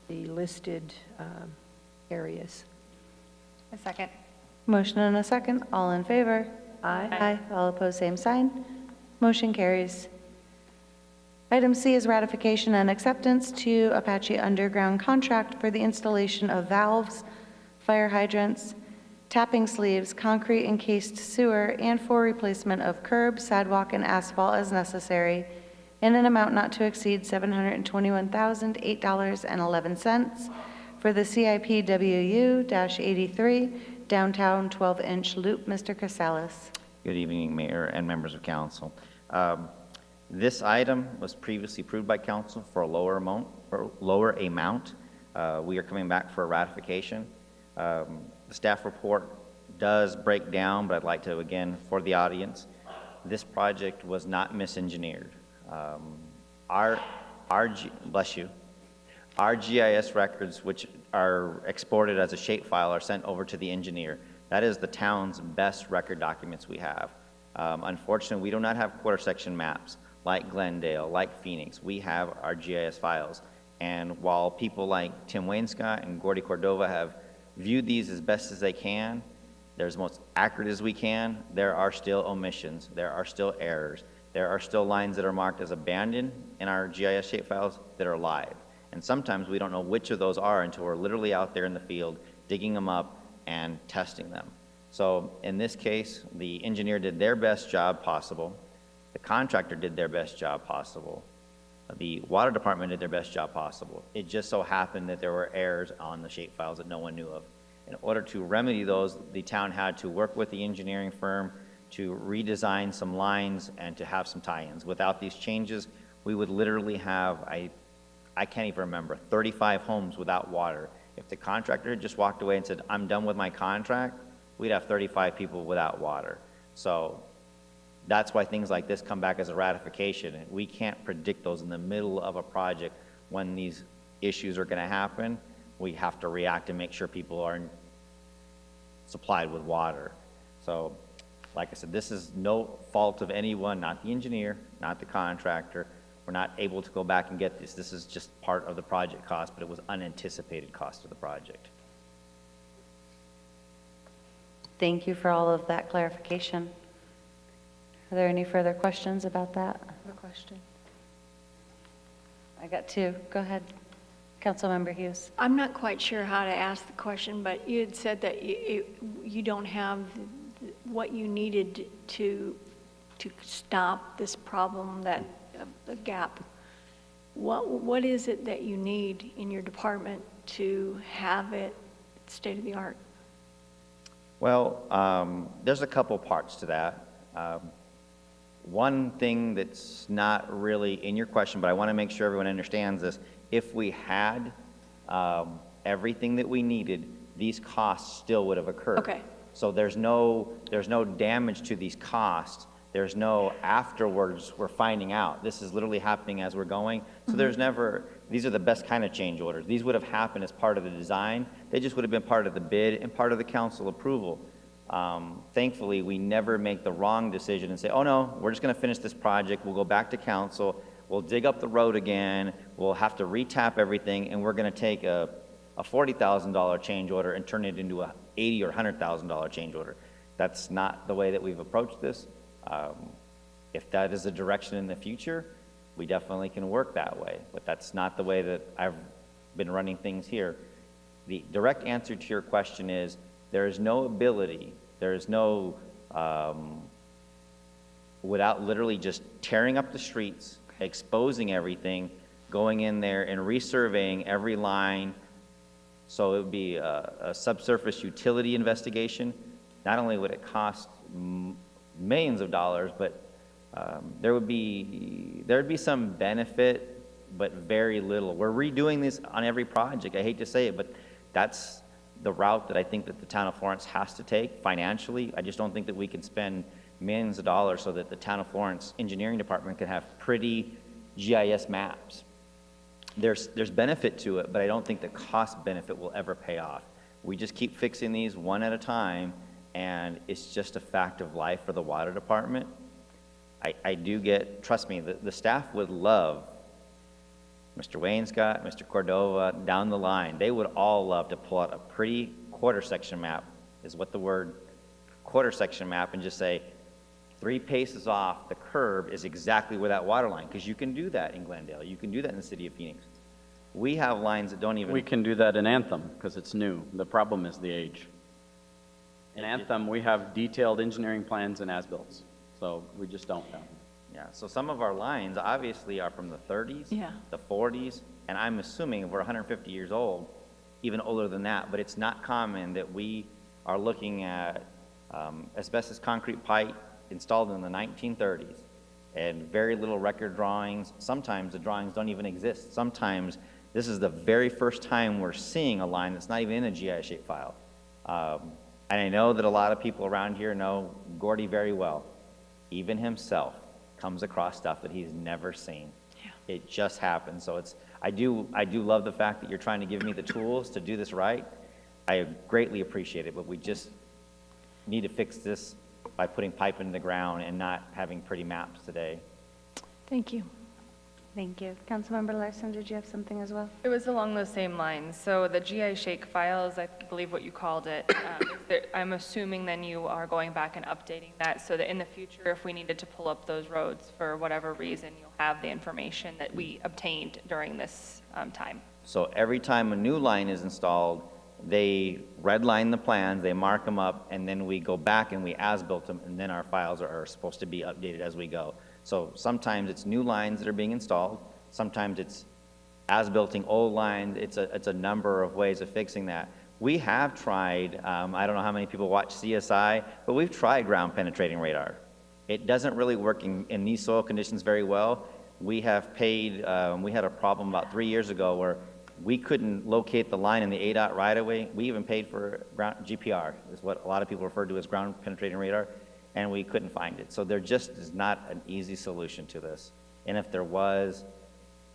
the listed areas. A second. Motion and a second. All in favor? Aye. Aye. All opposed, same sign. Motion carries. Item C is ratification and acceptance to Apache Underground contract for the installation of valves, fire hydrants, tapping sleeves, concrete encased sewer, and for replacement of curb, sidewalk, and asphalt as necessary in an amount not to exceed $721,008.11 for the CIP WU-83 downtown 12-inch loop. Mr. Casales. Good evening, Mayor and members of council. This item was previously approved by council for a lower amount. We are coming back for a ratification. The staff report does break down, but I'd like to, again, for the audience, this project was not misengineered. Bless you. Our GIS records, which are exported as a shapefile, are sent over to the engineer. That is the town's best record documents we have. Unfortunately, we do not have quarter section maps like Glendale, like Phoenix. We have our GIS files. And while people like Tim Wainscott and Gordy Cordova have viewed these as best as they can, they're as most accurate as we can, there are still omissions, there are still errors, there are still lines that are marked as abandoned in our GIS shapefiles that are live. And sometimes we don't know which of those are until we're literally out there in the field, digging them up and testing them. So in this case, the engineer did their best job possible, the contractor did their best job possible, the water department did their best job possible. It just so happened that there were errors on the shapefiles that no one knew of. In order to remedy those, the town had to work with the engineering firm to redesign some lines and to have some tie-ins. Without these changes, we would literally have, I can't even remember, 35 homes without water. If the contractor had just walked away and said, I'm done with my contract, we'd have 35 people without water. So that's why things like this come back as a ratification. And we can't predict those in the middle of a project when these issues are going to happen. We have to react and make sure people are supplied with water. So, like I said, this is no fault of anyone, not the engineer, not the contractor. We're not able to go back and get this. This is just part of the project cost, but it was unanticipated cost of the project. Thank you for all of that clarification. Are there any further questions about that? I have a question. I got two. Go ahead. Councilmember Hughes. I'm not quite sure how to ask the question, but you had said that you don't have what you needed to stop this problem, that the gap. What is it that you need in your department to have it state of the art? Well, there's a couple parts to that. One thing that's not really in your question, but I want to make sure everyone understands this. If we had everything that we needed, these costs still would have occurred. Okay. So there's no damage to these costs. There's no afterwards we're finding out. This is literally happening as we're going. So there's never, these are the best kind of change orders. These would have happened as part of the design. They just would have been part of the bid and part of the council approval. Thankfully, we never make the wrong decision and say, oh no, we're just going to finish this project. We'll go back to council. We'll dig up the road again. We'll have to retap everything, and we're going to take a $40,000 change order and turn it into a $80,000 or $100,000 change order. That's not the way that we've approached this. If that is a direction in the future, we definitely can work that way, but that's not the way that I've been running things here. The direct answer to your question is there is no ability, there is no, without literally just tearing up the streets, exposing everything, going in there and resurveying every line. So it would be a subsurface utility investigation. Not only would it cost millions of dollars, but there'd be some benefit, but very little. We're redoing this on every project. I hate to say it, but that's the route that I think that the town of Florence has to take financially. I just don't think that we can spend millions of dollars so that the town of Florence engineering department can have pretty GIS maps. There's benefit to it, but I don't think the cost benefit will ever pay off. We just keep fixing these one at a time, and it's just a fact of life for the water department. I do get, trust me, the staff would love Mr. Wainscott, Mr. Cordova, down the line. They would all love to pull out a pretty quarter section map, is what the word quarter section map, and just say 3 paces off the curb is exactly where that water line, because you can do that in Glendale. You can do that in the city of Phoenix. We have lines that don't even... We can do that in Anthem because it's new. The problem is the age. In Anthem, we have detailed engineering plans and as-bills, so we just don't have them. Yeah, so some of our lines obviously are from the 30s, the 40s, and I'm assuming we're 150 years old, even older than that, but it's not common that we are looking at asbestos concrete pipe installed in the 1930s and very little record drawings. Sometimes the drawings don't even exist. Sometimes this is the very first time we're seeing a line that's not even in a GIS shape file. And I know that a lot of people around here know Gordy very well. even himself, comes across stuff that he's never seen. It just happens. So I do love the fact that you're trying to give me the tools to do this right. I greatly appreciate it, but we just need to fix this by putting pipe in the ground and not having pretty maps today. Thank you. Thank you. Councilmember Larson, did you have something as well? It was along those same lines. So the GI Shake files, I believe what you called it, I'm assuming then you are going back and updating that so that in the future, if we needed to pull up those roads for whatever reason, you'll have the information that we obtained during this time. So every time a new line is installed, they redline the plans, they mark them up, and then we go back and we as-built them, and then our files are supposed to be updated as we go. So sometimes it's new lines that are being installed, sometimes it's as-builting old lines. It's a number of ways of fixing that. We have tried, I don't know how many people watch CSI, but we've tried ground penetrating radar. It doesn't really work in these soil conditions very well. We have paid, we had a problem about 3 years ago where we couldn't locate the line in the ADOT right-of-way. We even paid for ground, GPR, is what a lot of people refer to as ground penetrating radar, and we couldn't find it. So there just is not an easy solution to this. And if there was,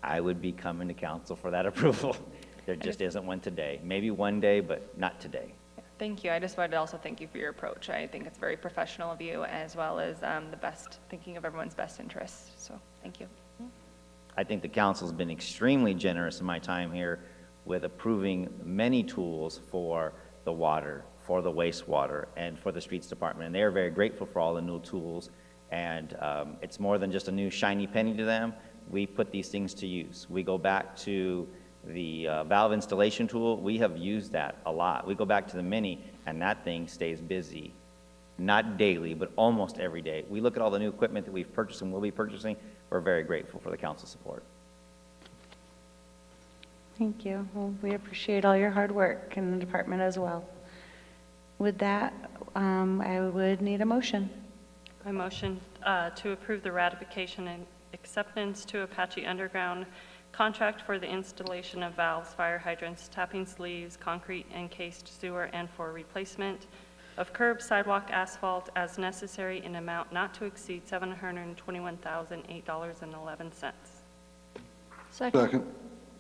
I would be coming to council for that approval. There just isn't one today. Maybe one day, but not today. Thank you. I just wanted to also thank you for your approach. I think it's very professional of you, as well as thinking of everyone's best interests. So thank you. I think the council's been extremely generous in my time here with approving many tools for the water, for the wastewater, and for the streets department. And they're very grateful for all the new tools. And it's more than just a new shiny penny to them. We put these things to use. We go back to the valve installation tool. We have used that a lot. We go back to the Mini, and that thing stays busy. Not daily, but almost every day. We look at all the new equipment that we've purchased and will be purchasing. We're very grateful for the council support. Thank you. Well, we appreciate all your hard work in the department as well. With that, I would need a motion. I motion to approve the ratification and acceptance to Apache Underground contract for the installation of valves, fire hydrants, tapping sleeves, concrete encased sewer, and for replacement of curb, sidewalk, asphalt as necessary in amount not to exceed $721,008.11. Second.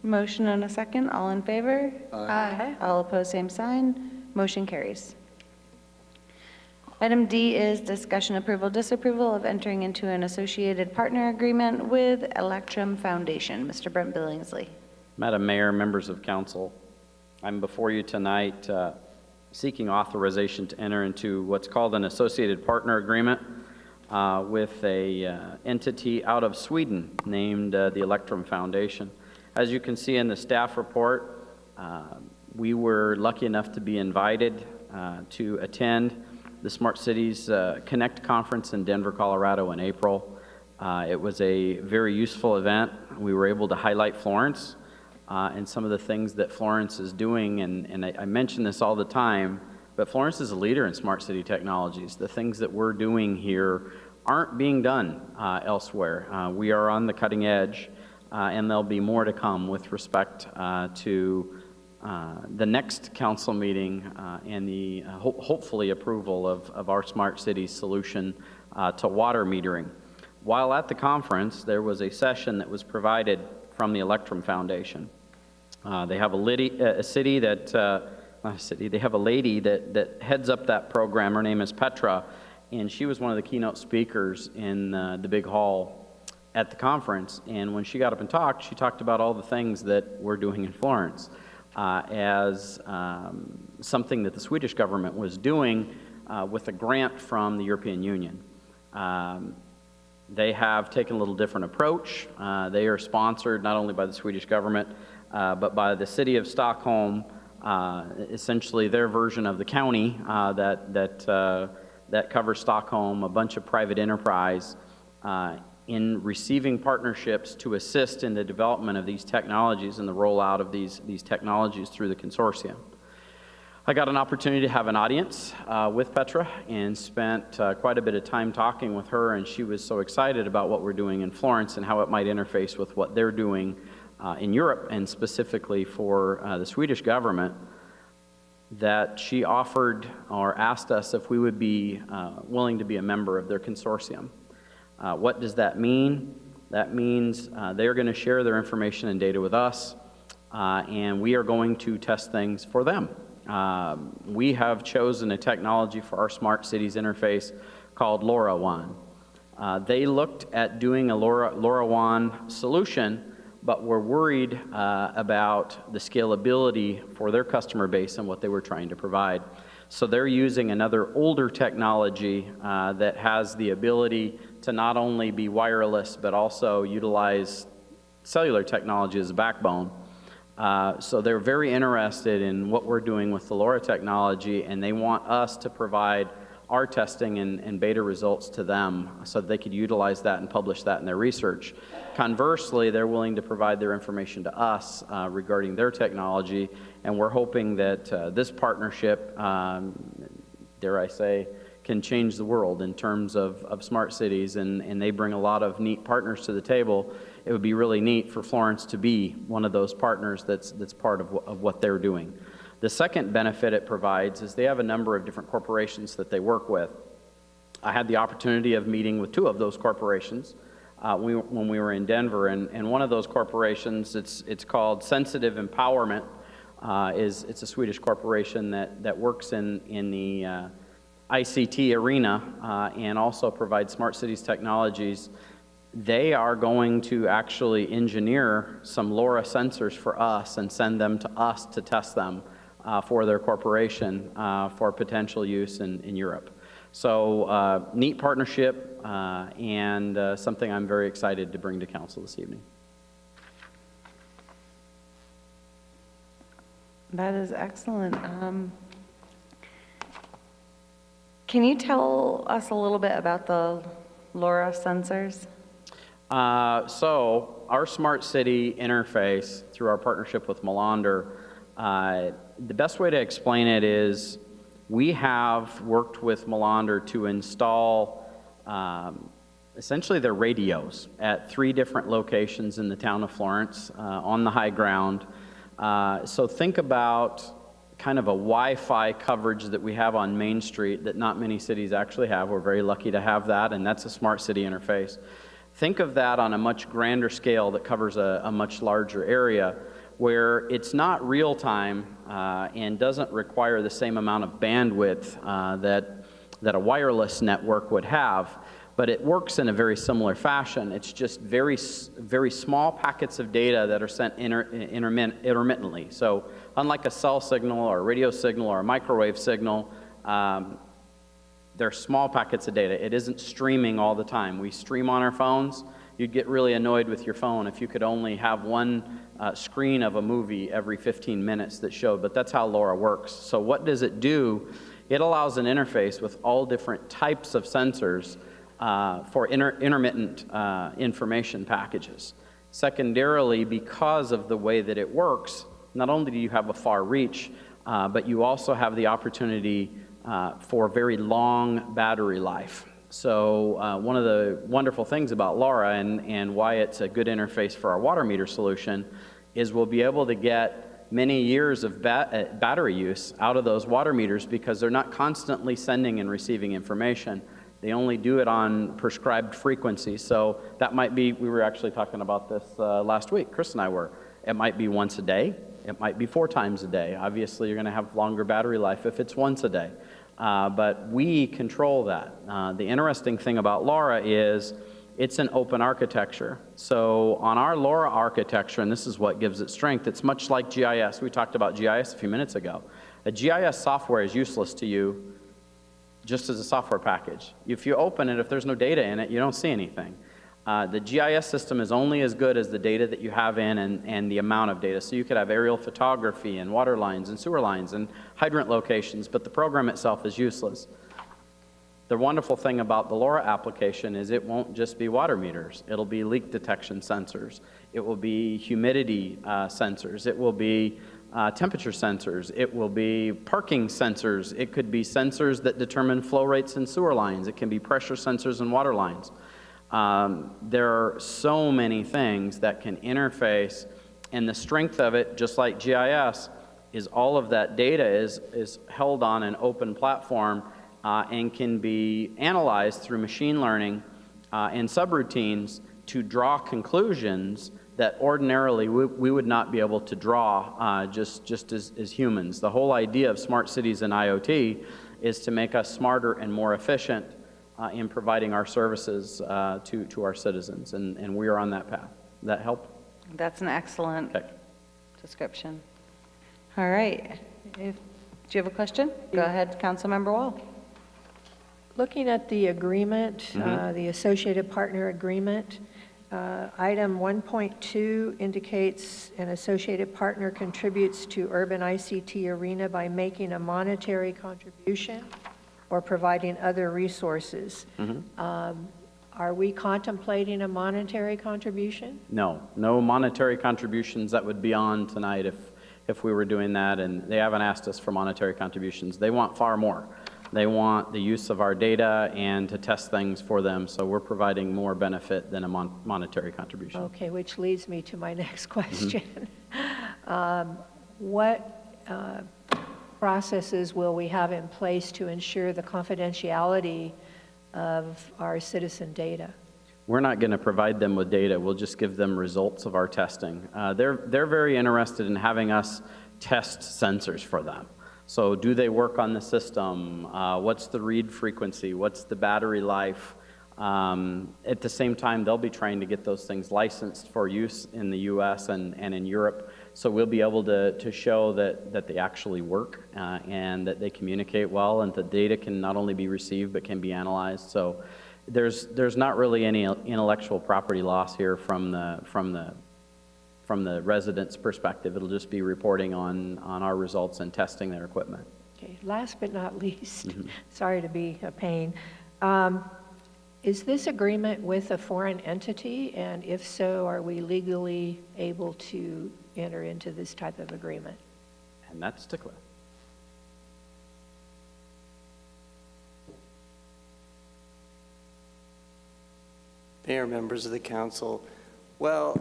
Motion and a second. All in favor? Aye. All opposed, same sign. Motion carries. Item D is discussion approval, disapproval of entering into an associated partner agreement with Electrum Foundation. Mr. Brent Billingsley. Madam Mayor, members of council, I'm before you tonight seeking authorization to enter into what's called an associated partner agreement with a entity out of Sweden named the Electrum Foundation. As you can see in the staff report, we were lucky enough to be invited to attend the Smart Cities Connect conference in Denver, Colorado in April. It was a very useful event. We were able to highlight Florence and some of the things that Florence is doing, and I mention this all the time, but Florence is a leader in smart city technologies. The things that we're doing here aren't being done elsewhere. We are on the cutting edge, and there'll be more to come with respect to the next council meeting and the hopefully approval of our smart city solution to water metering. While at the conference, there was a session that was provided from the Electrum Foundation. They have they have a lady that heads up that program. Her name is Petra, and she was one of the keynote speakers in the big hall at the conference. And when she got up and talked, she talked about all the things that we're doing in Florence as something that the Swedish government was doing with a grant from the European Union. They have taken a little different approach. They are sponsored not only by the Swedish government, but by the city of Stockholm, essentially their version of the county that covers Stockholm, a bunch of private enterprise in receiving partnerships to assist in the development of these technologies and the rollout of these technologies through the consortium. I got an opportunity to have an audience with Petra and spent quite a bit of time talking with her, and she was so excited about what we're doing in Florence and how it might interface with what they're doing in Europe, and specifically for the Swedish government, that she offered or asked us if we would be willing to be a member of their consortium. What does that mean? That means they're going to share their information and data with us, and we are going to test things for them. We have chosen a technology for our Smart Cities interface called LoRaWAN. They looked at doing a LoRaWAN solution, but were worried about the scalability for their customer base and what they were trying to provide. So they're using another older technology that has the ability to not only be wireless, but also utilize cellular technology as a backbone. So they're very interested in what we're doing with the LoRa technology, and they want us to provide our testing and beta results to them so that they could utilize that and publish that in their research. Conversely, they're willing to provide their information to us regarding their technology, and we're hoping that this partnership, dare I say, can change the world in terms of smart cities, and they bring a lot of neat partners to the table. It would be really neat for Florence to be one of those partners that's part of what they're doing. The second benefit it provides is they have a number of different corporations that they work with. I had the opportunity of meeting with two of those corporations when we were in Denver, and one of those corporations, it's called Sensitive Empowerment. It's a Swedish corporation that works in the ICT arena and also provides smart cities technologies. They are going to actually engineer some LoRa sensors for us and send them to us to test them for their corporation for potential use in Europe. So neat partnership and something I'm very excited to bring to council this evening. That is excellent. Can you tell us a little bit about the LoRa sensors? So our smart city interface through our partnership with Melander, the best way to explain it is we have worked with Melander to install essentially their radios at 3 different locations in the town of Florence on the high ground. So think about kind of a Wi-Fi coverage that we have on Main Street that not many cities actually have. We're very lucky to have that, and that's a smart city interface. Think of that on a much grander scale that covers a much larger area where it's not real time and doesn't require the same amount of bandwidth that a wireless network would have, but it works in a very similar fashion. It's just very small packets of data that are sent intermittently. So unlike a cell signal or a radio signal or a microwave signal, they're small packets of data. It isn't streaming all the time. We stream on our phones. You'd get really annoyed with your phone if you could only have one screen of a movie every 15 minutes that showed, but that's how LoRa works. So what does it do? It allows an interface with all different types of sensors for intermittent information packages. Secondarily, because of the way that it works, not only do you have a far reach, but you also have the opportunity for very long battery life. So one of the wonderful things about LoRa and why it's a good interface for our water meter solution is we'll be able to get many years of battery use out of those water meters because they're not constantly sending and receiving information. They only do it on prescribed frequencies. So that might be, we were actually talking about this last week, Chris and I were. It might be once a day. It might be 4 times a day. Obviously, you're going to have longer battery life if it's once a day. But we control that. The interesting thing about LoRa is it's an open architecture. So on our LoRa architecture, and this is what gives it strength, it's much like GIS. We talked about GIS a few minutes ago. A GIS software is useless to you just as a software package. If you open it, if there's no data in it, you don't see anything. The GIS system is only as good as the data that you have in and the amount of data. So you could have aerial photography and water lines and sewer lines and hydrant locations, but the program itself is useless. The wonderful thing about the LoRa application is it won't just be water meters. It'll be leak detection sensors. It will be humidity sensors. It will be temperature sensors. It will be parking sensors. It could be sensors that determine flow rates in sewer lines. It can be pressure sensors in water lines. There are so many things that can interface, and the strength of it, just like GIS, is all of that data is held on an open platform and can be analyzed through machine learning and subroutines to draw conclusions that ordinarily we would not be able to draw just as humans. The whole idea of smart cities and IoT is to make us smarter and more efficient in providing our services to our citizens, and we are on that path. Does that help? That's an excellent Okay. description. All right. Do you have a question? Go ahead, Councilmember Wall. Looking at the agreement, the associated partner agreement, item 1.2 indicates an associated partner contributes to urban ICT arena by making a monetary contribution or providing other resources. Are we contemplating a monetary contribution? No monetary contributions. That would be on tonight if we were doing that, and they haven't asked us for monetary contributions. They want far more. They want the use of our data and to test things for them, so we're providing more benefit than a monetary contribution. Okay, which leads me to my next question. What processes will we have in place to ensure the confidentiality of our citizen data? We're not going to provide them with data. We'll just give them results of our testing. They're very interested in having us test sensors for them. So do they work on the system? What's the read frequency? What's the battery life? At the same time, they'll be trying to get those things licensed for use in the US and in Europe. So we'll be able to show that they actually work and that they communicate well, and the data can not only be received but can be analyzed. So there's not really any intellectual property loss here from the resident's perspective. It'll just be reporting on our results and testing their equipment. Okay, last but not least, sorry to be a pain. Is this agreement with a foreign entity? And if so, are we legally able to enter into this type of agreement? And that's tickler. Mayor, members of the council, well,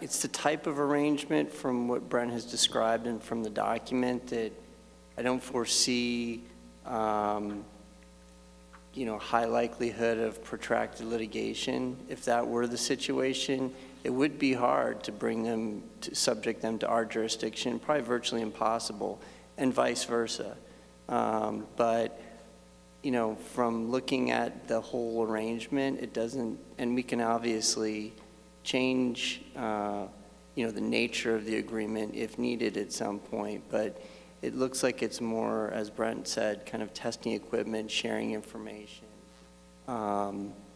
it's the type of arrangement from what Brent has described and from the document that I don't foresee, high likelihood of protracted litigation. If that were the situation, it would be hard to bring them, to subject them to our jurisdiction, probably virtually impossible, and vice versa. But from looking at the whole arrangement, it doesn't, and we can obviously change, the nature of the agreement if needed at some point, but it looks like it's more, as Brent said, kind of testing equipment, sharing information,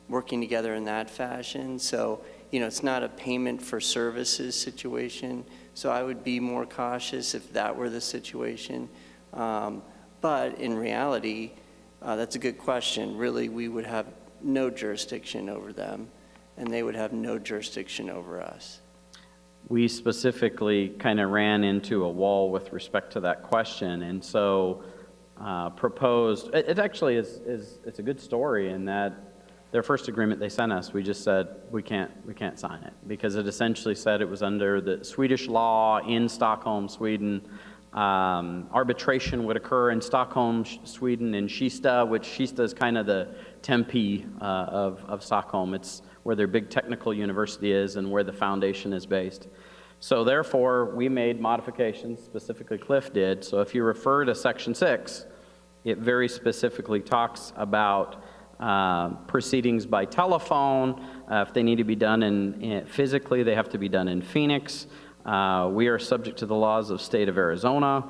working together in that fashion. So, it's not a payment for services situation, so I would be more cautious if that were the situation. But in reality, that's a good question. Really, we would have no jurisdiction over them, and they would have no jurisdiction over us. We specifically kind of ran into a wall with respect to that question, and so proposed, it actually it's a good story in that their first agreement they sent us, we just said, we can't sign it, because it essentially said it was under the Swedish law in Stockholm, Sweden. Arbitration would occur in Stockholm, Sweden, in Kista, which Kista is kind of the Tempe of Stockholm. It's where their big technical university is and where the foundation is based. So therefore, we made modifications, specifically Cliff did. So if you refer to Section 6, it very specifically talks about proceedings by telephone. If they need to be done physically, they have to be done in Phoenix. We are subject to the laws of state of Arizona.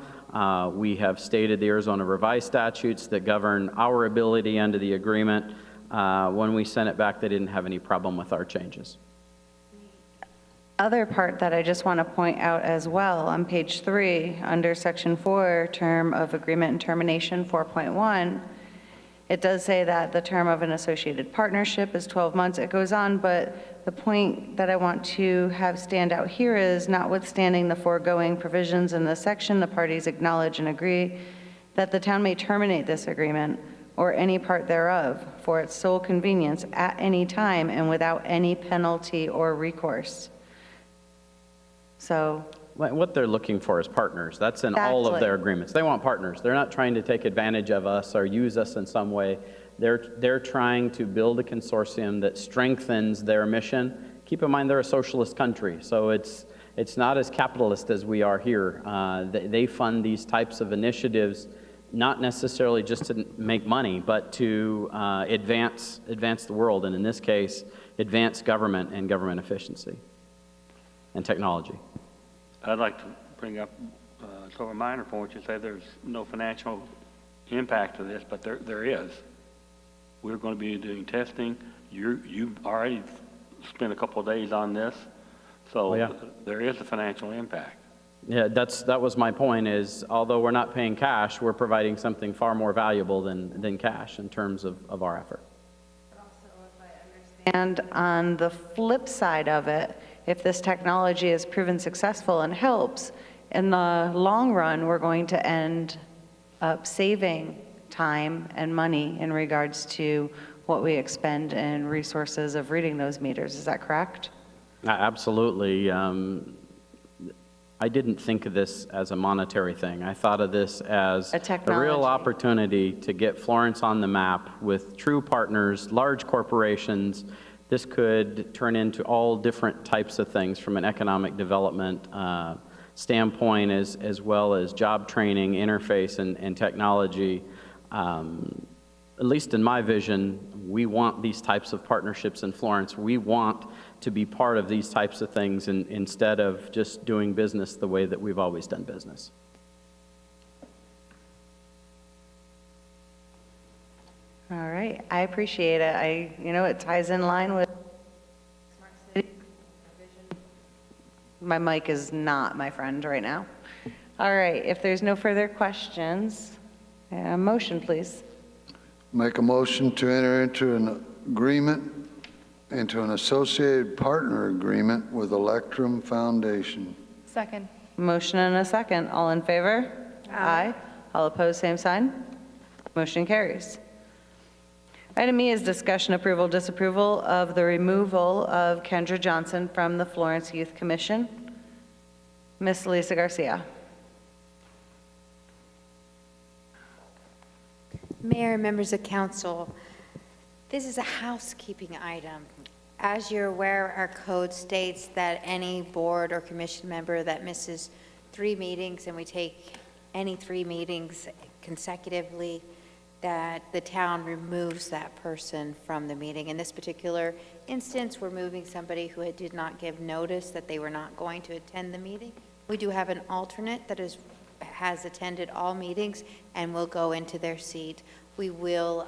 We have stated the Arizona revised statutes that govern our ability under the agreement. When we sent it back, they didn't have any problem with our changes. Other part that I just want to point out as well, on page 3, under section 4, term of agreement and termination 4.1, it does say that the term of an associated partnership is 12 months. It goes on, but the point that I want to have stand out here is, notwithstanding the foregoing provisions in this section, the parties acknowledge and agree that the town may terminate this agreement or any part thereof for its sole convenience at any time and without any penalty or recourse. So what they're looking for is partners. That's in all of their agreements. They want partners. They're not trying to take advantage of us or use us in some way. They're trying to build a consortium that strengthens their mission. Keep in mind, they're a socialist country, so it's not as capitalist as we are here. They fund these types of initiatives not necessarily just to make money, but to advance the world, and in this case, advance government and government efficiency and technology. I'd like to bring up sort of a minor point. You say there's no financial impact to this, but there is. We're going to be doing testing. You already spent a couple of days on this, so yeah. There is a financial impact. Yeah, that was my point, is although we're not paying cash, we're providing something far more valuable than cash in terms of our effort. And on the flip side of it, if this technology is proven successful and helps, in the long run, we're going to end up saving time and money in regards to what we expend in resources of reading those meters. Is that correct? Absolutely. I didn't think of this as a monetary thing. I thought of this as a real opportunity to get Florence on the map with true partners, large corporations. This could turn into all different types of things from an economic development standpoint, as well as job training, interface, and technology. At least in my vision, we want these types of partnerships in Florence. We want to be part of these types of things instead of just doing business the way that we've always done business. All right, I appreciate it. It ties in line with Smart City vision. My mic is not my friend right now. All right, if there's no further questions, a motion, please. Make a motion to enter into an associated partner agreement with Electrum Foundation. Second. Motion and a second. All in favor? Aye. All opposed, same sign. Motion carries. Item E is discussion, approval, disapproval of the removal of Kendra Johnson from the Florence Youth Commission. Ms. Lisa Garcia. Mayor and members of council, this is a housekeeping item. As you're aware, our code states that any board or commission member that misses 3 meetings, and we take any 3 meetings consecutively, that the town removes that person from the meeting. In this particular instance, we're moving somebody who did not give notice that they were not going to attend the meeting. We do have an alternate that has attended all meetings and will go into their seat. We will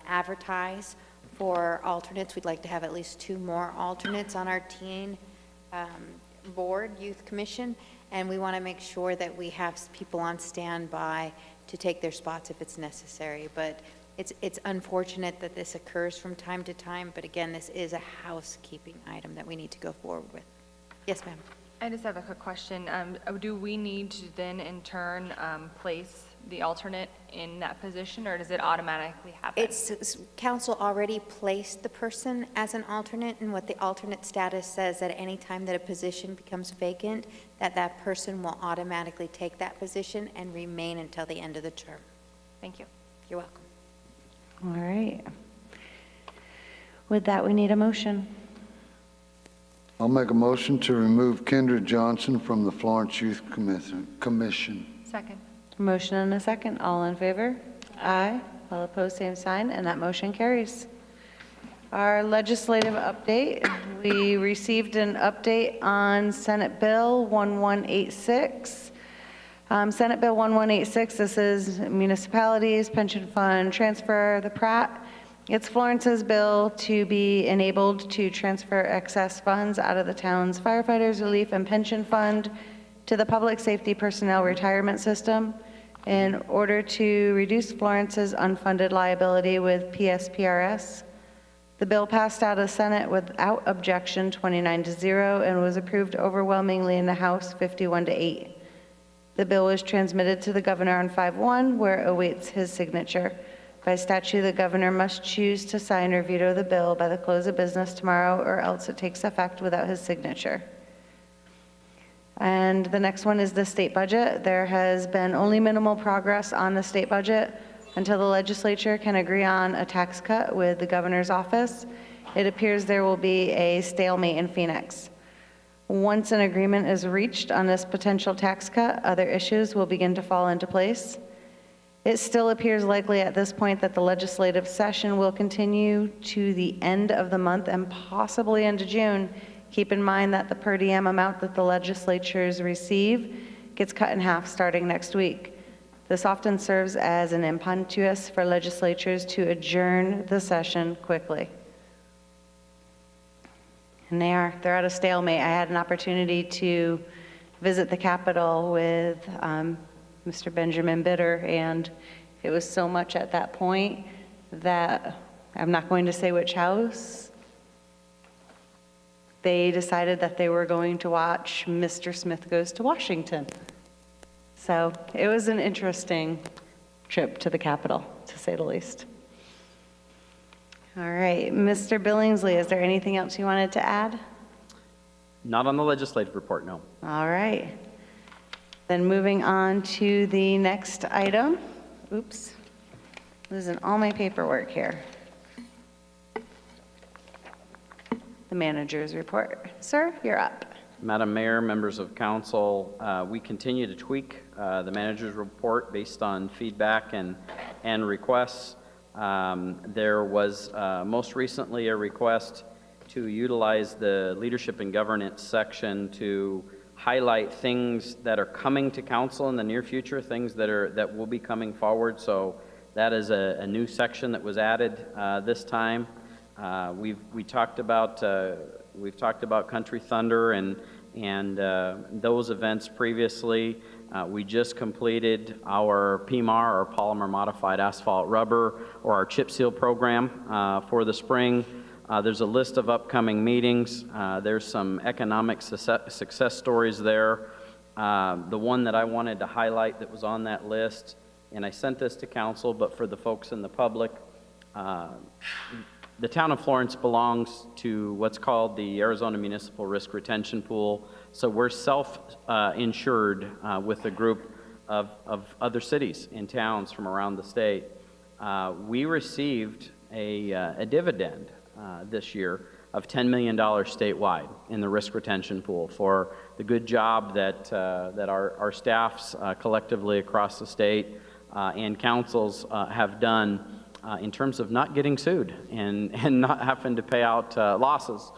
advertise for alternates. We'd like to have at least 2 more alternates on our teen board, youth commission, and we want to make sure that we have people on standby to take their spots if it's necessary. But it's unfortunate that this occurs from time to time, but again, this is a housekeeping item that we need to go forward with. Yes, ma'am. I just have a quick question. Do we need to then in turn place the alternate in that position, or does it automatically happen? Council already placed the person as an alternate, and what the alternate status says that any time that a position becomes vacant, that person will automatically take that position and remain until the end of the term. Thank you. You're welcome. All right. With that, we need a motion. I'll make a motion to remove Kendra Johnson from the Florence Youth Commission. Second. Motion and a second. All in favor? Aye. All opposed, same sign, and that motion carries. Our legislative update, we received an update on Senate Bill 1186. Senate Bill 1186, this is municipalities, pension fund transfer, the Pratt. It's Florence's bill to be enabled to transfer excess funds out of the town's firefighters relief and pension fund to the public safety personnel retirement system in order to reduce Florence's unfunded liability with PSPRS. The bill passed out of the Senate without objection, 29-0, and was approved overwhelmingly in the House, 51-8. The bill was transmitted to the governor on 5/1, where it awaits his signature. By statute, the governor must choose to sign or veto the bill by the close of business tomorrow, or else it takes effect without his signature. And the next one is the state budget. There has been only minimal progress on the state budget. Until the legislature can agree on a tax cut with the governor's office, it appears there will be a stalemate in Phoenix. Once an agreement is reached on this potential tax cut, other issues will begin to fall into place. It still appears likely at this point that the legislative session will continue to the end of the month and possibly into June. Keep in mind that the per diem amount that the legislatures receive gets cut in half starting next week. This often serves as an impetus for legislatures to adjourn the session quickly. And they're at a stalemate. I had an opportunity to visit the Capitol with Mr. Benjamin Bitter, and it was so much at that point that I'm not going to say which house. They decided that they were going to watch Mr. Smith Goes to Washington. So it was an interesting trip to the Capitol, to say the least. All right, Mr. Billingsley, is there anything else you wanted to add? Not on the legislative report, no. All right. Then moving on to the next item. Oops, losing all my paperwork here. The manager's report. Sir, you're up. Madam Mayor, members of council, we continue to tweak the manager's report based on feedback and requests. There was most recently a request to utilize the leadership and governance section to highlight things that are coming to council in the near future, things that will be coming forward. So that is a new section that was added this time. We've talked about Country Thunder and those events previously. We just completed our PMAR, our polymer modified asphalt rubber, or our chip seal program for the spring. There's a list of upcoming meetings. There's some economic success stories there. The one that I wanted to highlight that was on that list, and I sent this to council, but for the folks in the public, the town of Florence belongs to what's called the Arizona Municipal Risk Retention Pool. So we're self-insured with a group of other cities and towns from around the state. We received a dividend this year of $10 million statewide in the risk retention pool for the good job that our staffs collectively across the state and councils have done in terms of not getting sued and not having to pay out losses.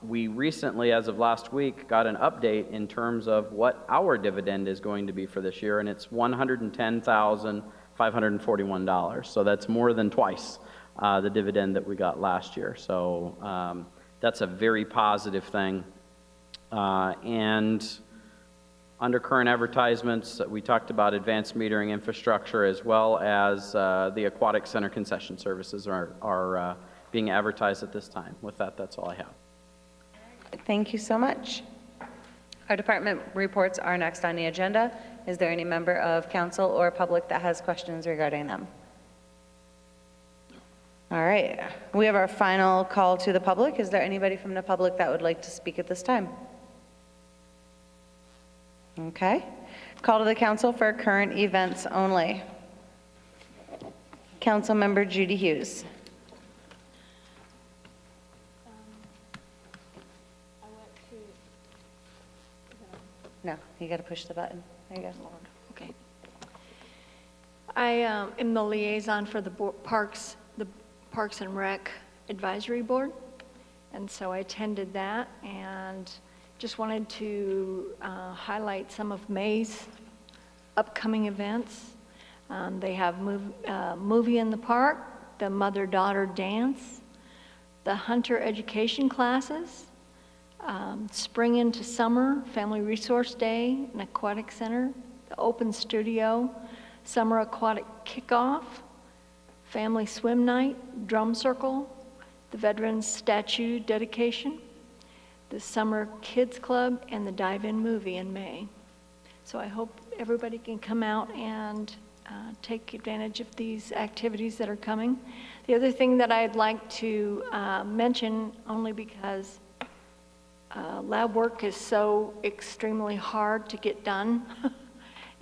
We recently, as of last week, got an update in terms of what our dividend is going to be for this year, and it's $110,541. So that's more than twice the dividend that we got last year. So that's a very positive thing. And under current advertisements, we talked about advanced metering infrastructure as well as the aquatic center concession services are being advertised at this time. With that, that's all I have. Thank you so much. Our department reports are next on the agenda. Is there any member of council or public that has questions regarding them? All right, we have our final call to the public. Is there anybody from the public that would like to speak at this time? Okay. Call to the council for current events only. Councilmember Judy Hughes. No, you got to push the button. There you go. Okay. I am the liaison for the Parks and Rec Advisory Board, and so I attended that and just wanted to highlight some of May's upcoming events. They have movie in the park, the mother-daughter dance, the hunter education classes, spring into summer, family resource day, an aquatic center, the open studio, summer aquatic kickoff, family swim night, drum circle, the veterans statue dedication, the Summer Kids Club, and the Dive-In movie in May. So I hope everybody can come out and take advantage of these activities that are coming. The other thing that I'd like to mention, only because lab work is so extremely hard to get done,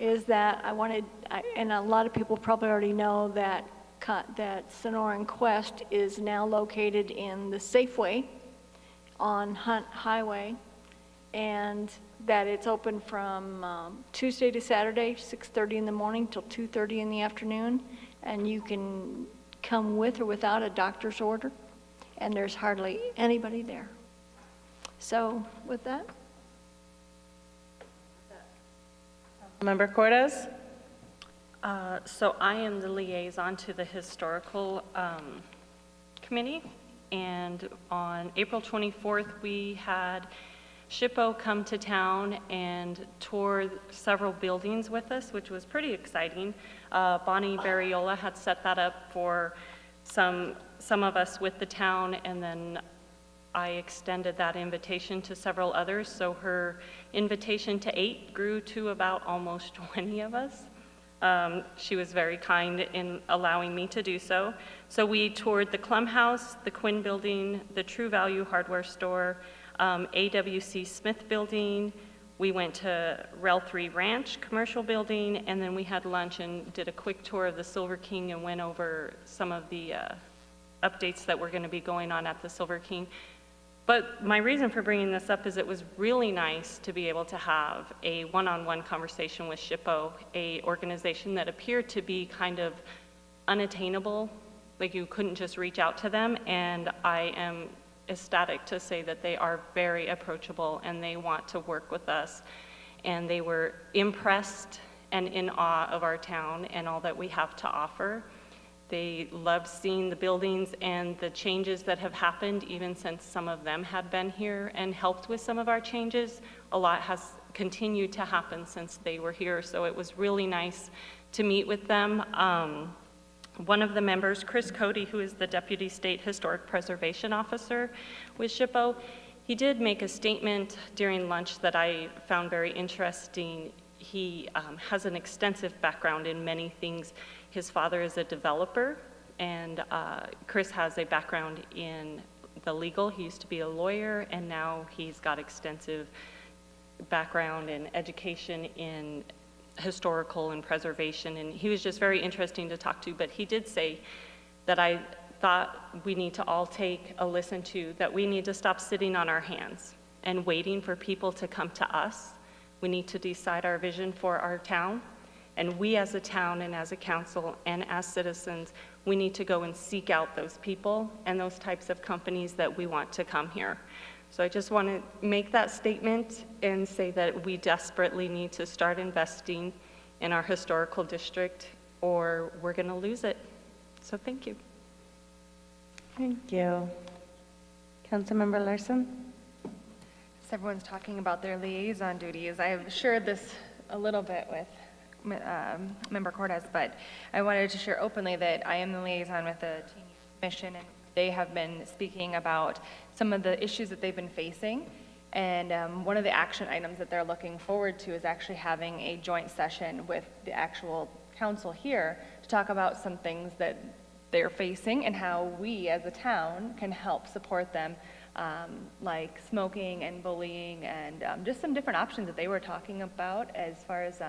is that and a lot of people probably already know that Sonoran Quest is now located in the Safeway on Hunt Highway, and that it's open from Tuesday to Saturday, 6:30 in the morning till 2:30 in the afternoon, and you can come with or without a doctor's order, and there's hardly anybody there. So with that. Member Cortez? So I am the liaison to the Historical Committee, and on April 24th, we had SHPO come to town and tour several buildings with us, which was pretty exciting. Bonnie Barriola had set that up for some of us with the town, and then I extended that invitation to several others, so her invitation to 8 grew to about almost 20 of us. She was very kind in allowing me to do so. So we toured the Clum House, the Quinn Building, the True Value Hardware Store, AWC Smith Building. We went to Rel 3 Ranch Commercial Building, and then we had lunch and did a quick tour of the Silver King and went over some of the updates that were going to be going on at the Silver King. But my reason for bringing this up is it was really nice to be able to have a one-on-one conversation with SHPO, a organization that appeared to be kind of unattainable, like you couldn't just reach out to them, and I am ecstatic to say that they are very approachable and they want to work with us, and they were impressed and in awe of our town and all that we have to offer. They loved seeing the buildings and the changes that have happened even since some of them had been here and helped with some of our changes. A lot has continued to happen since they were here, so it was really nice to meet with them. One of the members, Chris Cody, who is the Deputy State Historic Preservation Officer with SHPO, he did make a statement during lunch that I found very interesting. He has an extensive background in many things. His father is a developer, and Chris has a background in the legal. He used to be a lawyer, and now he's got extensive background and education in historical and preservation, and he was just very interesting to talk to. But he did say that I thought we need to all take a listen to, that we need to stop sitting on our hands and waiting for people to come to us. We need to decide our vision for our town. And we as a town and as a council and as citizens, we need to go and seek out those people and those types of companies that we want to come here. So I just want to make that statement and say that we desperately need to start investing in our historical district or we're going to lose it. So thank you. Thank you. Councilmember Larson? As everyone's talking about their liaison duties, I have shared this a little bit with Member Cortez, but I wanted to share openly that I am the liaison with the Teen Youth Commission, and they have been speaking about some of the issues that they've been facing. And one of the action items that they're looking forward to is actually having a joint session with the actual council here to talk about some things that they're facing and how we as a town can help support them, like smoking and bullying and just some different options that they were talking about as far as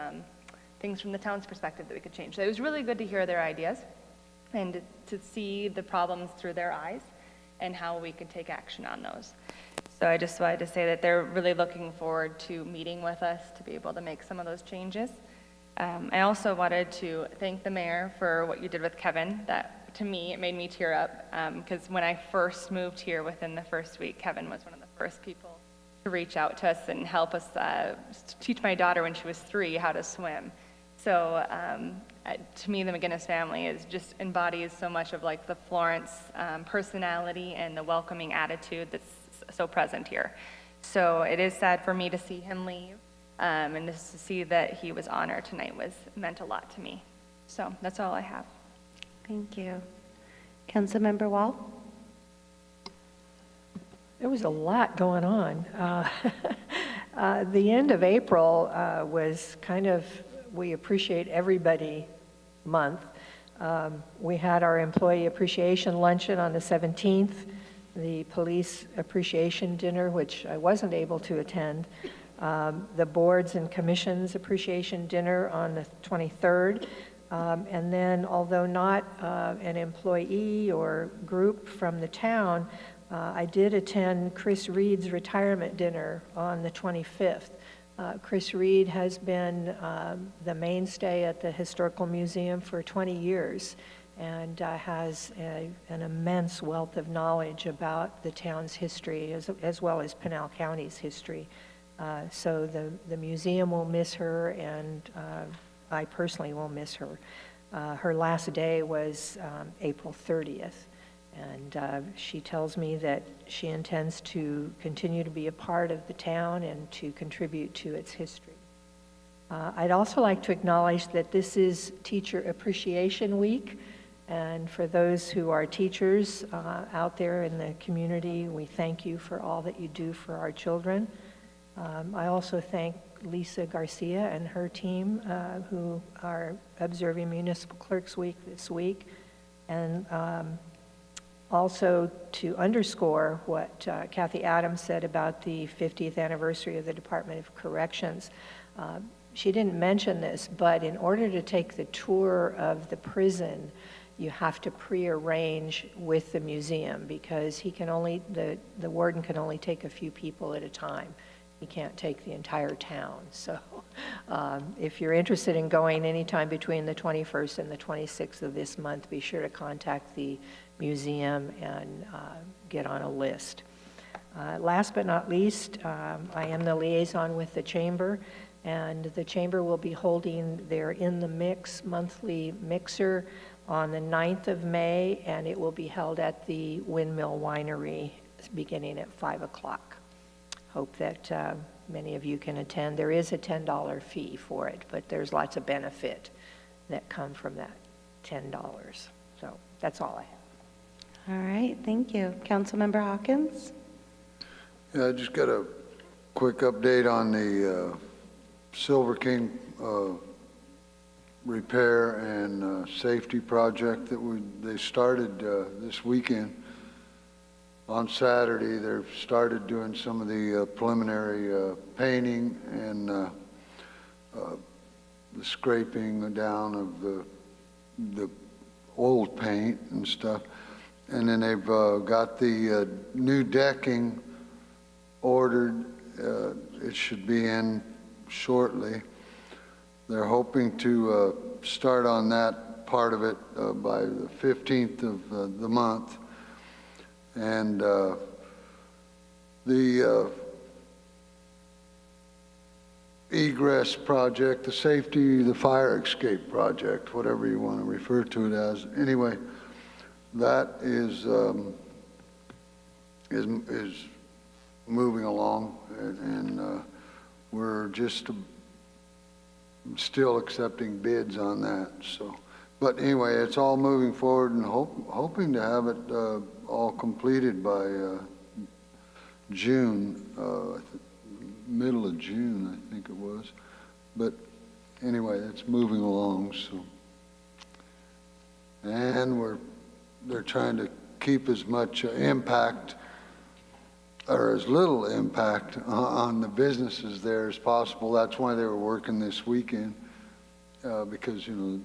things from the town's perspective that we could change. So it was really good to hear their ideas and to see the problems through their eyes and how we could take action on those. So I just wanted to say that they're really looking forward to meeting with us to be able to make some of those changes. I also wanted to thank the mayor for what you did with Kevin. That, to me, it made me tear up because when I first moved here within the first week, Kevin was one of the first people to reach out to us and help us teach my daughter when she was 3 how to swim. So to me, the McGinnis family just embodies so much of like the Florence personality and the welcoming attitude that's so present here. So it is sad for me to see him leave, and just to see that he was honored tonight meant a lot to me. So that's all I have. Thank you. Councilmember Wall? There was a lot going on. The end of April was kind of, we appreciate everybody month. We had our employee appreciation luncheon on the 17th, the police appreciation dinner, which I wasn't able to attend, the boards and commissions appreciation dinner on the 23rd. And then, although not an employee or group from the town, I did attend Chris Reed's retirement dinner on the 25th. Chris Reed has been the mainstay at the Historical Museum for 20 years and has an immense wealth of knowledge about the town's history as well as Pinal County's history. So the museum will miss her, and I personally will miss her. Her last day was April 30th, and she tells me that she intends to continue to be a part of the town and to contribute to its history. I'd also like to acknowledge that this is Teacher Appreciation Week, and for those who are teachers out there in the community, we thank you for all that you do for our children. I also thank Lisa Garcia and her team who are observing Municipal Clerks Week this week. And also to underscore what Kathy Adams said about the 50th anniversary of the Department of Corrections. She didn't mention this, but in order to take the tour of the prison, you have to pre-arrange with the museum because the warden can only take a few people at a time. He can't take the entire town. So if you're interested in going anytime between the 21st and the 26th of this month, be sure to contact the museum and get on a list. Last but not least, I am the liaison with the Chamber, and the Chamber will be holding their In the Mix monthly mixer on the 9th of May, and it will be held at the Windmill Winery beginning at 5 o'clock. Hope that many of you can attend. There is a $10 fee for it, but there's lots of benefit that come from that $10. So that's all I have. All right, thank you. Councilmember Hawkins? Yeah, I just got a quick update on the Silver King repair and safety project that they started this weekend. On Saturday, they've started doing some of the preliminary painting and the scraping down of the old paint and stuff. And then they've got the new decking ordered. It should be in shortly. They're hoping to start on that part of it by the 15th of the month. And the egress project, the safety, the fire escape project, whatever you want to refer to it as. Anyway, that is moving along, and we're just still accepting bids on that. So, but anyway, it's all moving forward, and hoping to have it all completed by June, middle of June, I think it was. But anyway, it's moving along. So, and they're trying to keep as much impact or as little impact on the businesses there as possible. That's why they were working this weekend, because, you know,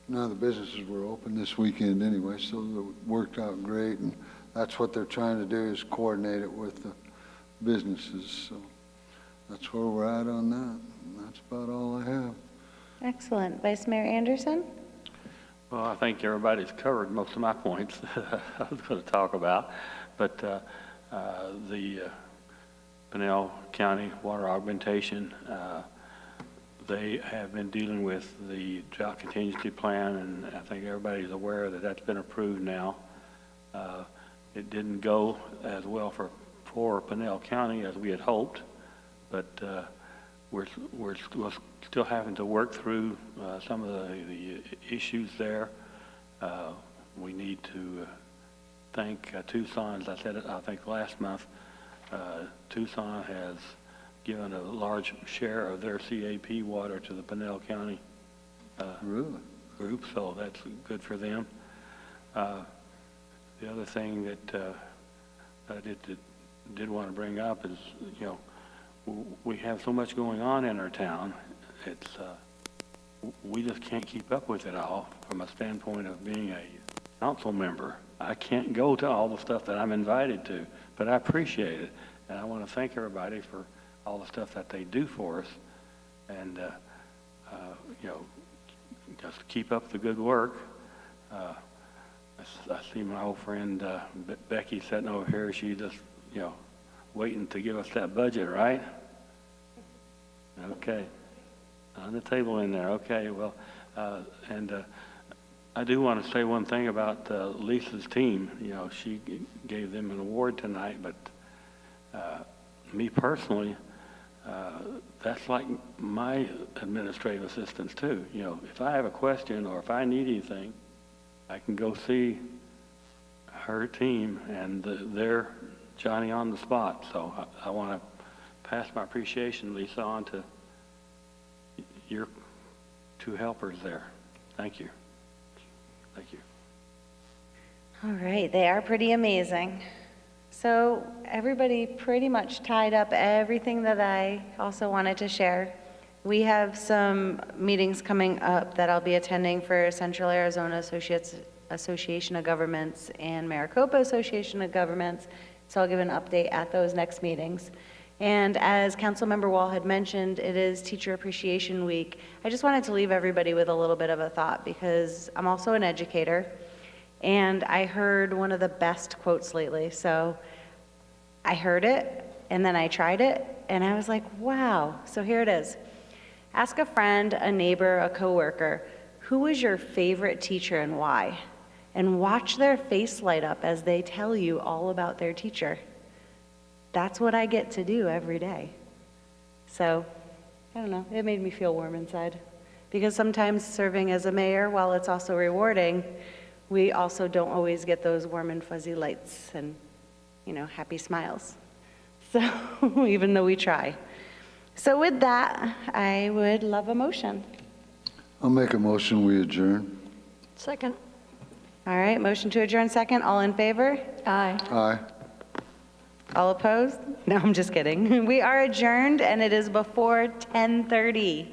none of the businesses were open this weekend anyway, so it worked out great. And that's what they're trying to do, is coordinate it with the businesses. So that's where we're at on that. And that's about all I have. Excellent. Vice Mayor Anderson? Well, I think everybody's covered most of my points that I was going to talk about. But the Pinal County Water Augmentation, they have been dealing with the drought contingency plan, and I think everybody's aware that that's been approved now. It didn't go as well for Pinal County as we had hoped, but we're still having to work through some of the issues there. We need to thank Tucson. As I said, I think last month, Tucson has given a large share of their CAP water to the Pinal County group, so that's good for them. The other thing that I did want to bring up is, you know, we have so much going on in our town. It's, we just can't keep up with it all from a standpoint of being a council member. I can't go to all the stuff that I'm invited to, but I appreciate it. And I want to thank everybody for all the stuff that they do for us. And, you know, just keep up the good work. I see my old friend Becky sitting over here. She just, you know, waiting to give us that budget, right? Okay. On the table in there. Okay, well, I do want to say one thing about Lisa's team. You know, she gave them an award tonight, but me personally, that's like my administrative assistants too. You know, if I have a question or if I need anything, I can go see her team, and they're Johnny on the spot. So I want to pass my appreciation, Lisa, on to your two helpers there. Thank you. Thank you. All right, they are pretty amazing. So everybody pretty much tied up everything that I also wanted to share. We have some meetings coming up that I'll be attending for Central Arizona Association of Governments and Maricopa Association of Governments. So I'll give an update at those next meetings. And as Councilmember Wall had mentioned, it is Teacher Appreciation Week. I just wanted to leave everybody with a little bit of a thought because I'm also an educator, and I heard one of the best quotes lately. So I heard it, and then I tried it, and I was like, wow. So here it is. Ask a friend, a neighbor, a coworker, who was your favorite teacher and why? And watch their face light up as they tell you all about their teacher. That's what I get to do every day. So, I don't know, it made me feel warm inside. Because sometimes serving as a mayor, while it's also rewarding, we also don't always get those warm and fuzzy lights and, you know, happy smiles. So, even though we try. So with that, I would love a motion. I'll make a motion, we adjourn. Second. All right, motion to adjourn second. All in favor? Aye. Aye. All opposed? No, I'm just kidding. We are adjourned, and it is before 10:30.